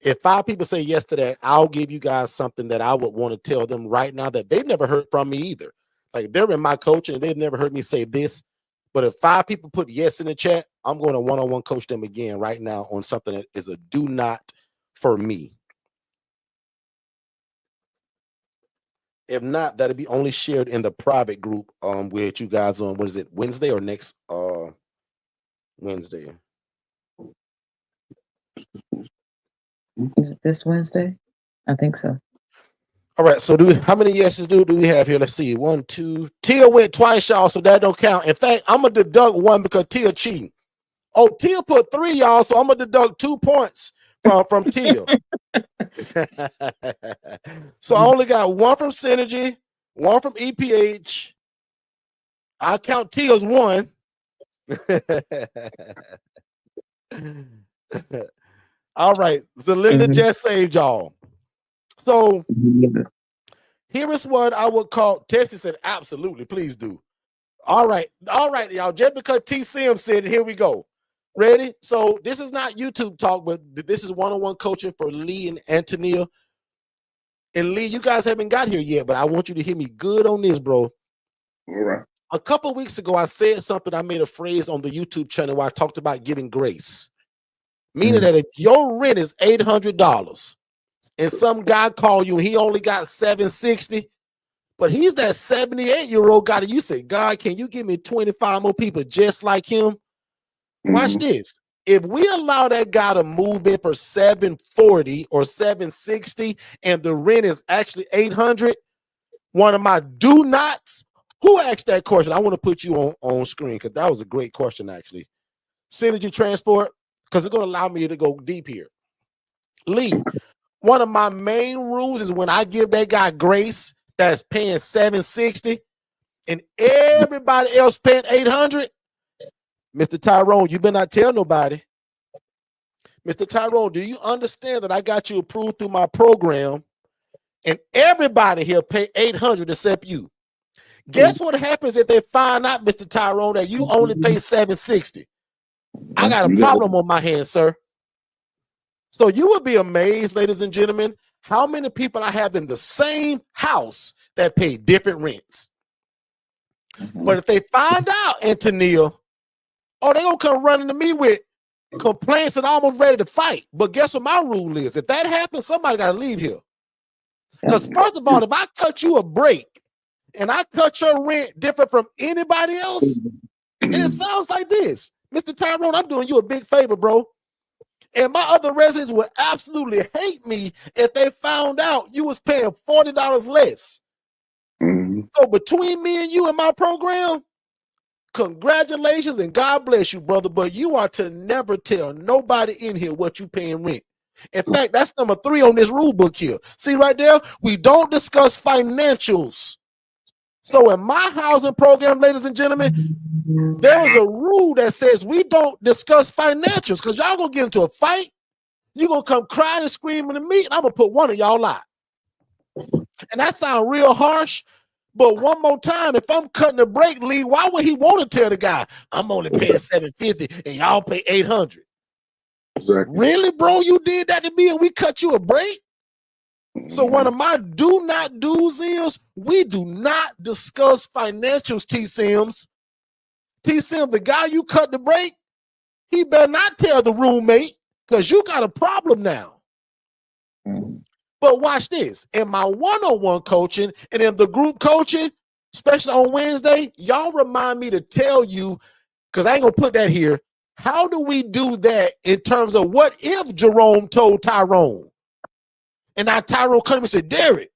If 5 people say yes to that, I'll give you guys something that I would want to tell them right now that they've never heard from me either. Like, they're in my coaching and they've never heard me say this. But if 5 people put yes in the chat, I'm going to one-on-one coach them again right now on something that is a do not for me. If not, that'll be only shared in the private group with you guys on, what is it, Wednesday or next Wednesday? Is it this Wednesday? I think so. All right, so how many yeses do we have here? Let's see. 1, 2. Tia went twice, y'all, so that don't count. In fact, I'm gonna deduct 1 because Tia cheating. Oh, Tia put 3, y'all, so I'm gonna deduct 2 points from Tia. So I only got 1 from Synergy, 1 from EPH. I count Tia's 1. All right, so Linda just saved y'all. So here is what I would call. Tessie said, absolutely, please do. All right, y'all. Just because T. Sim said it, here we go. Ready? So this is not YouTube talk, but this is one-on-one coaching for Lee and Antonia. And Lee, you guys haven't got here yet, but I want you to hear me good on this, bro. All right. A couple of weeks ago, I said something. I made a phrase on the YouTube channel where I talked about giving grace. Meaning that if your rent is $800 and some guy called you and he only got $760, but he's that 78-year-old guy that you say, God, can you give me 25 more people just like him? Watch this. If we allow that guy to move in for $740 or $760 and the rent is actually $800, one of my do nots, who asked that question? I want to put you on screen because that was a great question, actually. Synergy Transport, because it's going to allow me to go deep here. Lee, one of my main rules is when I give that guy grace that's paying $760 and everybody else paying $800, Mr. Tyrone, you better not tell nobody. Mr. Tyrone, do you understand that I got you approved through my program and everybody here pay $800 except you? Guess what happens if they find out, Mr. Tyrone, that you only pay $760? I got a problem on my hands, sir. So you would be amazed, ladies and gentlemen, how many people I have in the same house that pay different rents. But if they find out, Antonia, oh, they're going to come running to me with complaints and almost ready to fight. But guess what my rule is? If that happens, somebody got to leave here. Because first of all, if I cut you a break and I cut your rent different from anybody else, and it sounds like this, Mr. Tyrone, I'm doing you a big favor, bro. And my other residents would absolutely hate me if they found out you was paying $40 less. So between me and you and my program, congratulations and God bless you, brother. But you are to never tell nobody in here what you paying rent. In fact, that's number 3 on this rule book here. See right there? We don't discuss financials. So in my housing program, ladies and gentlemen, there is a rule that says we don't discuss financials because y'all gonna get into a fight. You're gonna come crying and screaming to me, and I'm gonna put one of y'all out. And that sounds real harsh, but one more time, if I'm cutting a break, Lee, why would he want to tell the guy I'm only paying $750 and y'all pay $800? Exactly. Really, bro? You did that to me and we cut you a break? So one of my do not do's is we do not discuss financials, T-Sims. T-Sims, the guy you cut the break, he better not tell the roommate because you got a problem now. But watch this. In my one-on-one coaching and in the group coaching, especially on Wednesday, y'all remind me to tell you, because I ain't going to put that here, how do we do that in terms of what if Jerome told Tyrone? And now Tyrone come and said, Derrick,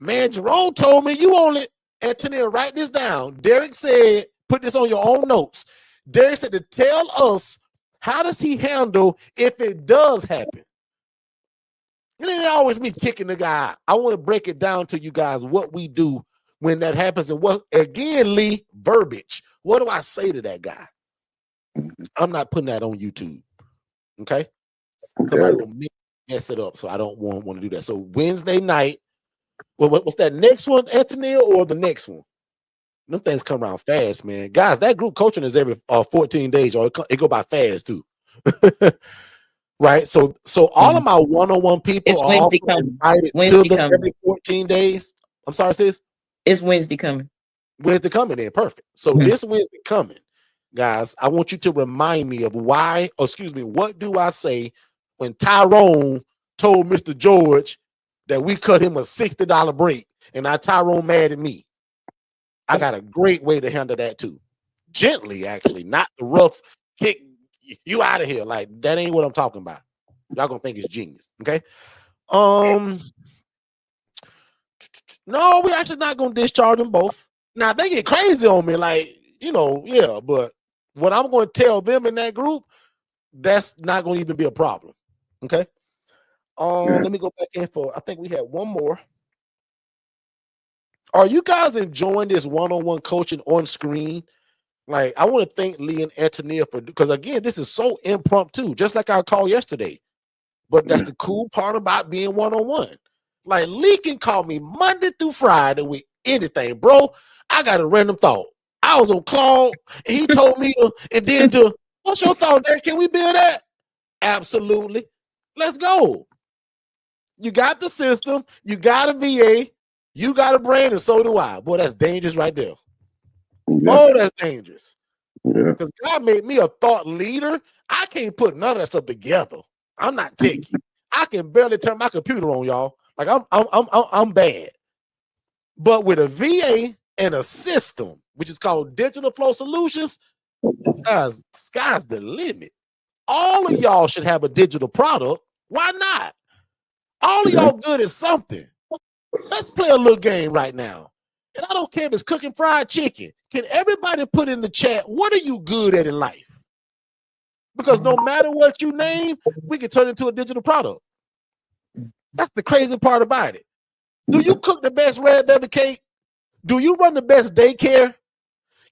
man, Jerome told me you only, Antonia, write this down. Derrick said, put this on your own notes. Derrick said to tell us, how does he handle if it does happen? It ain't always me kicking the guy out. I want to break it down to you guys what we do when that happens. And what, again, Lee, verbiage. What do I say to that guy? I'm not putting that on YouTube. Okay? Somebody will mess it up, so I don't want to do that. So Wednesday night, well, what's that next one, Antonia, or the next one? Them things come around fast, man. Guys, that group coaching is every 14 days, or it go by fast too. Right? So all of my one-on-one people It's are Wednesday also coming. invited Wednesday to coming. every 14 days. I'm sorry, sis? It's Wednesday coming. Wednesday coming in, perfect. So this Wednesday coming, guys, I want you to remind me of what do I say when Tyrone told Mr. George that we cut him a $60 break and now Tyrone mad at me. I got a great way to handle that too. Gently, actually, not the rough kick you out of here. Like, that ain't what I'm talking about. Y'all gonna think it's genius. Okay. No, we actually not gonna discharge them both. Now they get crazy on me, like, yeah, but what I'm gonna tell them in that group, that's not gonna even be a problem. Okay. Let me go back in for, I think we had one more. Are you guys enjoying this one-on-one coaching on screen? Like, I want to thank Lee and Antonia because again, this is so impromptu, just like our call yesterday. But that's the cool part about being one-on-one. Like, Lee can call me Monday through Friday with anything, bro. I got a random thought. I was on call, and he told me what's your thought there? Can we build that? Absolutely. Let's go. You got the system, you got a VA, you got a brand, and so do I. Boy, that's dangerous right there. Yeah. Oh, that's dangerous. Yeah. Because God made me a thought leader. I can't put none of that stuff together. I'm not techie. I can barely turn my computer on, y'all. Like, I'm bad. But with a VA and a system, which is called Digital Flow Solutions, guys, sky's the limit. All of y'all should have a digital product. Why not? All of y'all good at something. Let's play a little game right now. And I don't care if it's cooking fried chicken. Can everybody put in the chat, what are you good at in life? Because no matter what you name, we can turn it into a digital product. That's the crazy part about it. Do you cook the best red velvet cake? Do you run the best daycare?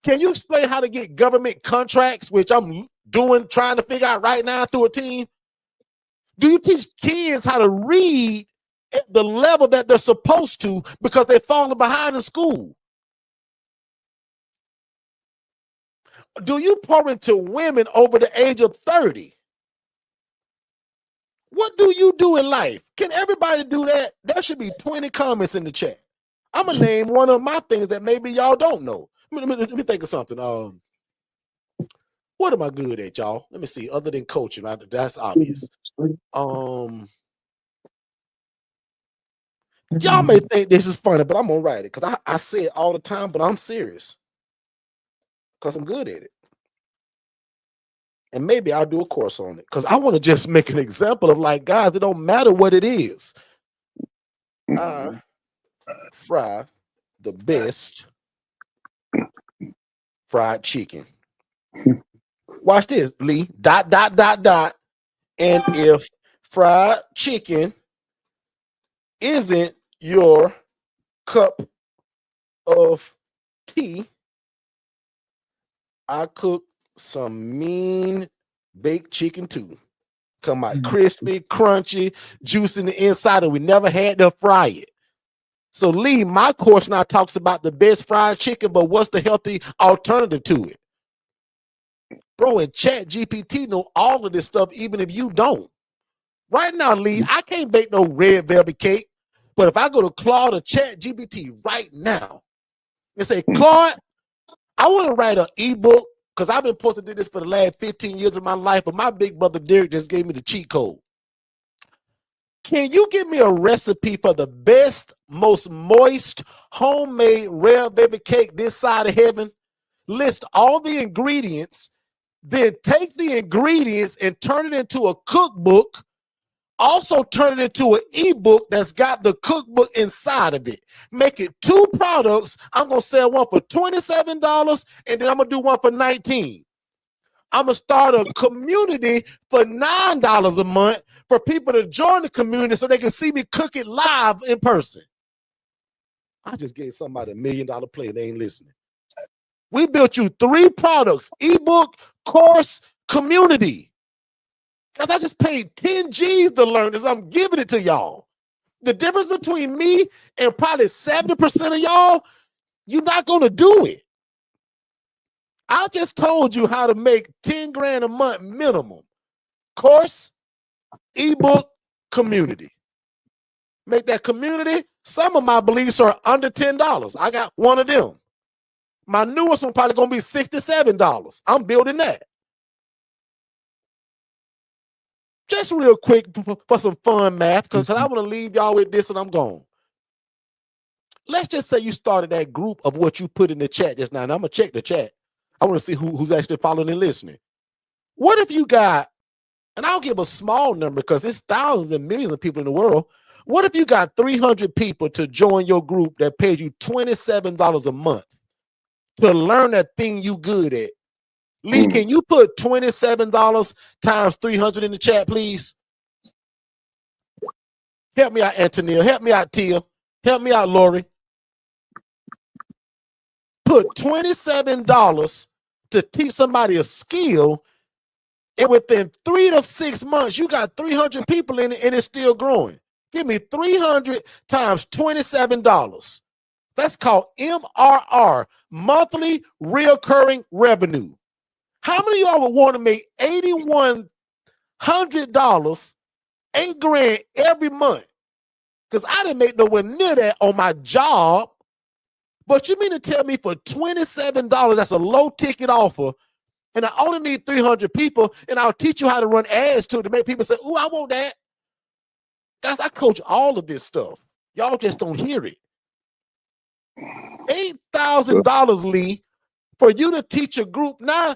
Can you explain how to get government contracts, which I'm trying to figure out right now through a team? Do you teach kids how to read at the level that they're supposed to because they're falling behind in school? Do you pour into women over the age of 30? What do you do in life? Can everybody do that? There should be 20 comments in the chat. I'm going to name one of my things that maybe y'all don't know. Let me think of something. What am I good at, y'all? Let me see. Other than coaching, right? That's obvious. Y'all may think this is funny, but I'm gonna write it because I say it all the time, but I'm serious because I'm good at it. And maybe I'll do a course on it because I want to just make an example of, like, guys, it don't matter what it is. I fry the best fried chicken. Watch this, Lee. ... And if fried chicken isn't your cup of tea, I cook some mean baked chicken too. Come out crispy, crunchy, juice in the inside, and we never had to fry it. So, Lee, my course now talks about the best fried chicken, but what's the healthy alternative to it? Bro, and Chat GPT know all of this stuff, even if you don't. Right now, Lee, I can't bake no red velvet cake, but if I go to Claude or Chat GPT right now and say, Claude, I want to write an ebook because I've been supposed to do this for the last 15 years of my life, but my big brother Derrick just gave me the cheat code. Can you give me a recipe for the best, most moist, homemade red velvet cake this side of heaven? List all the ingredients, then take the ingredients and turn it into a cookbook. Also turn it into an ebook that's got the cookbook inside of it. Make it 2 products. I'm going to sell one for $27 and then I'm going to do one for $19. I'm going to start a community for $9 a month for people to join the community so they can see me cook it live in person. I just gave somebody $1 million play. They ain't listening. We built you 3 products: ebook, course, community. Because I just paid 10 G's to learn this. I'm giving it to y'all. The difference between me and probably 70% of y'all, you're not going to do it. I just told you how to make 10 grand a month minimum. Course, ebook, community. Make that community. Some of my beliefs are under $10. I got one of them. My newest one probably going to be $67. I'm building that. Just real quick for some fun math, because I want to leave y'all with this and I'm gone. let's just say you started that group of what you put in the chat just now, and I'm gonna check the chat. I want to see who's actually following and listening. What if you got, and I'll give a small number because it's thousands and millions of people in the world. What if you got 300 people to join your group that pays you $27 a month to learn that thing you good at? Lee, can you put $27 times 300 in the chat, please? Help me out, Antonio. Help me out, Tia. Help me out, Lori. Put $27 to teach somebody a skill, and within 3 to 6 months, you got 300 people in it, and it's still growing. Give me 300 times $27. That's called MRR, monthly recurring revenue. How many of y'all would want to make $8,100, $8,000 every month? Because I didn't make nowhere near that on my job. But you mean to tell me for $27, that's a low ticket offer, and I only need 300 people, and I'll teach you how to run ads to make people say, "Ooh, I want that." Guys, I coach all of this stuff. Y'all just don't hear it. $8,000, Lee, for you to teach a group. Now,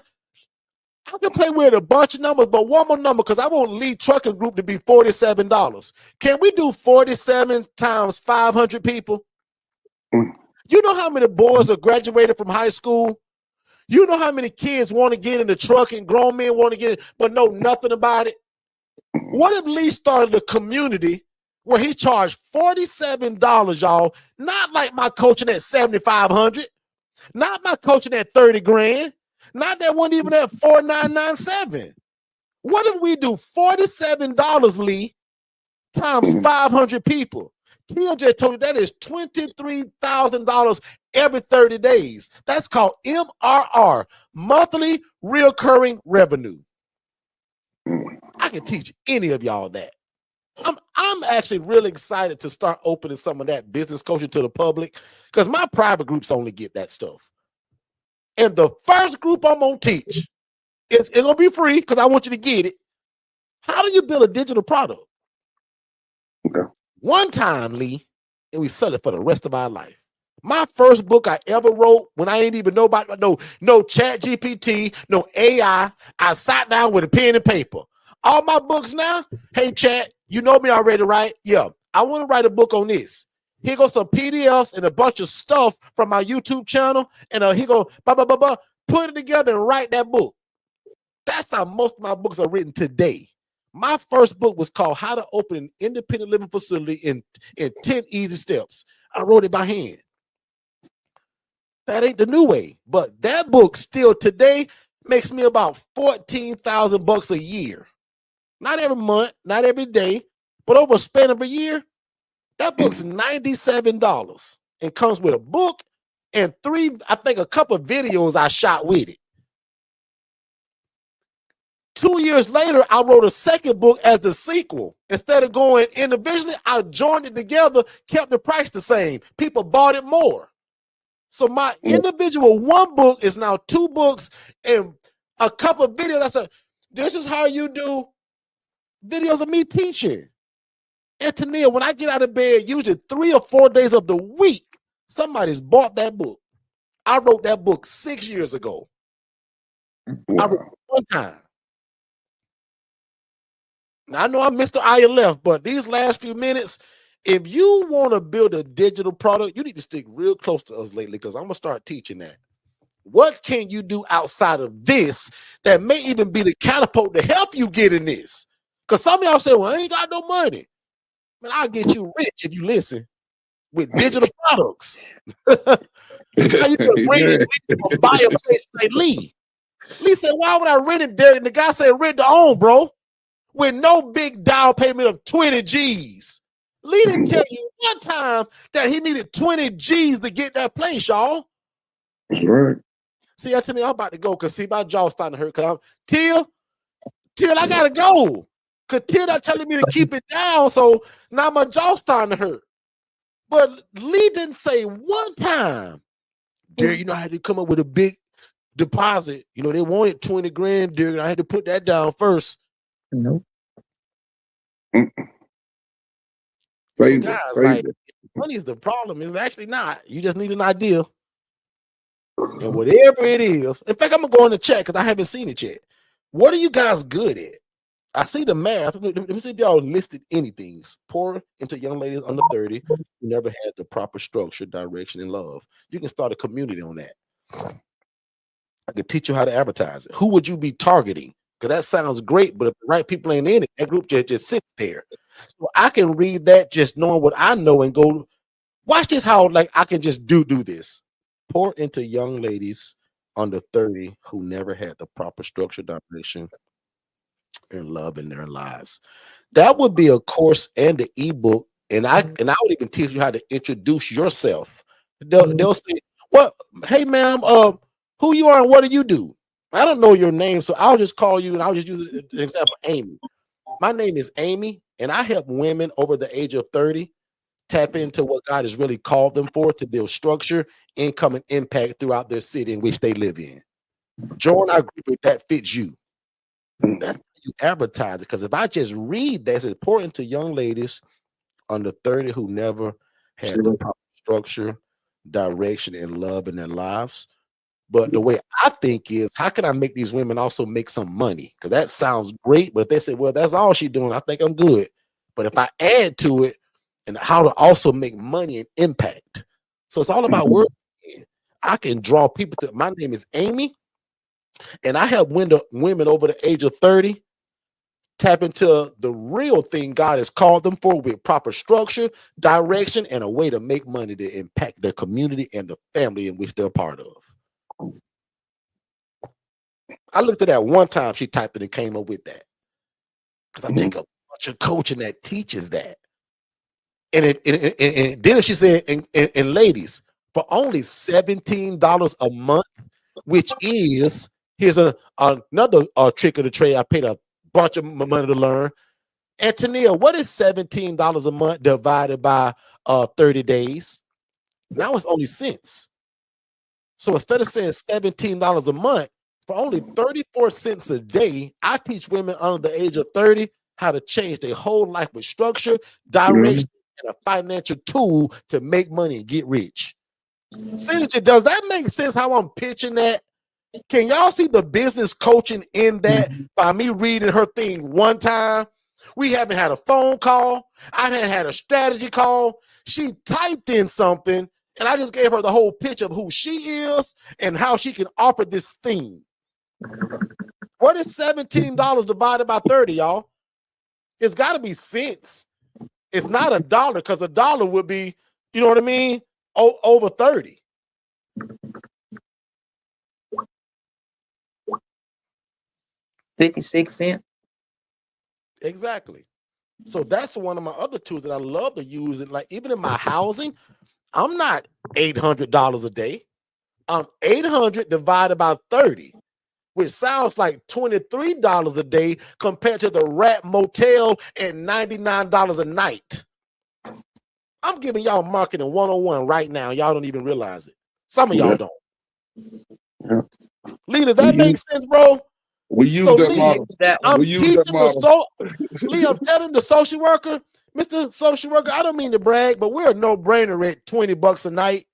I can play with a bunch of numbers, but one more number, because I want Lee Trucking Group to be $47. Can we do 47 times 500 people? You know how many boys are graduated from high school? You know how many kids want to get in the truck and grown men want to get it, but know nothing about it? What if Lee started a community where he charged $47, y'all? Not like my coaching at $7,500, not my coaching at $30,000, not that one even at $4,997. What if we do $47, Lee, times 500 people? Tia just told you that is $23,000 every 30 days. That's called MRR, monthly recurring revenue. I can teach any of y'all that. I'm actually really excited to start opening some of that business coaching to the public, because my private groups only get that stuff. And the first group I'm gonna teach, it's gonna be free because I want you to get it. How do you build a digital product? Okay. One time, Lee, and we sell it for the rest of our life. My first book I ever wrote, when I ain't even know about no chat GPT, no AI, I sat down with a pen and paper. All my books now, hey chat, you know me already, right? Yeah, I want to write a book on this. Here goes some PDFs and a bunch of stuff from my YouTube channel, and here go put it together and write that book. That's how most of my books are written today. My first book was called How to Open an Independent Living Facility in 10 Easy Steps. I wrote it by hand. That ain't the new way, but that book still today makes me about $14,000 a year. Not every month, not every day, but over a span of a year, that book's $97 and comes with a book and a couple of videos I shot with it. 2 years later, I wrote a second book as the sequel. Instead of going individually, I joined it together, kept the price the same. People bought it more. So my individual one book is now 2 books and a couple of videos. This is how you do videos of me teaching. And Tania, when I get out of bed, usually 3 or 4 days of the week, somebody's bought that book. I wrote that book 6 years ago. Wow. I wrote it one time. Now, I know I'm Mr. ILF, but these last few minutes, if you want to build a digital product, you need to stick real close to us lately, because I'm going to start teaching that. What can you do outside of this that may even be the catapult to help you get in this? Because some of y'all say, well, I ain't got no money. Man, I'll get you rich if you listen with digital products. How you gonna bring it to buy a place like Lee? Lee said, why would I rent it, Derrick? And the guy said, rent to own, bro, with no big down payment of 20 G's. Lee didn't tell you one time that he needed 20 G's to get that place, y'all. That's right. See, I'm about to go, because see, my jaw's starting to hurt. Because Till, I gotta go. Because Till not telling me to keep it down, so now my jaw's starting to hurt. But Lee didn't say one time, Derrick, you know, I had to come up with a big deposit. You know, they wanted 20 grand, Derrick. I had to put that down first. Nope. Favor, Guys, favor. like, money is the problem. It's actually not. You just need an idea. And whatever it is, in fact, I'm gonna go in the chat because I haven't seen it yet. What are you guys good at? I see the math. Let me see if y'all listed anything. Pour into young ladies under 30 who never had the proper structure, direction, and love. You can start a community on that. I can teach you how to advertise it. Who would you be targeting? Because that sounds great, but if the right people ain't in it, that group just sits there. So I can read that just knowing what I know and go, watch this how like I can just do this. Pour into young ladies under 30 who never had the proper structure, direction, and love in their lives. That would be a course and the ebook, and I would even teach you how to introduce yourself. They'll say, "What? Hey, ma'am, who you are and what do you do?" I don't know your name, so I'll just call you and I'll just use an example, Amy. My name is Amy, and I help women over the age of 30 tap into what God has really called them for to build structure, income, and impact throughout their city in which they live in. Join our group if that fits you. That's how you advertise it. Because if I just read that, it's important to young ladies under 30 who never had the proper structure, direction, and love in their lives. But the way I think is, how can I make these women also make some money? Because that sounds great. But if they say, well, that's all she's doing, I think I'm good. But if I add to it, and how to also make money and impact. So it's all about work. I can draw people to, my name is Amy, and I help women over the age of 30 tap into the real thing God has called them for with proper structure, direction, and a way to make money to impact their community and the family in which they're part of. I looked at that one time, she typed it and came up with that. Because I take a bunch of coaching that teaches that. And then she said, and ladies, for only $17 a month, which is, here's another trick of the trade. I paid a bunch of money to learn. And Tania, what is $17 a month divided by 30 days? Now it's only cents. So instead of saying $17 a month, for only 34 cents a day, I teach women under the age of 30 how to change their whole life with structure, direction, and a financial tool to make money and get rich. Senator, does that make sense how I'm pitching that? Can y'all see the business coaching in that by me reading her thing one time? We haven't had a phone call. I hadn't had a strategy call. She typed in something, and I just gave her the whole pitch of who she is and how she can offer this thing. What is $17 divided by 30, y'all? It's got to be cents. It's not a dollar, because a dollar would be, you know what I mean, over 30. $0.56. Exactly. So that's one of my other tools that I love to use. And like even in my housing, I'm not $800 a day. I'm 800 divided by 30, which sounds like $23 a day compared to the Rat Motel at $99 a night. I'm giving y'all marketing 101 right now. Y'all don't even realize it. Some of y'all don't. Leader, that makes sense, bro. We use that model. I'm teaching Lee, I'm telling the social worker, Mr. Social Worker, I don't mean to brag, but we're a no-brainer at $20 a night.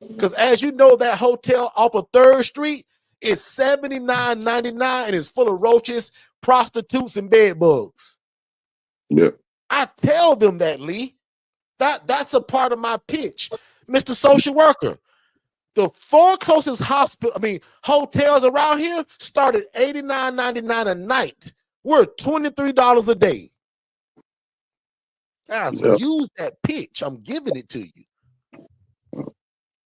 Because as you know, that hotel off of 3rd Street is $79.99 and it's full of roaches, prostitutes, and bed bugs. Yeah. I tell them that, Lee. That's a part of my pitch. Mr. Social Worker, the 4 closest hotels around here start at $89.99 a night. We're $23 a day. Guys, use that pitch. I'm giving it to you.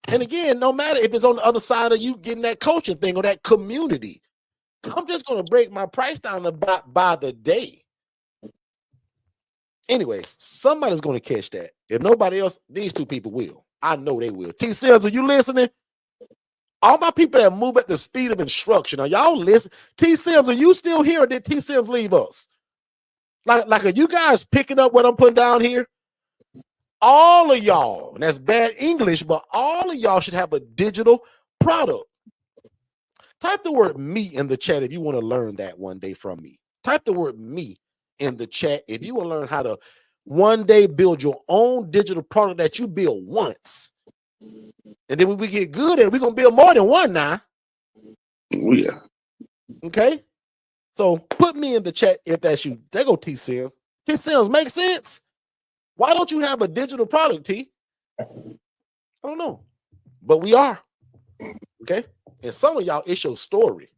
And again, no matter if it's on the other side of you getting that coaching thing or that community, I'm just going to break my price down about by the day. Anyway, somebody's going to catch that. If nobody else, these 2 people will. I know they will. T. Sims, are you listening? All my people that move at the speed of instruction, are y'all listening? T. Sims, are you still here or did T. Sims leave us? Like, are you guys picking up what I'm putting down here? All of y'all, and that's bad English, but all of y'all should have a digital product. Type the word me in the chat if you want to learn that one day from me. Type the word me in the chat if you want to learn how to one day build your own digital product that you build once. And then when we get good at it, we're going to build more than one now. Oh, yeah. Okay? So put me in the chat if that's you. There go T-Sims. T-Sims, make sense? Why don't you have a digital product, T? I don't know. But we are. Okay? And some of y'all, it's your story.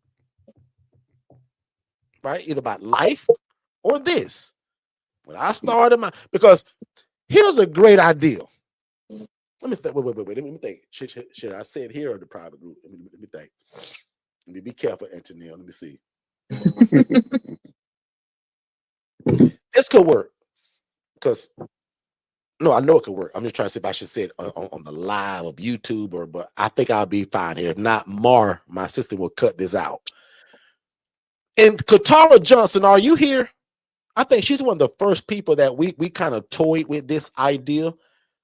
Right? Either about life or this. When I started because here's a great idea. Let me think. Wait. Let me think. Should I say it here or the private group? Let me think. Let me be careful, Antonio. Let me see. This could work. Because no, I know it could work. I'm just trying to see if I should say it on the live of YouTube but I think I'll be fine here. If not, my sister will cut this out. And Katara Johnson, are you here? I think she's one of the first people that we kind of toyed with this idea.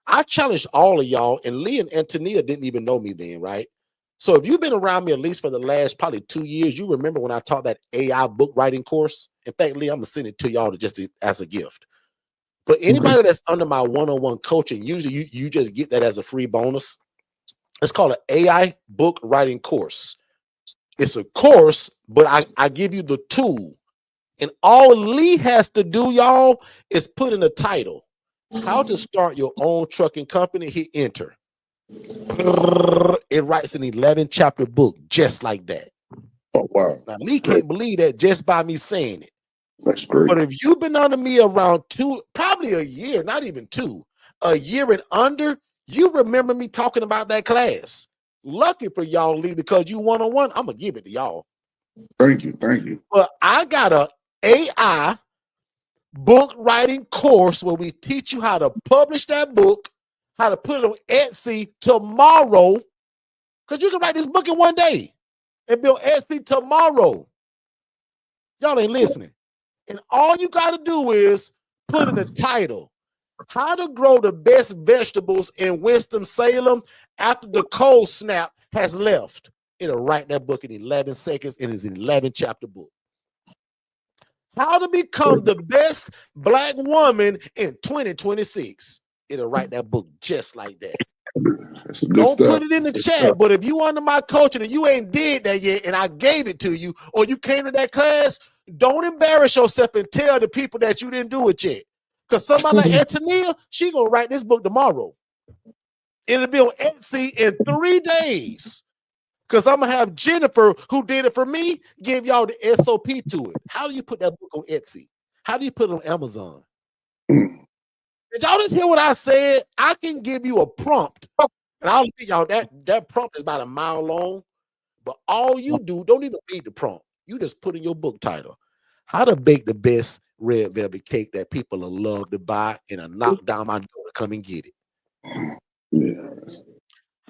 I challenged all of y'all, and Lee and Antonia didn't even know me then, right? So if you've been around me at least for the last probably 2 years, you remember when I taught that AI book writing course. In fact, Lee, I'm gonna send it to y'all as a gift. But anybody that's under my one-on-one coaching, usually you just get that as a free bonus. It's called an AI book writing course. It's a course, but I give you the tool. And all Lee has to do, y'all, is put in a title. How to start your own trucking company. Hit enter. It writes an 11-chapter book just like that. Oh, wow. Now, Lee can't believe that just by me saying it. That's great. But if you've been under me around probably a year, not even 2, a year and under, you remember me talking about that class. Lucky for y'all, Lee, because you one-on-one, I'm going to give it to y'all. Thank you. Thank you. But I got a AI book writing course where we teach you how to publish that book, how to put it on Etsy tomorrow, because you can write this book in 1 day and be on Etsy tomorrow. Y'all ain't listening. And all you got to do is put in the title, how to grow the best vegetables in Winston-Salem after the cold snap has left. It'll write that book in 11 seconds, and it's an 11-chapter book. How to become the best Black woman in 2026. It'll write that book just like that. Don't put it in the chat, but if you under my coaching and you ain't did that yet and I gave it to you or you came to that class, don't embarrass yourself and tell the people that you didn't do it yet. Because somebody like Antonia, she gonna write this book tomorrow. It'll be on Etsy in 3 days. Because I'm going to have Jennifer, who did it for me, give y'all the SOP to it. How do you put that book on Etsy? How do you put it on Amazon? Did y'all just hear what I said? I can give you a prompt. And I'll tell y'all that prompt is about a mile long. But all you do, don't even read the prompt. You just put in your book title. How to bake the best red velvet cake that people will love to buy and a knock down my door to come and get it. Yes.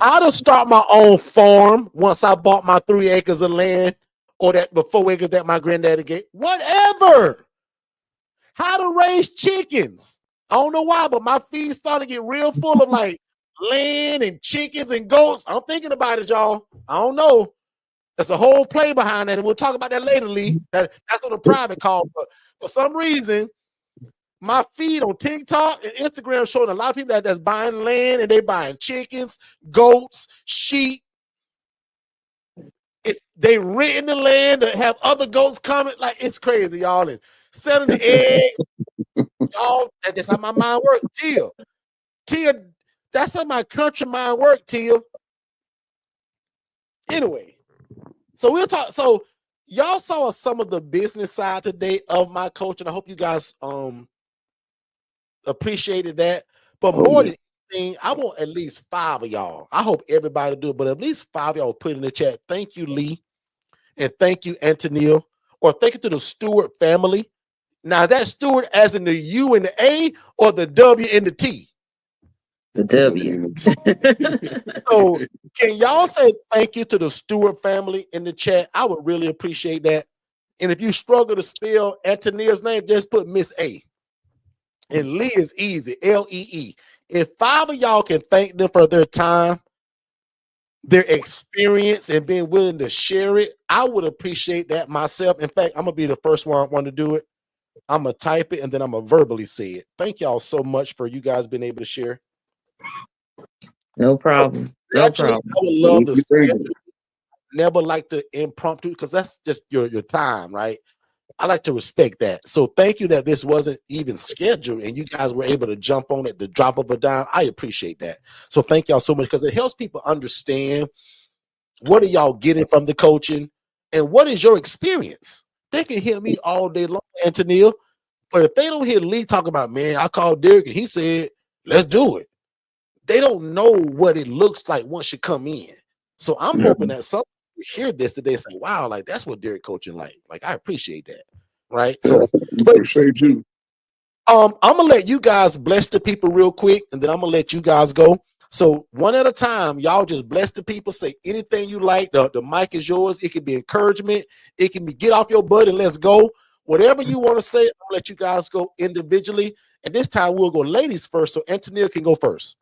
How to start my own farm once I bought my 3 acres of land or the 4 acres that my granddaddy gave. Whatever. How to raise chickens. I don't know why, but my feed started to get real full of like land and chickens and goats. I'm thinking about it, y'all. I don't know. There's a whole play behind that, and we'll talk about that later, Lee. That's on a private call. But for some reason, my feed on TikTok and Instagram showing a lot of people that's buying land and they buying chickens, goats, sheep. They renting the land to have other goats coming. Like, it's crazy, y'all. And selling the eggs. Y'all, that's how my mind works. Tia, that's how my country mind works, Tia. Anyway, so we'll talk. So y'all saw some of the business side today of my coaching. I hope you guys appreciated that. But more than anything, I want at least 5 of y'all. I hope everybody do it, but at least 5 of y'all put in the chat. Thank you, Lee. And thank you, Antonio. Or thank you to the Stewart family. Now, that Stewart as in the U and the A or the W and the T? The W. So can y'all say thank you to the Stewart family in the chat? I would really appreciate that. And if you struggle to spell Antonia's name, just put Miss A. And Lee is easy, L-E-E. If 5 of y'all can thank them for their time, their experience, and being willing to share it, I would appreciate that myself. In fact, I'm going to be the first one to do it. I'm gonna type it and then I'm gonna verbally say it. Thank y'all so much for you guys being able to share. No problem. No Naturally, problem. I would love to schedule, never like to impromptu because that's just your time, right? I like to respect that. So thank you that this wasn't even scheduled and you guys were able to jump on it, the drop of a dime. I appreciate that. So thank y'all so much because it helps people understand what are y'all getting from the coaching and what is your experience. They can hear me all day long, Antonio, but if they don't hear Lee talk about, man, I called Derrick and he said, let's do it. They don't know what it looks like once you come in. So I'm hoping that some hear this today and say, wow, like that's what Derrick coaching like. Like I appreciate that. Right. So but appreciate you. I'm gonna let you guys bless the people real quick, and then I'm gonna let you guys go. So one at a time, y'all just bless the people, say anything you like. The mic is yours. It can be encouragement, it can be get off your butt and let's go. Whatever you want to say, I'll let you guys go individually. And this time we'll go ladies first. So Antonia can go first.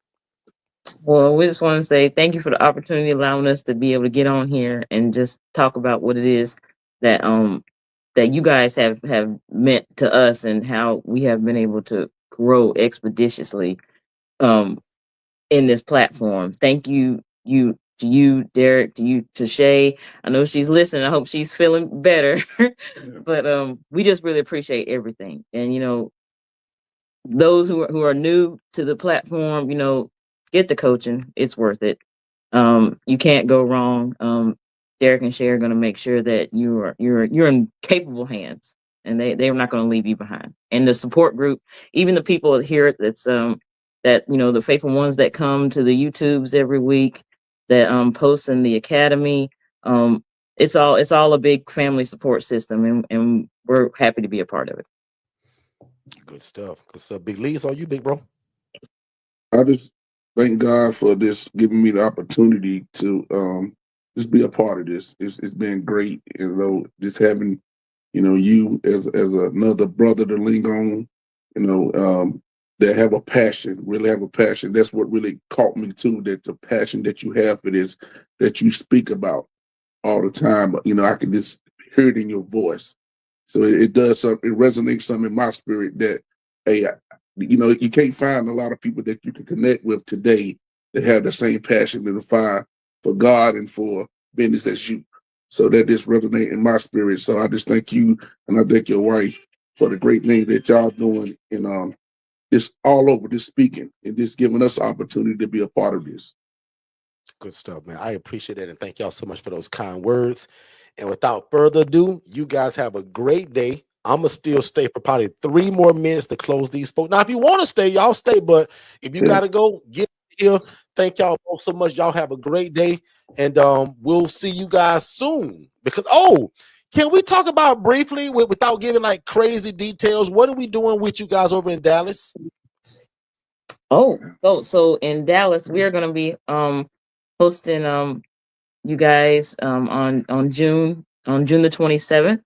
Well, we just want to say thank you for the opportunity, allowing us to be able to get on here and just talk about what it is that that you guys have meant to us and how we have been able to grow expeditiously in this platform. Thank you, to you, Derrick, to you, to Shay. I know she's listening. I hope she's feeling better. But we just really appreciate everything. And those who are new to the platform, get the coaching. It's worth it. You can't go wrong. Derrick and Shay are going to make sure that you're in capable hands, and they're not going to leave you behind. And the support group, even the people here that's that the faithful ones that come to the YouTubes every week, that post in the academy. It's all a big family support system, and we're happy to be a part of it. Good stuff. Good stuff. Big Lee, it's all you, big bro. I just thank God for this, giving me the opportunity to just be a part of this. It's been great, just having you as another brother to lean on, that have a passion, really have a passion. That's what really caught me too. That the passion that you have for this, that you speak about all the time. I can just hear it in your voice. So it does something. It resonates something in my spirit that, hey, you can't find a lot of people that you can connect with today that have the same passion and the fire for God and for business as you. So that just resonates in my spirit. So I just thank you and I thank your wife for the great thing that y'all doing and just all over this speaking and just giving us the opportunity to be a part of this. Good stuff, man. I appreciate it. And thank y'all so much for those kind words. And without further ado, you guys have a great day. I'm going to still stay for probably 3 more minutes to close these folks. Now, if you want to stay, y'all stay. But if you got to go, get here. Thank y'all both so much. Y'all have a great day. And we'll see you guys soon. Because, can we talk about briefly, without giving like crazy details, what are we doing with you guys over in Dallas? So in Dallas, we are going to be hosting you guys on June the 27th,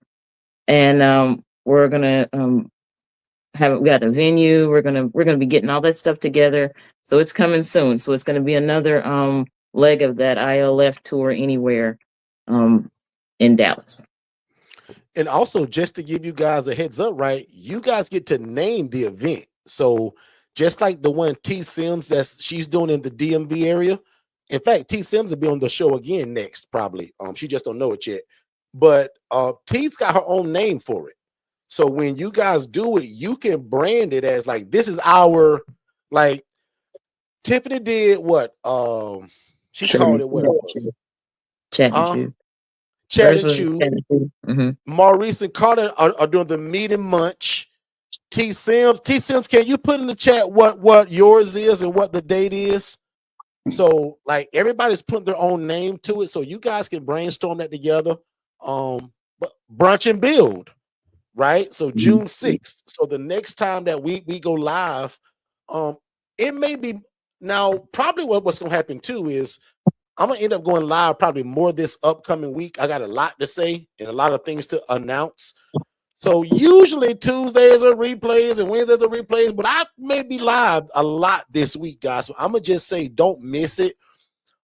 and we're gonna we got a venue. We're gonna be getting all that stuff together, so it's coming soon. So it's gonna be another leg of that ILF tour anywhere in Dallas. And also, just to give you guys a heads up, right? You guys get to name the event. So just like the one T Sims she's doing in the DMV area. In fact, T Sims will be on the show again next, probably. She just don't know it yet. But T's got her own name for it. So when you guys do it, you can brand it as like, this is our, like Tiffany did what? She called it what? Chat and Chew. Chat and Chew. Maurice and Carter are doing the meet and munch. T Sims, can you put in the chat what yours is and what the date is? So like everybody's putting their own name to it, so you guys can brainstorm that together. But brunch and build, right? So June 6th. So the next time that we go live, it may be now. Probably what's gonna happen too is I'm gonna end up going live probably more this upcoming week. I got a lot to say and a lot of things to announce. So usually Tuesdays are replays and Wednesdays are replays, but I may be live a lot this week, guys. So I'm gonna just say don't miss it.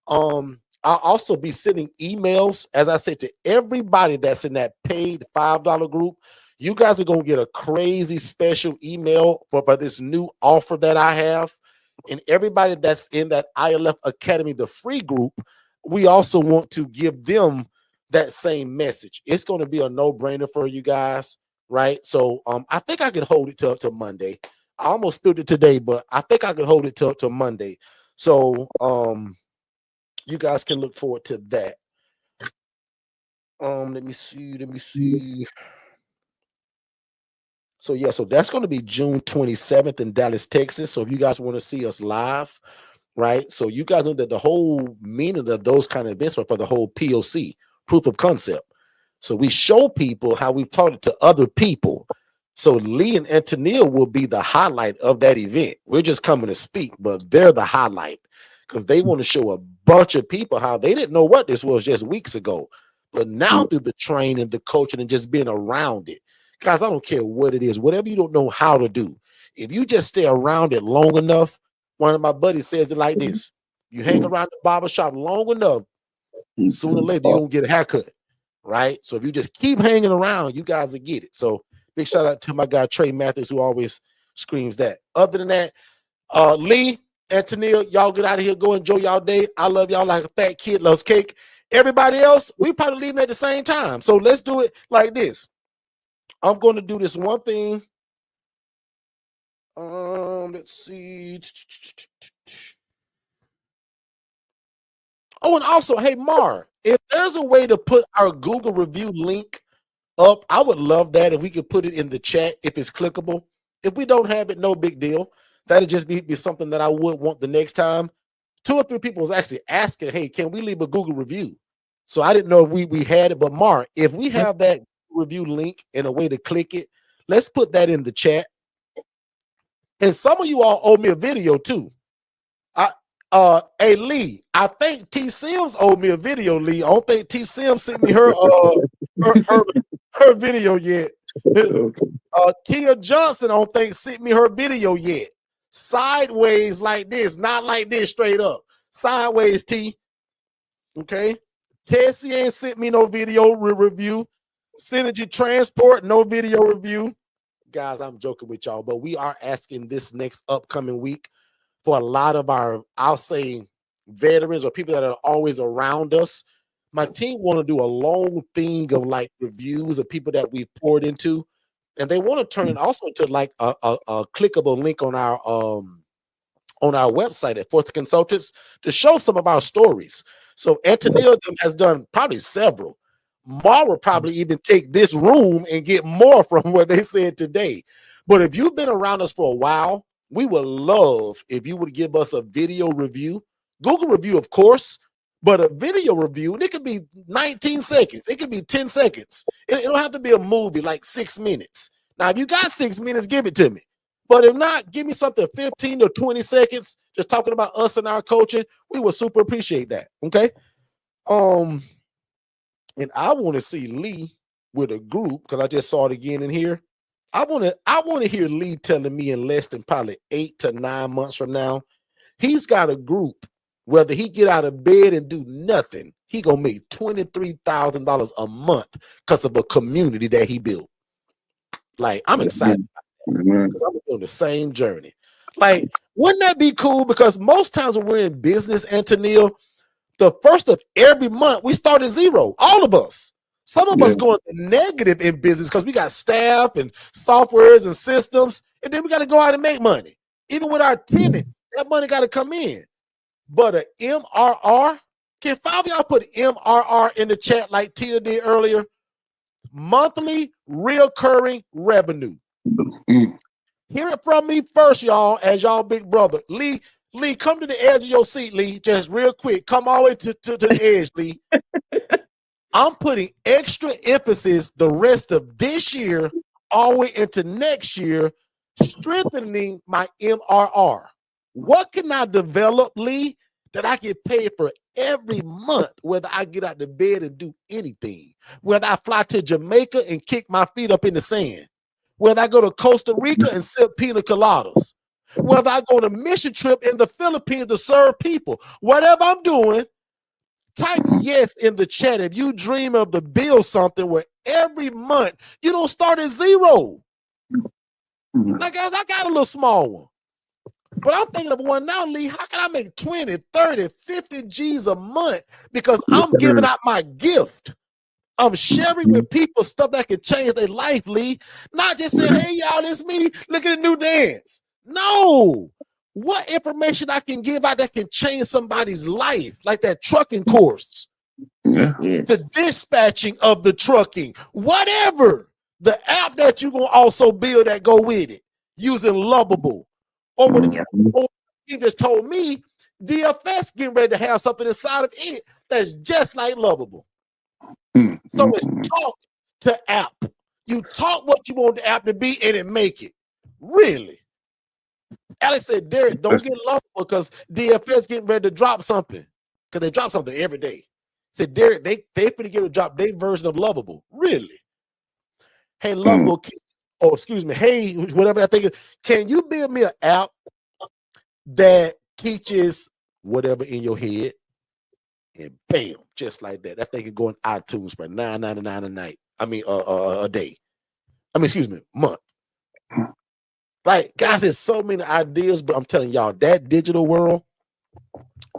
I'll also be sending emails, as I said, to everybody that's in that paid $5 group. You guys are going to get a crazy special email for this new offer that I have. And everybody that's in that ILF Academy, the free group, we also want to give them that same message. It's going to be a no-brainer for you guys, right? So I think I can hold it till Monday. I almost spilled it today, but I think I can hold it till Monday. So you guys can look forward to that. Let me see. So yeah, so that's going to be June 27th in Dallas, Texas. So if you guys want to see us live, right? So you guys know that the whole meaning of those kind of events are for the whole POC, proof of concept. So we show people how we've taught it to other people. So Lee and Antonio will be the highlight of that event. We're just coming to speak, but they're the highlight because they want to show a bunch of people how they didn't know what this was just weeks ago. But now through the training, the coaching, and just being around it, guys, I don't care what it is, whatever you don't know how to do, if you just stay around it long enough, one of my buddies says it like this: you hang around the barbershop long enough, sooner or later you're gonna get a haircut, right? So if you just keep hanging around, you guys will get it. So big shout out to my guy Trey Mathis, who always screams that. Other than that, Lee, Antonio, y'all get out of here, go enjoy y'all day. I love y'all like a fat kid loves cake. Everybody else, we probably leaving at the same time. So let's do it like this. I'm going to do this one thing. Let's see. Oh, and also, hey, Mar, if there's a way to put our Google review link up, I would love that if we could put it in the chat if it's clickable. If we don't have it, no big deal. That'd just be something that I would want the next time. 2 or 3 people was actually asking, hey, can we leave a Google review? So I didn't know if we had it, but Mar, if we have that review link and a way to click it, let's put that in the chat. And some of you all owe me a video too. Hey Lee, I think T Sims owed me a video. Lee, I don't think T Sims sent me her video yet. Kia Johnson, I don't think sent me her video yet. Sideways like this, not like this, straight up. Sideways, T. Okay. Tessie ain't sent me no video review. Synergy Transport, no video review. Guys, I'm joking with y'all, but we are asking this next upcoming week for a lot of our, I'll say, veterans or people that are always around us. My team want to do a long thing of like reviews of people that we've poured into, and they want to turn it also into like a clickable link on our website at Forston Consultants to show some of our stories. So Antonio has done probably several. Mar will probably even take this room and get more from what they said today. But if you've been around us for a while, we would love if you would give us a video review, Google review, of course, but a video review, and it could be 19 seconds. It could be 10 seconds. It don't have to be a movie like 6 minutes. Now, if you got 6 minutes, give it to me. But if not, give me something 15 to 20 seconds, just talking about us and our coaching. We would super appreciate that. Okay. And I want to see Lee with a group because I just saw it again in here. I want to hear Lee telling me in less than probably 8 to 9 months from now, he's got a group. Whether he get out of bed and do nothing, he gonna make $23,000 a month because of a community that he built. Like, I'm excited because I'm doing the same journey. Like, wouldn't that be cool? Because most times when we're in business, Antonio, the first of every month we start at zero. All of us. Some of us going negative in business because we got staff and softwares and systems, and then we got to go out and make money. Even with our tenants, that money got to come in. But a MRR, can 5 of y'all put MRR in the chat like Tia did earlier? Monthly recurring revenue. Hear it from me first, y'all, as y'all big brother. Lee, come to the edge of your seat, Lee, just real quick. Come all the way to the edge, Lee. I'm putting extra emphasis the rest of this year all the way into next year, strengthening my MRR. What can I develop, Lee, that I get paid for every month, whether I get out of bed and do anything, whether I fly to Jamaica and kick my feet up in the sand, whether I go to Costa Rica and sip pina coladas, whether I go on a mission trip in the Philippines to serve people, whatever I'm doing, Type yes in the chat if you dream of to build something where every month you don't start at zero. Now, guys, I got a little small one. But I'm thinking of one now, Lee. How can I make 20, 30, 50 G's a month? Because I'm giving out my gift. I'm sharing with people stuff that can change their life, Lee. Not just saying, hey, y'all, it's me. Look at the new dance. No. What information I can give out that can change somebody's life, like that trucking course, the dispatching of the trucking, whatever. The app that you're going to also build that go with it, using Lovable. Or what you just told me, DFS getting ready to have something inside of it that's just like Lovable. So it's talk to app. You talk what you want the app to be and it make it. Really. Alex said, Derrick, don't get Lovable because DFS getting ready to drop something. Because they drop something every day. Said, Derrick, they finna get to drop their version of Lovable. Really? Hey, Lovable, oh, excuse me. Hey, whatever that thing is. Can you build me an app that teaches whatever in your head? And bam, just like that. That thing can go on iTunes for $9.99 a night. I mean, a day. I mean, excuse me, month. Like, guys, there's so many ideas, but I'm telling y'all, that digital world,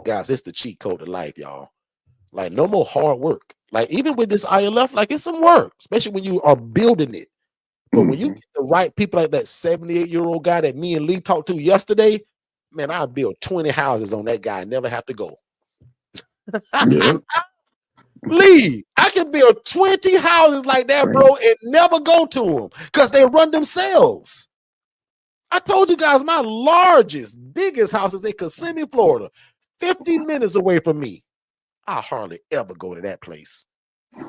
guys, it's the cheat code of life, y'all. Like, no more hard work. Like, even with this ILF, like, it's some work, especially when you are building it. But when you get the right people, like that 78-year-old guy that me and Lee talked to yesterday, man, I'll build 20 houses on that guy and never have to go. Lee, I can build 20 houses like that, bro, and never go to them because they run themselves. I told you guys my largest, biggest house is in Kissimmee, Florida, 50 minutes away from me. I hardly ever go to that place.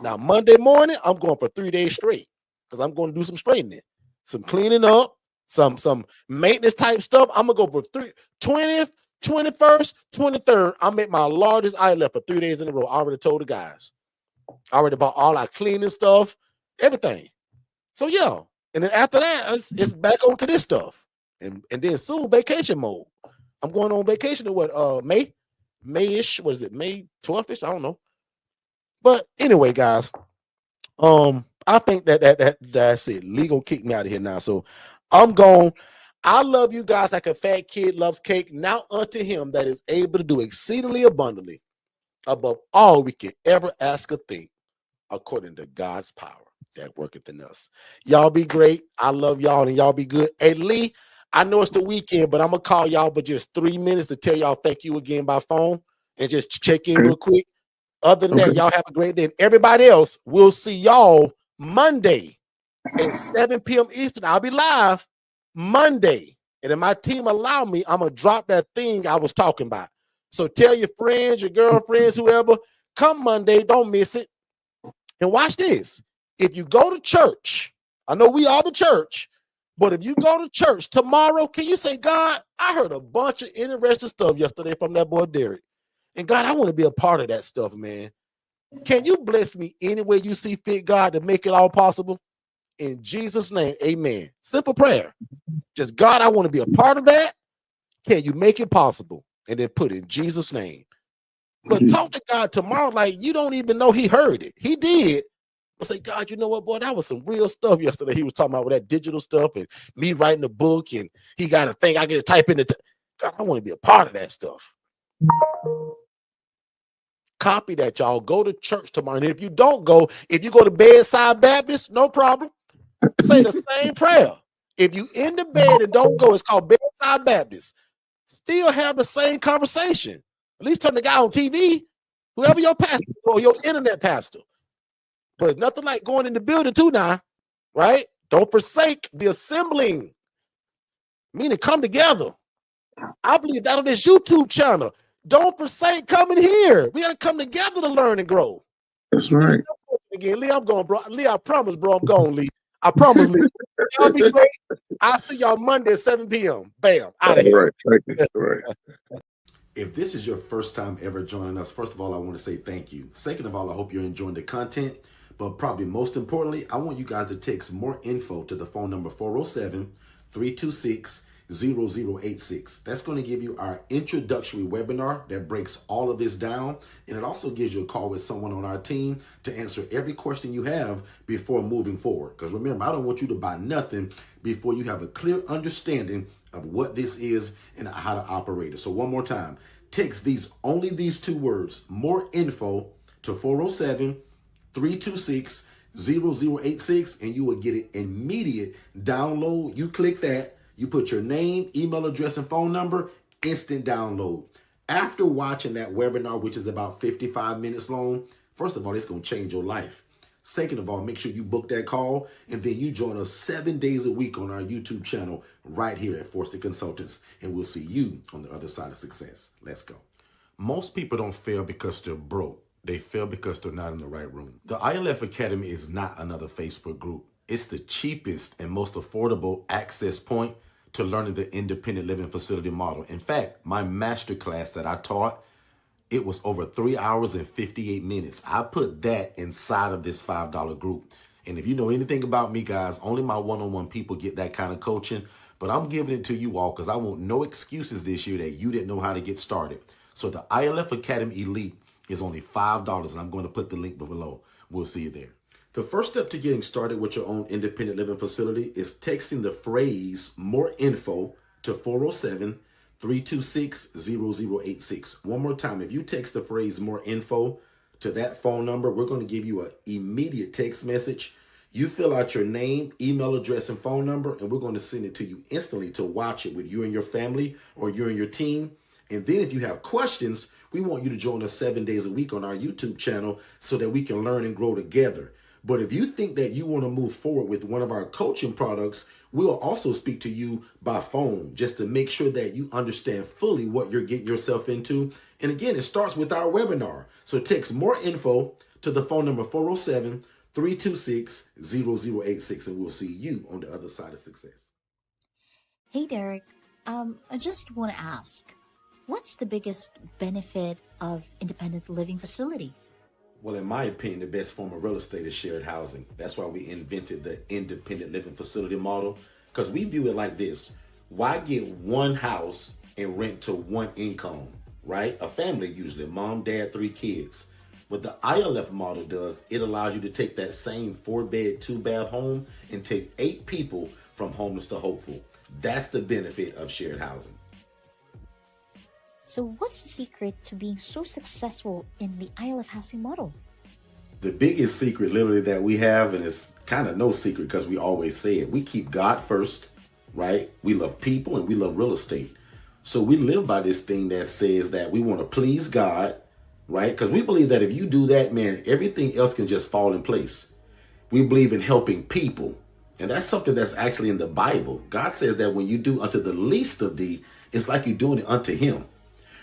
Now, Monday morning, I'm going for 3 days straight because I'm going to do some straightening, some cleaning up, some maintenance type stuff. I'm going to go for 20th, 21st, 23rd. I'm at my largest ILF for 3 days in a row. I already told the guys. I already bought all our cleaning stuff, everything. So, yeah. And then after that, it's back onto this stuff. And then soon, vacation mode. I'm going on vacation in what, May-ish? What is it, May 12th-ish? I don't know. But anyway, guys, I think that's it. Lee gonna kick me out of here now. So I'm gone. I love you guys like a fat kid loves cake. Now unto him that is able to do exceedingly abundantly above all we can ever ask or think, according to God's power that worketh in us. Y'all be great. I love y'all and y'all be good. Hey, Lee, I know it's the weekend, but I'm going to call y'all for just 3 minutes to tell y'all thank you again by phone and just check in real quick. Other than that, y'all have a great day. And everybody else, we'll see y'all Monday at 7 p.m. Eastern. I'll be live Monday. And if my team allow me, I'm going to drop that thing I was talking about. So tell your friends, your girlfriends, whoever, come Monday. Don't miss it. And watch this. If you go to church, I know we are the church, but if you go to church tomorrow, can you say, God, I heard a bunch of interesting stuff yesterday from that boy Derrick. And God, I want to be a part of that stuff, man. Can you bless me any way you see fit, God, to make it all possible? In Jesus' name, amen. Simple prayer. Just, God, I want to be a part of that. Can you make it possible? And then put in Jesus' name. But talk to God tomorrow like you don't even know he heard it. He did. But say, God, you know what, boy? That was some real stuff yesterday. He was talking about that digital stuff and me writing a book, and he got a thing I get to type in the God, I want to be a part of that stuff. Copy that, y'all. Go to church tomorrow. And if you don't go, if you go to Bedside Baptist, no problem. Say the same prayer. If you in the bed and don't go, it's called Bedside Baptist. Still have the same conversation. At least turn the guy on TV, whoever your pastor or your internet pastor. But nothing like going in the building too now, right? Don't forsake the assembling, meaning come together. I believe that on this YouTube channel. Don't forsake coming here. We got to come together to learn and grow. That's right. Again, Lee, I'm going, bro. Lee, I promise, bro, I'm going, Lee. I promise, Lee. Y'all be great. I'll see y'all Monday at 7 p.m. Bam, out of here. All right. Thank you. All right. If this is your first time ever joining us, first of all, I want to say thank you. Second of all, I hope you're enjoying the content. But probably most importantly, I want you guys to text more info to the phone number 407-326-0000. That's going to give you our introductory webinar that breaks all of this down. And it also gives you a call with someone on our team to answer every question you have before moving forward. Because remember, I don't want you to buy nothing before you have a clear understanding of what this is and how to operate it. So one more time, text only these two words, more info, to 407-326-0086, and you will get an immediate download. You click that, you put your name, email address, and phone number, instant download. After watching that webinar, which is about 55 minutes long, first of all, it's going to change your life. Second of all, make sure you book that call, and then you join us 7 days a week on our YouTube channel right here at Forston Consultants, and we'll see you on the other side of success. Let's go. Most people don't fail because they're broke. They fail because they're not in the right room. The ILF Academy is not another Facebook group. It's the cheapest and most affordable access point to learning the independent living facility model. In fact, my masterclass that I taught, it was over 3 hours and 58 minutes. I put that inside of this $5 group. And if you know anything about me, guys, only my one-on-one people get that kind of coaching. But I'm giving it to you all because I want no excuses this year that you didn't know how to get started. So the ILF Academy Elite is only $5, and I'm going to put the link below. We'll see you there. The first step to getting started with your own independent living facility is texting the phrase more info to 407-326-0086. One more time, if you text the phrase more info to that phone number, we're going to give you an immediate text message. You fill out your name, email address, and phone number, and we're going to send it to you instantly to watch it with you and your family or you and your team. And then if you have questions, we want you to join us 7 days a week on our YouTube channel so that we can learn and grow together. But if you think that you want to move forward with one of our coaching products, we'll also speak to you by phone just to make sure that you understand fully what you're getting yourself into. And again, it starts with our webinar. So text more info to the phone number 407-326-0086, and we'll see you on the other side of success. Hey, Derrick. I just want to ask, what's the biggest benefit of independent living facility? Well, in my opinion, the best form of real estate is shared housing. That's why we invented the independent living facility model, because we view it like this. Why get one house and rent to one income, right? A family usually, mom, dad, 3 kids. What the ILF model does, it allows you to take that same 4-bed, 2-bath home and take 8 people from homeless to hopeful. That's the benefit of shared housing. So what's the secret to being so successful in the ILF housing model? The biggest secret literally that we have, and it's kind of no secret because we always say it, we keep God first, right? We love people and we love real estate. So we live by this thing that says that we want to please God, right? Because we believe that if you do that, man, everything else can just fall in place. We believe in helping people. And that's something that's actually in the Bible. God says that when you do unto the least of thee, it's like you're doing it unto him.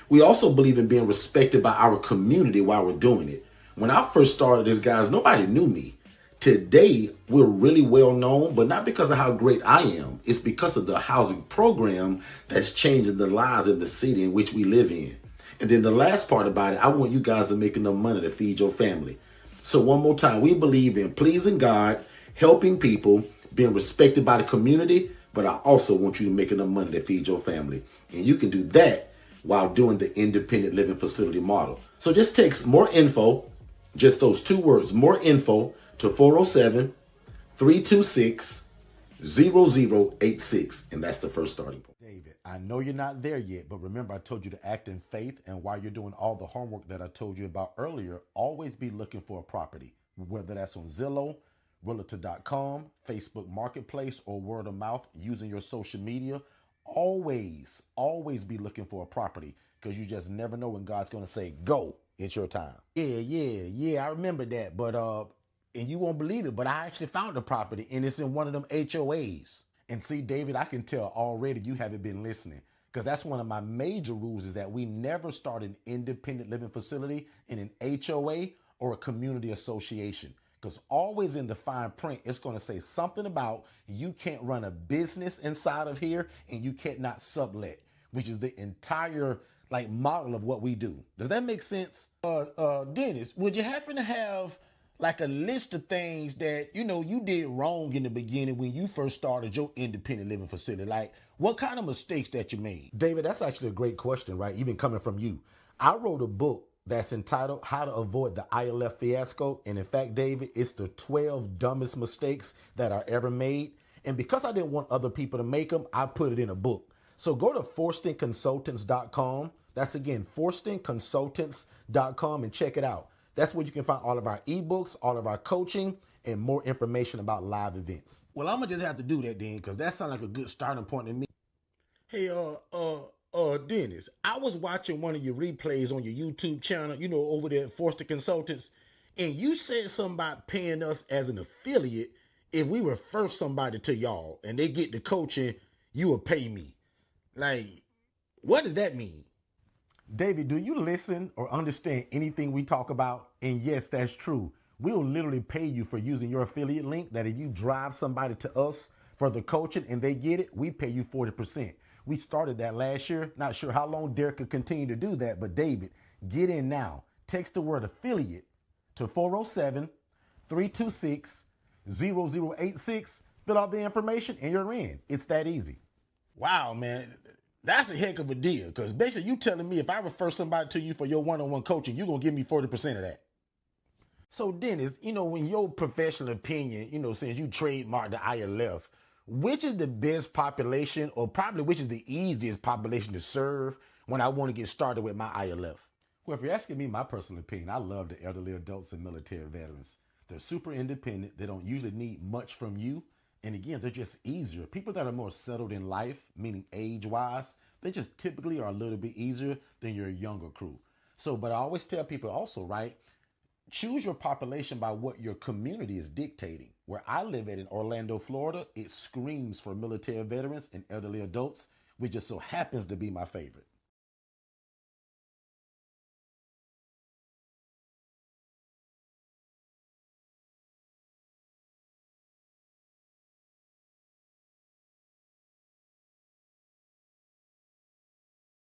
We also believe in being respected by our community while we're doing it. When I first started this, guys, nobody knew me. Today, we're really well known, but not because of how great I am. It's because of the housing program that's changing the lives in the city in which we live in. And then the last part about it, I want you guys to make enough money to feed your family. So one more time, we believe in pleasing God, helping people, being respected by the community, but I also want you to make enough money to feed your family. And you can do that while doing the independent living facility model. So just text more info, just those 2 words, more info, to 407-326-0086. And that's the first starting point. David, I know you're not there yet, but remember I told you to act in faith. And while you're doing all the homework that I told you about earlier, always be looking for a property, whether that's on Zillow, Realtor.com, Facebook Marketplace, or word of mouth using your social media. Always be looking for a property, because you just never know when God's going to say, go, it's your time. Yeah, I remember that. But, and you won't believe it, but I actually found a property and it's in one of them HOAs. And see, David, I can tell already you haven't been listening, because that's one of my major rules is that we never start an independent living facility in an HOA or a community association. Because always in the fine print, it's going to say something about you can't run a business inside of here and you cannot sublet, which is the entire model of what we do. Does that make sense? Dennis, would you happen to have a list of things that, you did wrong in the beginning when you first started your independent living facility? Like, What kind of mistakes that you made? David, that's actually a great question, right? Even coming from you. I wrote a book that's entitled How to Avoid the ILF Fiasco. And in fact, David, it's the 12 dumbest mistakes that are ever made. And because I didn't want other people to make them, I put it in a book. So go to forstonconsultants.com. That's again, forstonconsultants.com, and check it out. That's where you can find all of our ebooks, all of our coaching, and more information about live events. Well, I'm gonna just have to do that then, because that sounds like a good starting point to me. Hey, Dennis, I was watching one of your replays on your YouTube channel, over there at Forston Consultants, and you said something about paying us as an affiliate if we refer somebody to y'all and they get the coaching, you will pay me. Like, what does that mean? David, do you listen or understand anything we talk about? And yes, that's true. We'll literally pay you for using your affiliate link, that if you drive somebody to us for the coaching and they get it, we pay you 40%. We started that last year. Not sure how long Derrick could continue to do that, but David, get in now. Text the word affiliate to 407-326-0086. Fill out the information and you're in. It's that easy. Wow, man. That's a heck of a deal, because basically you telling me if I refer somebody to you for your one-on-one coaching, you're going to give me 40% of that. So Dennis, in your professional opinion, since you trademarked the ILF, which is the best population, or probably which is the easiest population to serve when I want to get started with my ILF? Well, if you're asking me my personal opinion, I love the elderly adults and military veterans. They're super independent. They don't usually need much from you. And again, they're just easier. People that are more settled in life, meaning age-wise, they just typically are a little bit easier than your younger crew. So, but I always tell people also, right, choose your population by what your community is dictating. Where I live at in Orlando, Florida, it screams for military veterans and elderly adults, which just so happens to be my favorite.